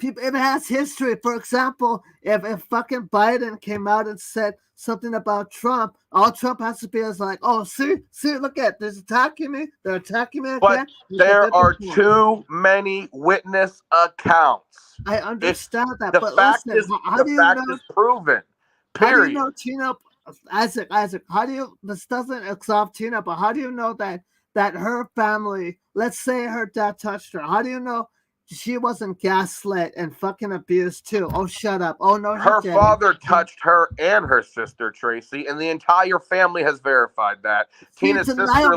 S1: It has history. For example, if fucking Biden came out and said something about Trump, all Trump has to be is like, oh, see, look at, they're attacking me again.
S9: But there are too many witness accounts.
S1: I understand that,
S9: the
S1: but
S9: fact
S1: listen,
S9: is, the fact is proven. Period.
S1: How do you know Tina, Isaac? How do you? This doesn't absolve Tina, but how do you know that her family? Let's say her dad touched her. How do you know she wasn't gaslit and fucking abused too? Oh, shut up. Oh no,
S9: her father touched her and her sister Tracy, and the entire family has verified that. Tina's sister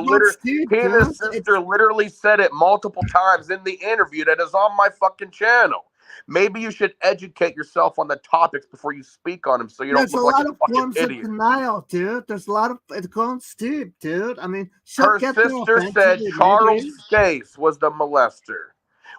S9: literally said it multiple times in the interview that is on my fucking channel. Maybe you should educate yourself on the topics before you speak on them, so you don't look like a fucking idiot.
S1: Of denial, dude. There's a lot of it's going steep, dude. I mean,
S9: her sister said Charles Scase was the molester.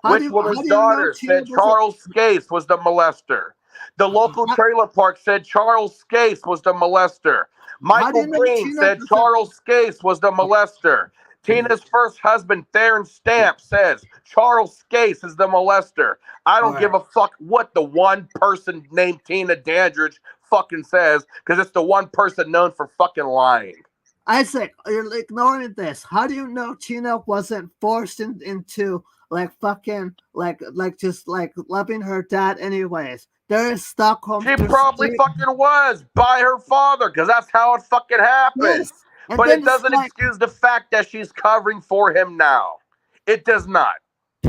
S9: Which woman's daughter said Charles Scase was the molester. The local trailer park said Charles Scase was the molester. Michael Green said Charles Scase was the molester. Tina's first husband, Theron Stamp, says Charles Scase is the molester. I don't give a fuck what the one person named Tina Dandridge fucking says, because it's the one person known for fucking lying.
S1: Isaac, you're ignoring this. How do you know Tina wasn't forced into like fucking like just like loving her dad anyways? There is Stockholm.
S9: She probably fucking was by her father, because that's how it fucking happened.
S1: Yes.
S9: But it doesn't excuse the fact that she's covering for him now. It does not.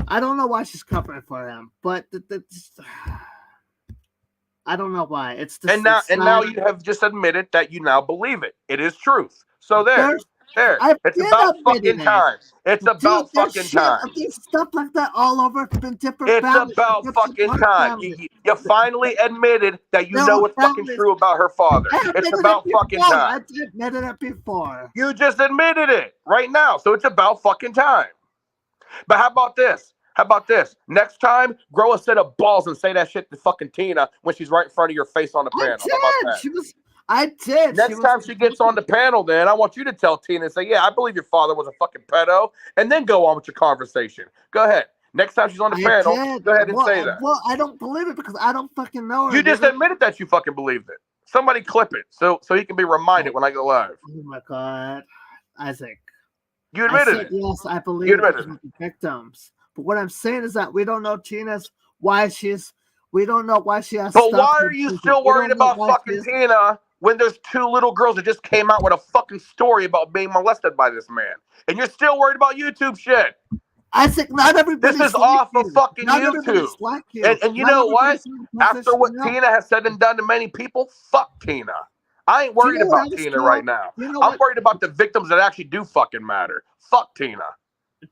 S1: I don't know why she's covering for him, but I don't know why. It's the
S9: and now you have just admitted that you now believe it. It is truth. So there. It's about fucking time. It's about fucking time.
S1: There's stuff like that all over in different
S9: It's about fucking time. You finally admitted that you know what's fucking true about her father. It's about fucking time.
S1: I admitted it before.
S9: You just admitted it right now. So it's about fucking time. But how about this? Next time, grow a set of balls and say that shit to fucking Tina when she's right in front of your face on the panel. How about that?
S1: I did.
S9: Next time she gets on the panel, then I want you to tell Tina and say, yeah, I believe your father was a fucking pedo, and then go on with your conversation. Go ahead. Next time she's on the panel, go ahead and say that.
S1: Well, I don't believe it because I don't fucking know her.
S9: You just admitted that you fucking believed it. Somebody clip it so he can be reminded when I go live.
S1: Oh my God. Isaac.
S9: You admitted it.
S1: Yes, I believe it. Victims. But what I'm saying is that we don't know we don't know why she has.
S9: But why are you still worried about fucking Tina when there's two little girls that just came out with a fucking story about being molested by this man? And you're still worried about YouTube shit.
S1: Isaac, not everybody.
S9: This is off of fucking YouTube.
S1: Like
S9: and you know what? After what Tina has said and done to many people, fuck Tina. I ain't worried about Tina right now. I'm worried about the victims that actually do fucking matter. Fuck Tina.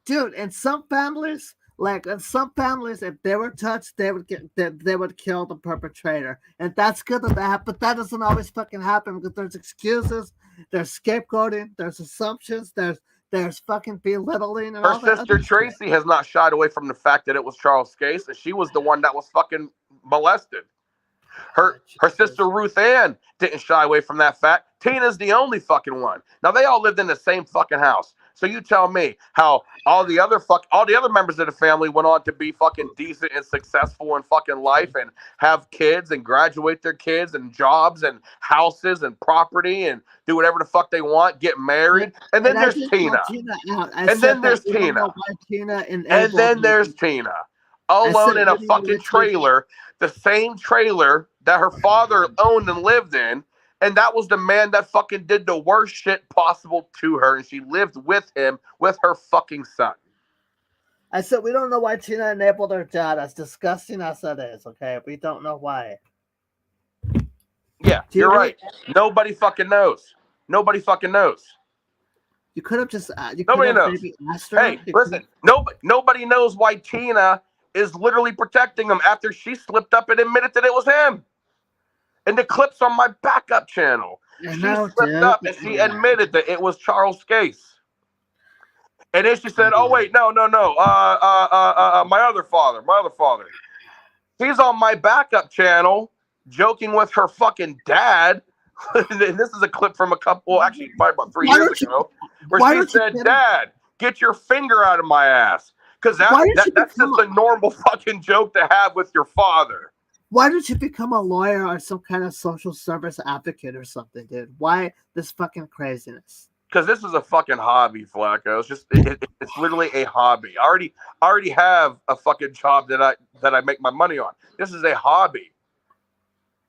S1: Dude, in some families, if they were touched, they would kill the perpetrator. And that's good that happens, but that doesn't always fucking happen because there's excuses, there's scapegoating, there's assumptions, there's fucking belittling. And
S9: her sister Tracy has not shied away from the fact that it was Charles Scase, and she was the one that was fucking molested. Her sister Ruth Ann didn't shy away from that fact. Tina's the only fucking one. Now they all lived in the same fucking house. So you tell me how all the other members of the family went on to be fucking decent and successful in fucking life and have kids and graduate their kids and jobs and houses and property and do whatever the fuck they want, get married. And then there's Tina. And then there's Tina. And then there's Tina. Alone in a fucking trailer, the same trailer that her father owned and lived in. And that was the man that fucking did the worst shit possible to her. And she lived with him, with her fucking son.
S1: I said we don't know why Tina enabled her dad, as disgusting as that is. Okay, we don't know why.
S9: Yeah, you're right. Nobody fucking knows. Nobody fucking knows.
S1: You could have just
S9: nobody knows. Hey, listen, nobody knows why Tina is literally protecting him after she slipped up and admitted that it was him. And the clips on my backup channel, she slipped up and she admitted that it was Charles Scase. And then she said, "Oh wait, no, my other father. He's on my backup channel, joking with her fucking dad." And this is a clip from probably about 3 years ago, where she said, "Dad, get your finger out of my ass," because that's just a normal fucking joke to have with your father.
S1: Why don't you become a lawyer or some kind of social service advocate or something, dude? Why this fucking craziness?
S9: Because this is a fucking hobby, Flacco. It's just it's literally a hobby. I already have a fucking job that I make my money on. This is a hobby.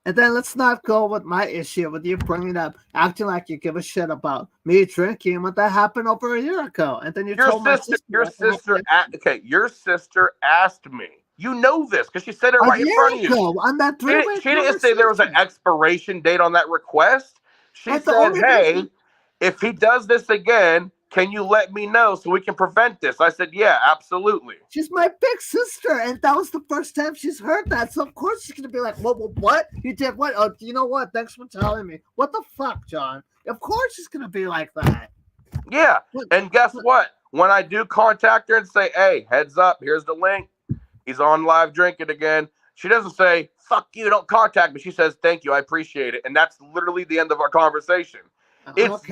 S1: And then let's not go with my issue with you bringing up acting like you give a shit about me drinking when that happened over a year ago. And then you told my sister. Your
S9: sister asked me. You know this because she said it right in front of you.
S1: On that
S9: she didn't say there was an expiration date on that request. She said, "Hey, if he does this again, can you let me know so we can prevent this?" I said, "Yeah, absolutely."
S1: She's my big sister, and that was the first time she's heard that. So of course she's gonna be like, "What? You did what? Oh, you know what? Thanks for telling me. What the fuck, John?" Of course she's gonna be like that.
S9: Yeah, and guess what? When I do contact her and say, "Hey, heads up, here's the link. He's on live drinking again," she doesn't say, "Fuck you, don't contact me." She says, "Thank you, I appreciate it." And that's literally the end of our conversation. It's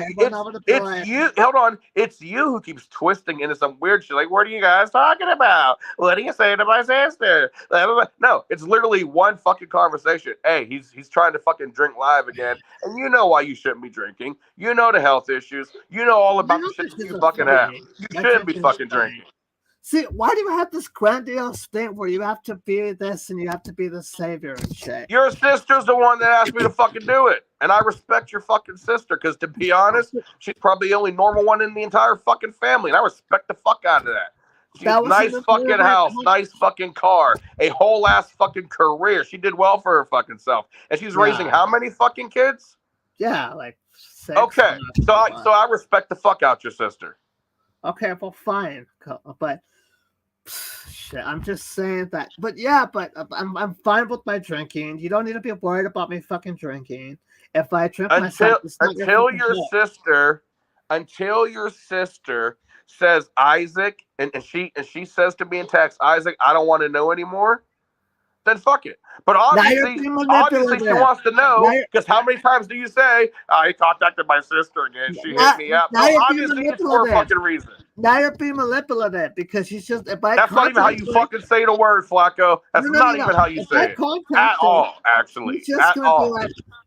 S9: you. Hold on. It's you who keeps twisting into some weird shit. Like, what are you guys talking about? What are you saying to my sister? No, it's literally one fucking conversation. Hey, he's trying to fucking drink live again, and you know why you shouldn't be drinking. You know the health issues. You know all about the shit that you fucking have. You shouldn't be fucking drinking.
S1: See, why do you have this grandiose thing where you have to be this and you have to be the savior and shit?
S9: Your sister's the one that asked me to fucking do it. And I respect your fucking sister because, to be honest, she's probably the only normal one in the entire fucking family. And I respect the fuck out of that. She's nice fucking house, nice fucking car, a whole ass fucking career. She did well for her fucking self. And she's raising how many fucking kids?
S1: Yeah, like 6.
S9: Okay, so I respect the fuck out your sister.
S1: Okay, well, fine. But shit, I'm just saying that. But yeah, I'm fine with my drinking. You don't need to be worried about me fucking drinking. If I drink myself,
S9: until your sister says, Isaac, and she says to me in text, Isaac, I don't want to know anymore, then fuck it. But obviously she wants to know, because how many times do you say, I contacted my sister again, she hit me up? No, obviously it's for a fucking reason.
S1: Now you're being manipulative because she's just.
S9: That's not even how you fucking say the word, Flacco. That's not even how you say it at all. Actually, at all.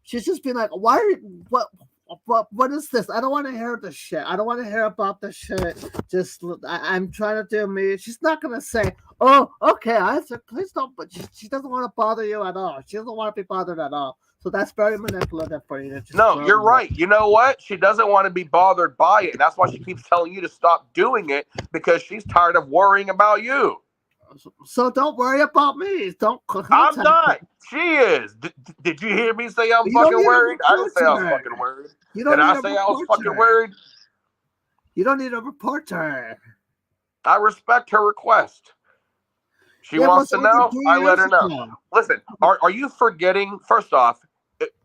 S1: She's just being like, "Why? What is this? I don't want to hear this shit. I don't want to hear about this shit. Just, I'm trying to do me." She's not gonna say, "Oh, okay, Isaac, please don't." But she doesn't want to bother you at all. She doesn't want to be bothered at all. So that's very manipulative for you.
S9: No, you're right. You know what? She doesn't want to be bothered by it. And that's why she keeps telling you to stop doing it, because she's tired of worrying about you.
S1: So don't worry about me.
S9: I'm not. She is. Did you hear me say I'm fucking worried? I didn't say I was fucking worried. Did I say I was fucking worried?
S1: You don't need to report to her.
S9: I respect her request. She wants to know. I let her know. Listen, are you forgetting? First off,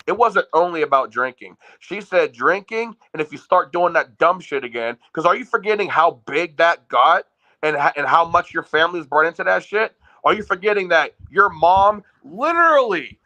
S9: it wasn't only about drinking. She said drinking, and if you start doing that dumb shit again, because are you forgetting how big that got and how much your family's brought into that shit? Are you forgetting that your mom literally,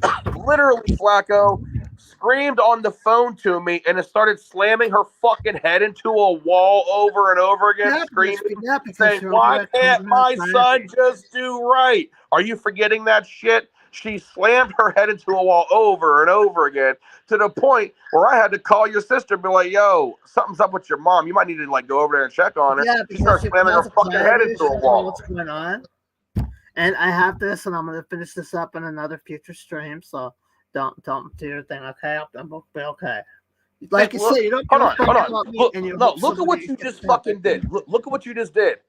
S9: Flacco, screamed on the phone to me and it started slamming her fucking head into a wall over and over again, screaming, saying, "Why can't my son just do right?" Are you forgetting that shit? She slammed her head into a wall over and over again, to the point where I had to call your sister and be like, "Yo, something's up with your mom. You might need to go over there and check on her."
S1: Yeah,
S9: she started slamming her fucking head into a wall.
S1: What's going on? And I have this, and I'm gonna finish this up in another future stream. So don't do your thing, okay? I'll be okay. Like you say, you don't.
S9: Hold on. Look at what you just fucking did. Look at what you just did.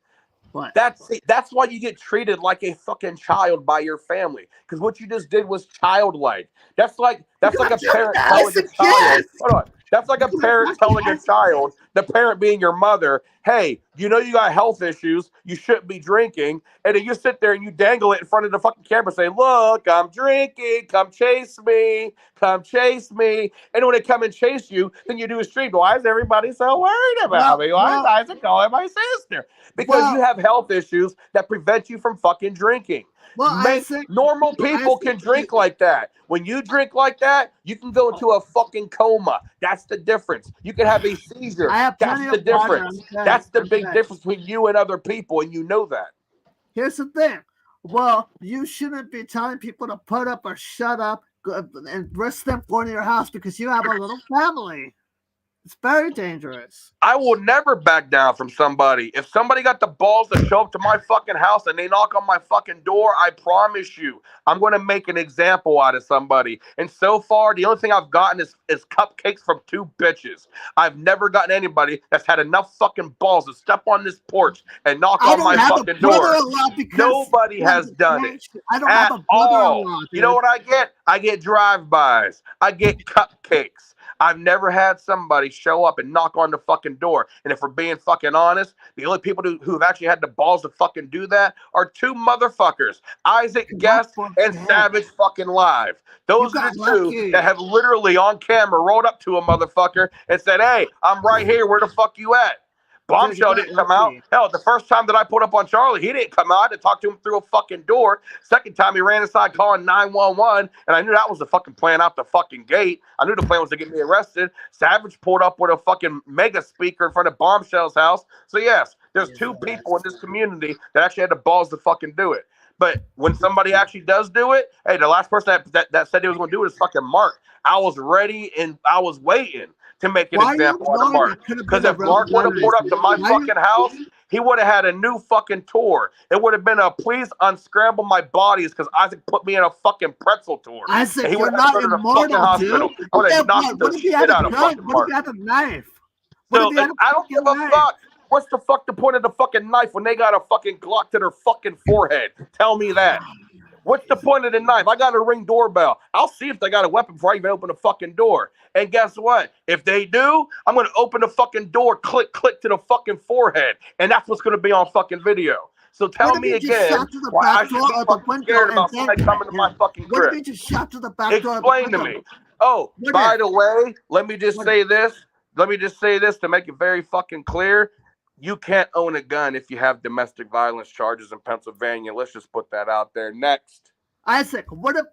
S1: What?
S9: That's why you get treated like a fucking child by your family. Because what you just did was childlike. That's like a parent telling a child. Hold on. That's like a parent telling a child, the parent being your mother, hey, you know you got health issues, you shouldn't be drinking, and then you sit there and you dangle it in front of the fucking camera and say, look, I'm drinking, come chase me, and when they come and chase you, then you do a stream. Why is everybody so worried about me? Why is Isaac calling my sister? Because you have health issues that prevent you from fucking drinking. Normal people can drink like that. When you drink like that, you can go into a fucking coma. That's the difference. You can have a seizure. That's the difference. That's the big difference between you and other people, and you know that.
S1: Here's the thing. Well, you shouldn't be telling people to put up or shut up and risk them going to your house because you have a little family. It's very dangerous.
S9: I will never back down from somebody. If somebody got the balls to show up to my fucking house and they knock on my fucking door, I promise you, I'm going to make an example out of somebody. And so far, the only thing I've gotten is cupcakes from 2 bitches. I've never gotten anybody that's had enough fucking balls to step on this porch and knock on my fucking door. Nobody has done it.
S1: I don't have a brother-in-law.
S9: You know what I get? I get drive-bys. I get cupcakes. I've never had somebody show up and knock on the fucking door. And if we're being fucking honest, the only people who have actually had the balls to fucking do that are 2 motherfuckers, Isaac Guest and Savage fucking Live. Those are the 2 that have literally on camera rolled up to a motherfucker and said, hey, I'm right here. Where the fuck you at? Bombshell didn't come out. Hell, the first time that I put up on Charlie, he didn't come out. I had to talk to him through a fucking door. Second time he ran inside calling 911, and I knew that was the fucking plan out the fucking gate. I knew the plan was to get me arrested. Savage pulled up with a fucking mega speaker in front of Bombshell's house. So yes, there's 2 people in this community that actually had the balls to fucking do it. But when somebody actually does do it, hey, the last person that said he was going to do it is fucking Mark. I was ready and I was waiting to make an example out of Mark. Because if Mark would have pulled up to my fucking house, he would have had a new fucking tour. It would have been a please unscramble my bodies because Isaac put me in a fucking pretzel tour.
S1: Isaac, you're not immortal, dude.
S9: I would have knocked the shit out of fucking Mark.
S1: What if he had a knife?
S9: So, I don't give a fuck. What's the fuck the point of the fucking knife when they got a fucking Glock to their fucking forehead? Tell me that. What's the point of the knife? I got a Ring doorbell. I'll see if they got a weapon before I even open the fucking door. And guess what? If they do, I'm going to open the fucking door, click to the fucking forehead. And that's what's going to be on fucking video. So tell me again why I should be fucking scared about somebody coming to my fucking crib.
S1: What if you just shot to the back door?
S9: Explain to me. Oh, by the way, let me just say this. Let me just say this to make it very fucking clear. You can't own a gun if you have domestic violence charges in Pennsylvania. Let's just put that out there. Next.
S1: Isaac, what if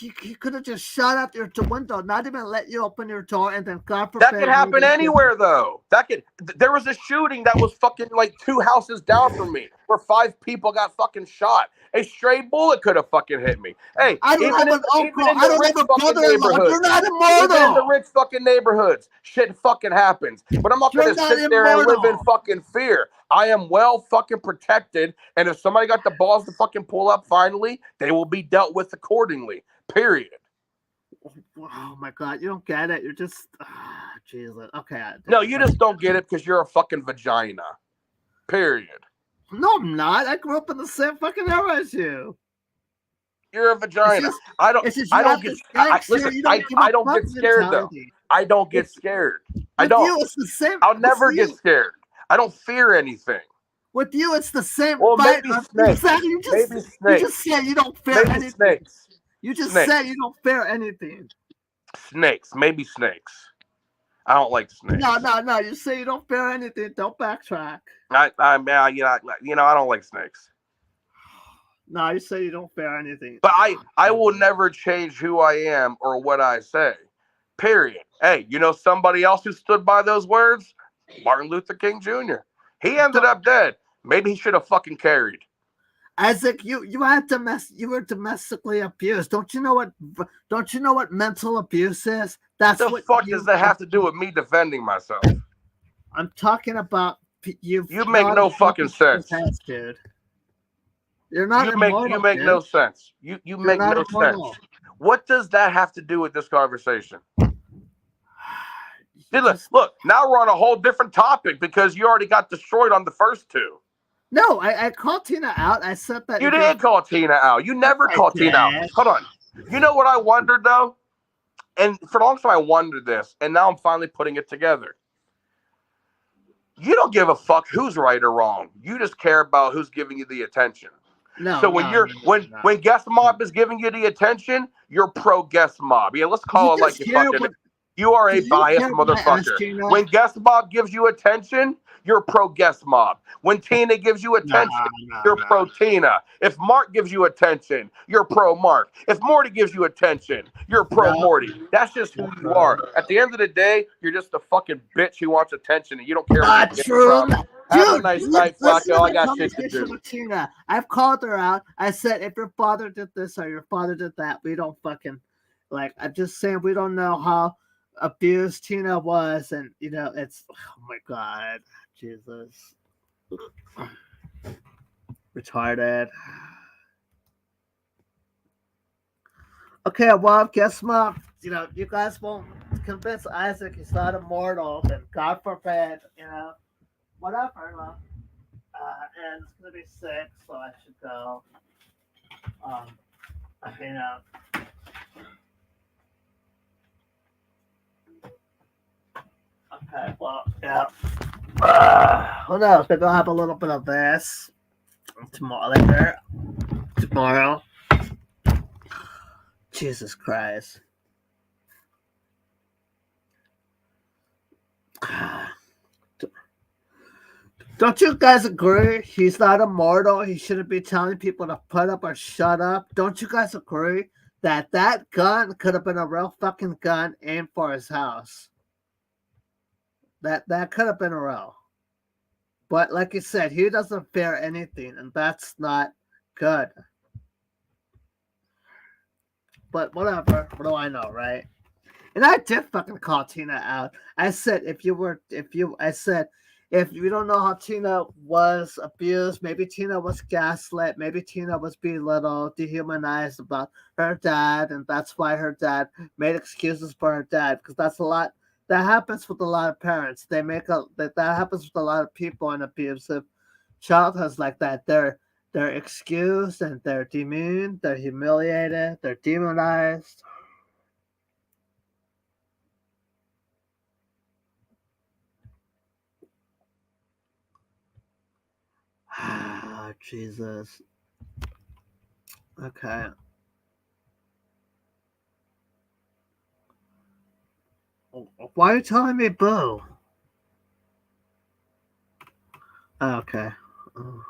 S1: you could have just shot out your window, not even let you open your door, and then God forbid.
S9: That could happen anywhere, though. There was a shooting that was fucking like 2 houses down from me, where 5 people got fucking shot. A stray bullet could have fucking hit me. Hey,
S1: I don't have a brother-in-law. You're not immortal.
S9: Even in the rich fucking neighborhoods, shit fucking happens. But I'm not gonna sit there and live in fucking fear. I am well fucking protected, and if somebody got the balls to fucking pull up finally, they will be dealt with accordingly. Period.
S1: Oh my God, you don't get it. You're just, Jesus. Okay.
S9: No, you just don't get it because you're a fucking vagina. Period.
S1: No, I'm not. I grew up in the same fucking era as you.
S9: You're a vagina. I don't get scared though. I don't get scared. I don't.
S1: It's the same.
S9: I'll never get scared. I don't fear anything.
S1: With you, it's the same.
S9: Well, maybe snakes.
S1: Exactly. You just said you don't fear anything.
S9: Snakes.
S1: You just said you don't fear anything.
S9: Snakes. Maybe snakes. I don't like snakes.
S1: No. You say you don't fear anything. Don't backtrack.
S9: I don't like snakes.
S1: No, you say you don't fear anything.
S9: But I will never change who I am or what I say. Period. Hey, you know somebody else who stood by those words? Martin Luther King Jr. He ended up dead. Maybe he should have fucking carried.
S1: Isaac, you were domestically abused. Don't you know what mental abuse is?
S9: That's what the fuck does that have to do with me defending myself?
S1: I'm talking about you.
S9: You make no fucking sense,
S1: dude. You're not immortal.
S9: You make no sense. You make no sense. What does that have to do with this conversation? Look, now we're on a whole different topic because you already got destroyed on the first 2.
S1: No, I called Tina out. I said that
S9: you didn't call Tina out. You never called Tina out. Hold on. You know what I wondered though, and for a long time I wondered this, and now I'm finally putting it together. You don't give a fuck who's right or wrong. You just care about who's giving you the attention.
S1: No,
S9: so when when guest mob is giving you the attention, you're pro guest mob. Yeah, let's call it like you fucking. You are a biased motherfucker. When guest mob gives you attention, you're pro guest mob. When Tina gives you attention, you're pro Tina. If Mark gives you attention, you're pro Mark. If Morty gives you attention, you're pro Morty. That's just who you are. At the end of the day, you're just a fucking bitch who wants attention and you don't care where you're from. Have a nice night, Flacco. I got shit to do.
S1: Tina. I've called her out. I said, if your father did this or your father did that, we don't fucking like. I'm just saying we don't know how abused Tina was, and you know it's. Oh my god, Jesus, retarded. Okay, well, guess what? You know, you guys won't convince Isaac he's not immortal, then God forbid, you know. Whatever, well, and it's gonna be 6, so I should go. You know. Okay, well, yeah. Who knows? Maybe I'll have a little bit of this tomorrow. Tomorrow. Jesus Christ. Don't you guys agree? He's not immortal. He shouldn't be telling people to put up or shut up. Don't you guys agree that that gun could have been a real fucking gun aimed for his house? That could have been a real. But like you said, he doesn't fear anything, and that's not good. But whatever. What do I know, right? And I did fucking call Tina out. I said, if you don't know how Tina was abused, maybe Tina was gaslit, maybe Tina was belittled, dehumanized about her dad, and that's why her dad made excuses for her dad, because that's a lot that happens with a lot of parents. That happens with a lot of people in abusive childhoods like that. They're excused and they're demeaned, they're humiliated, they're demonized. Ah, Jesus. Okay. Why are you telling me boo? Okay. Oh.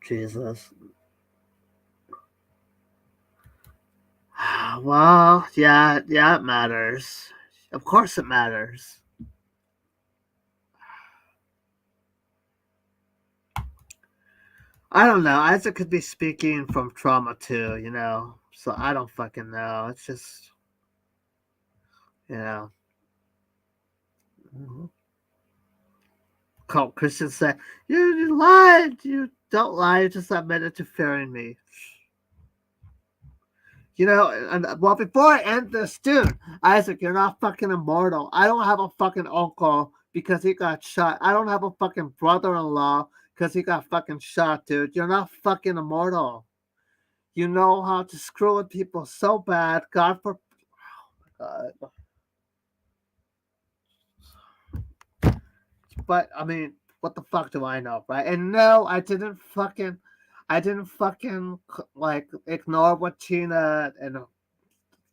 S1: Jesus. Well, yeah, it matters. Of course it matters. I don't know. Isaac could be speaking from trauma too, you know. So I don't fucking know. It's just, you know. Christian said, you lied. You don't lie. You just admitted to fearing me. You know, and well, before I end this, dude, Isaac, you're not fucking immortal. I don't have a fucking uncle because he got shot. I don't have a fucking brother-in-law because he got fucking shot, dude. You're not fucking immortal. You know how to screw with people so bad. God for... Oh, my God. But, I mean, what the fuck do I know, right? And no, I didn't fucking, like, ignore what Tina and...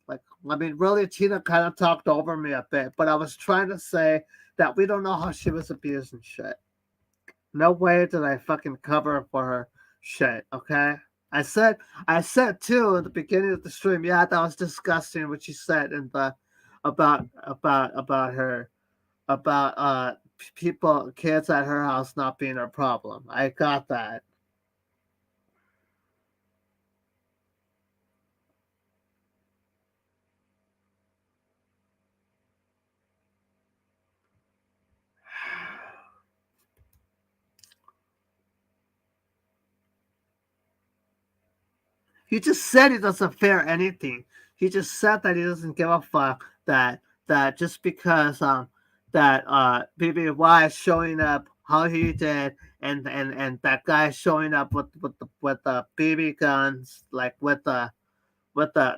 S1: Like, I mean, really, Tina kind of talked over me a bit, but I was trying to say that we don't know how she was abused and shit. No way did I fucking cover for her shit, okay? I said too in the beginning of the stream, yeah, that was disgusting what she said in the about her kids at her house not being her problem. I got that. He just said he doesn't fear anything. He just said that he doesn't give a fuck that just because BBY is showing up how he did, and that guy showing up with the BB guns, like with the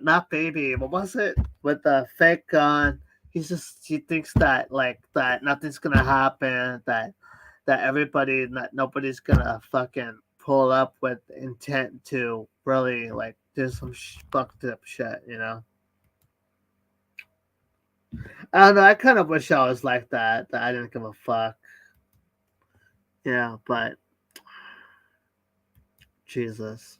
S1: not baby, what was it? With the fake gun. He thinks that like that nothing's gonna happen, that everybody that nobody's gonna fucking pull up with intent to really like do some fucked up shit, you know. I don't know. I kind of wish I was like that. That I didn't give a fuck. Yeah, but Jesus.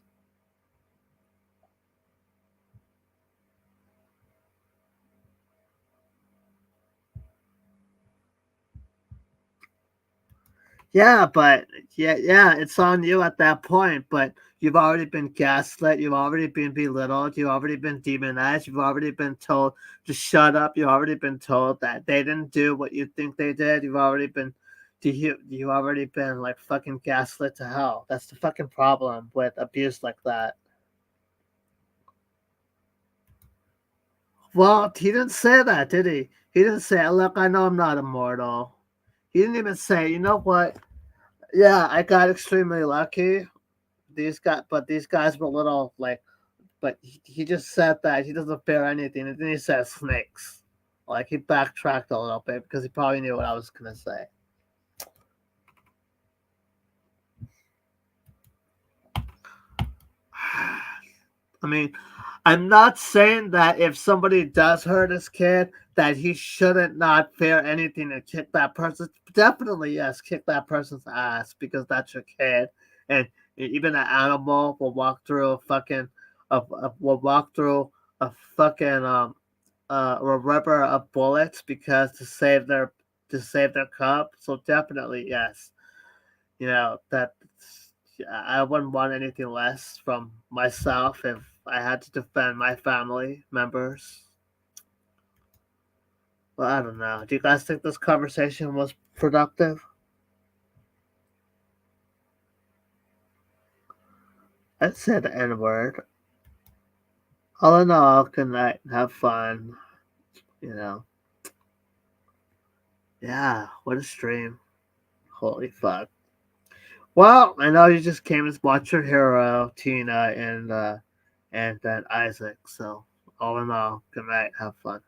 S1: Yeah, but yeah, it's on you at that point. But you've already been gaslit. You've already been belittled. You've already been demonized. You've already been told to shut up. You've already been told that they didn't do what you think they did. You've already been like fucking gaslit to hell. That's the fucking problem with abuse like that. Well, he didn't say that, did he? He didn't say, "Look, I know I'm not immortal." He didn't even say, "You know what? Yeah, I got extremely lucky. These guys were a little like." But he just said that he doesn't fear anything, and then he said snakes. Like he backtracked a little bit because he probably knew what I was gonna say. I mean, I'm not saying that if somebody does hurt his kid, that he shouldn't not fear anything and kick that person. Definitely, yes, kick that person's ass because that's your kid. And even an animal will walk through a fucking a river of bullets because to save their cub. So definitely, yes, you know that I wouldn't want anything less from myself if I had to defend my family members. Well, I don't know. Do you guys think this conversation was productive? I'd say the N word. All in all, good night. Have fun. You know. Yeah, what a stream. Holy fuck. Well, I know you just came to watch your hero, Tina, and then Isaac. So, all in all, good night. Have fun.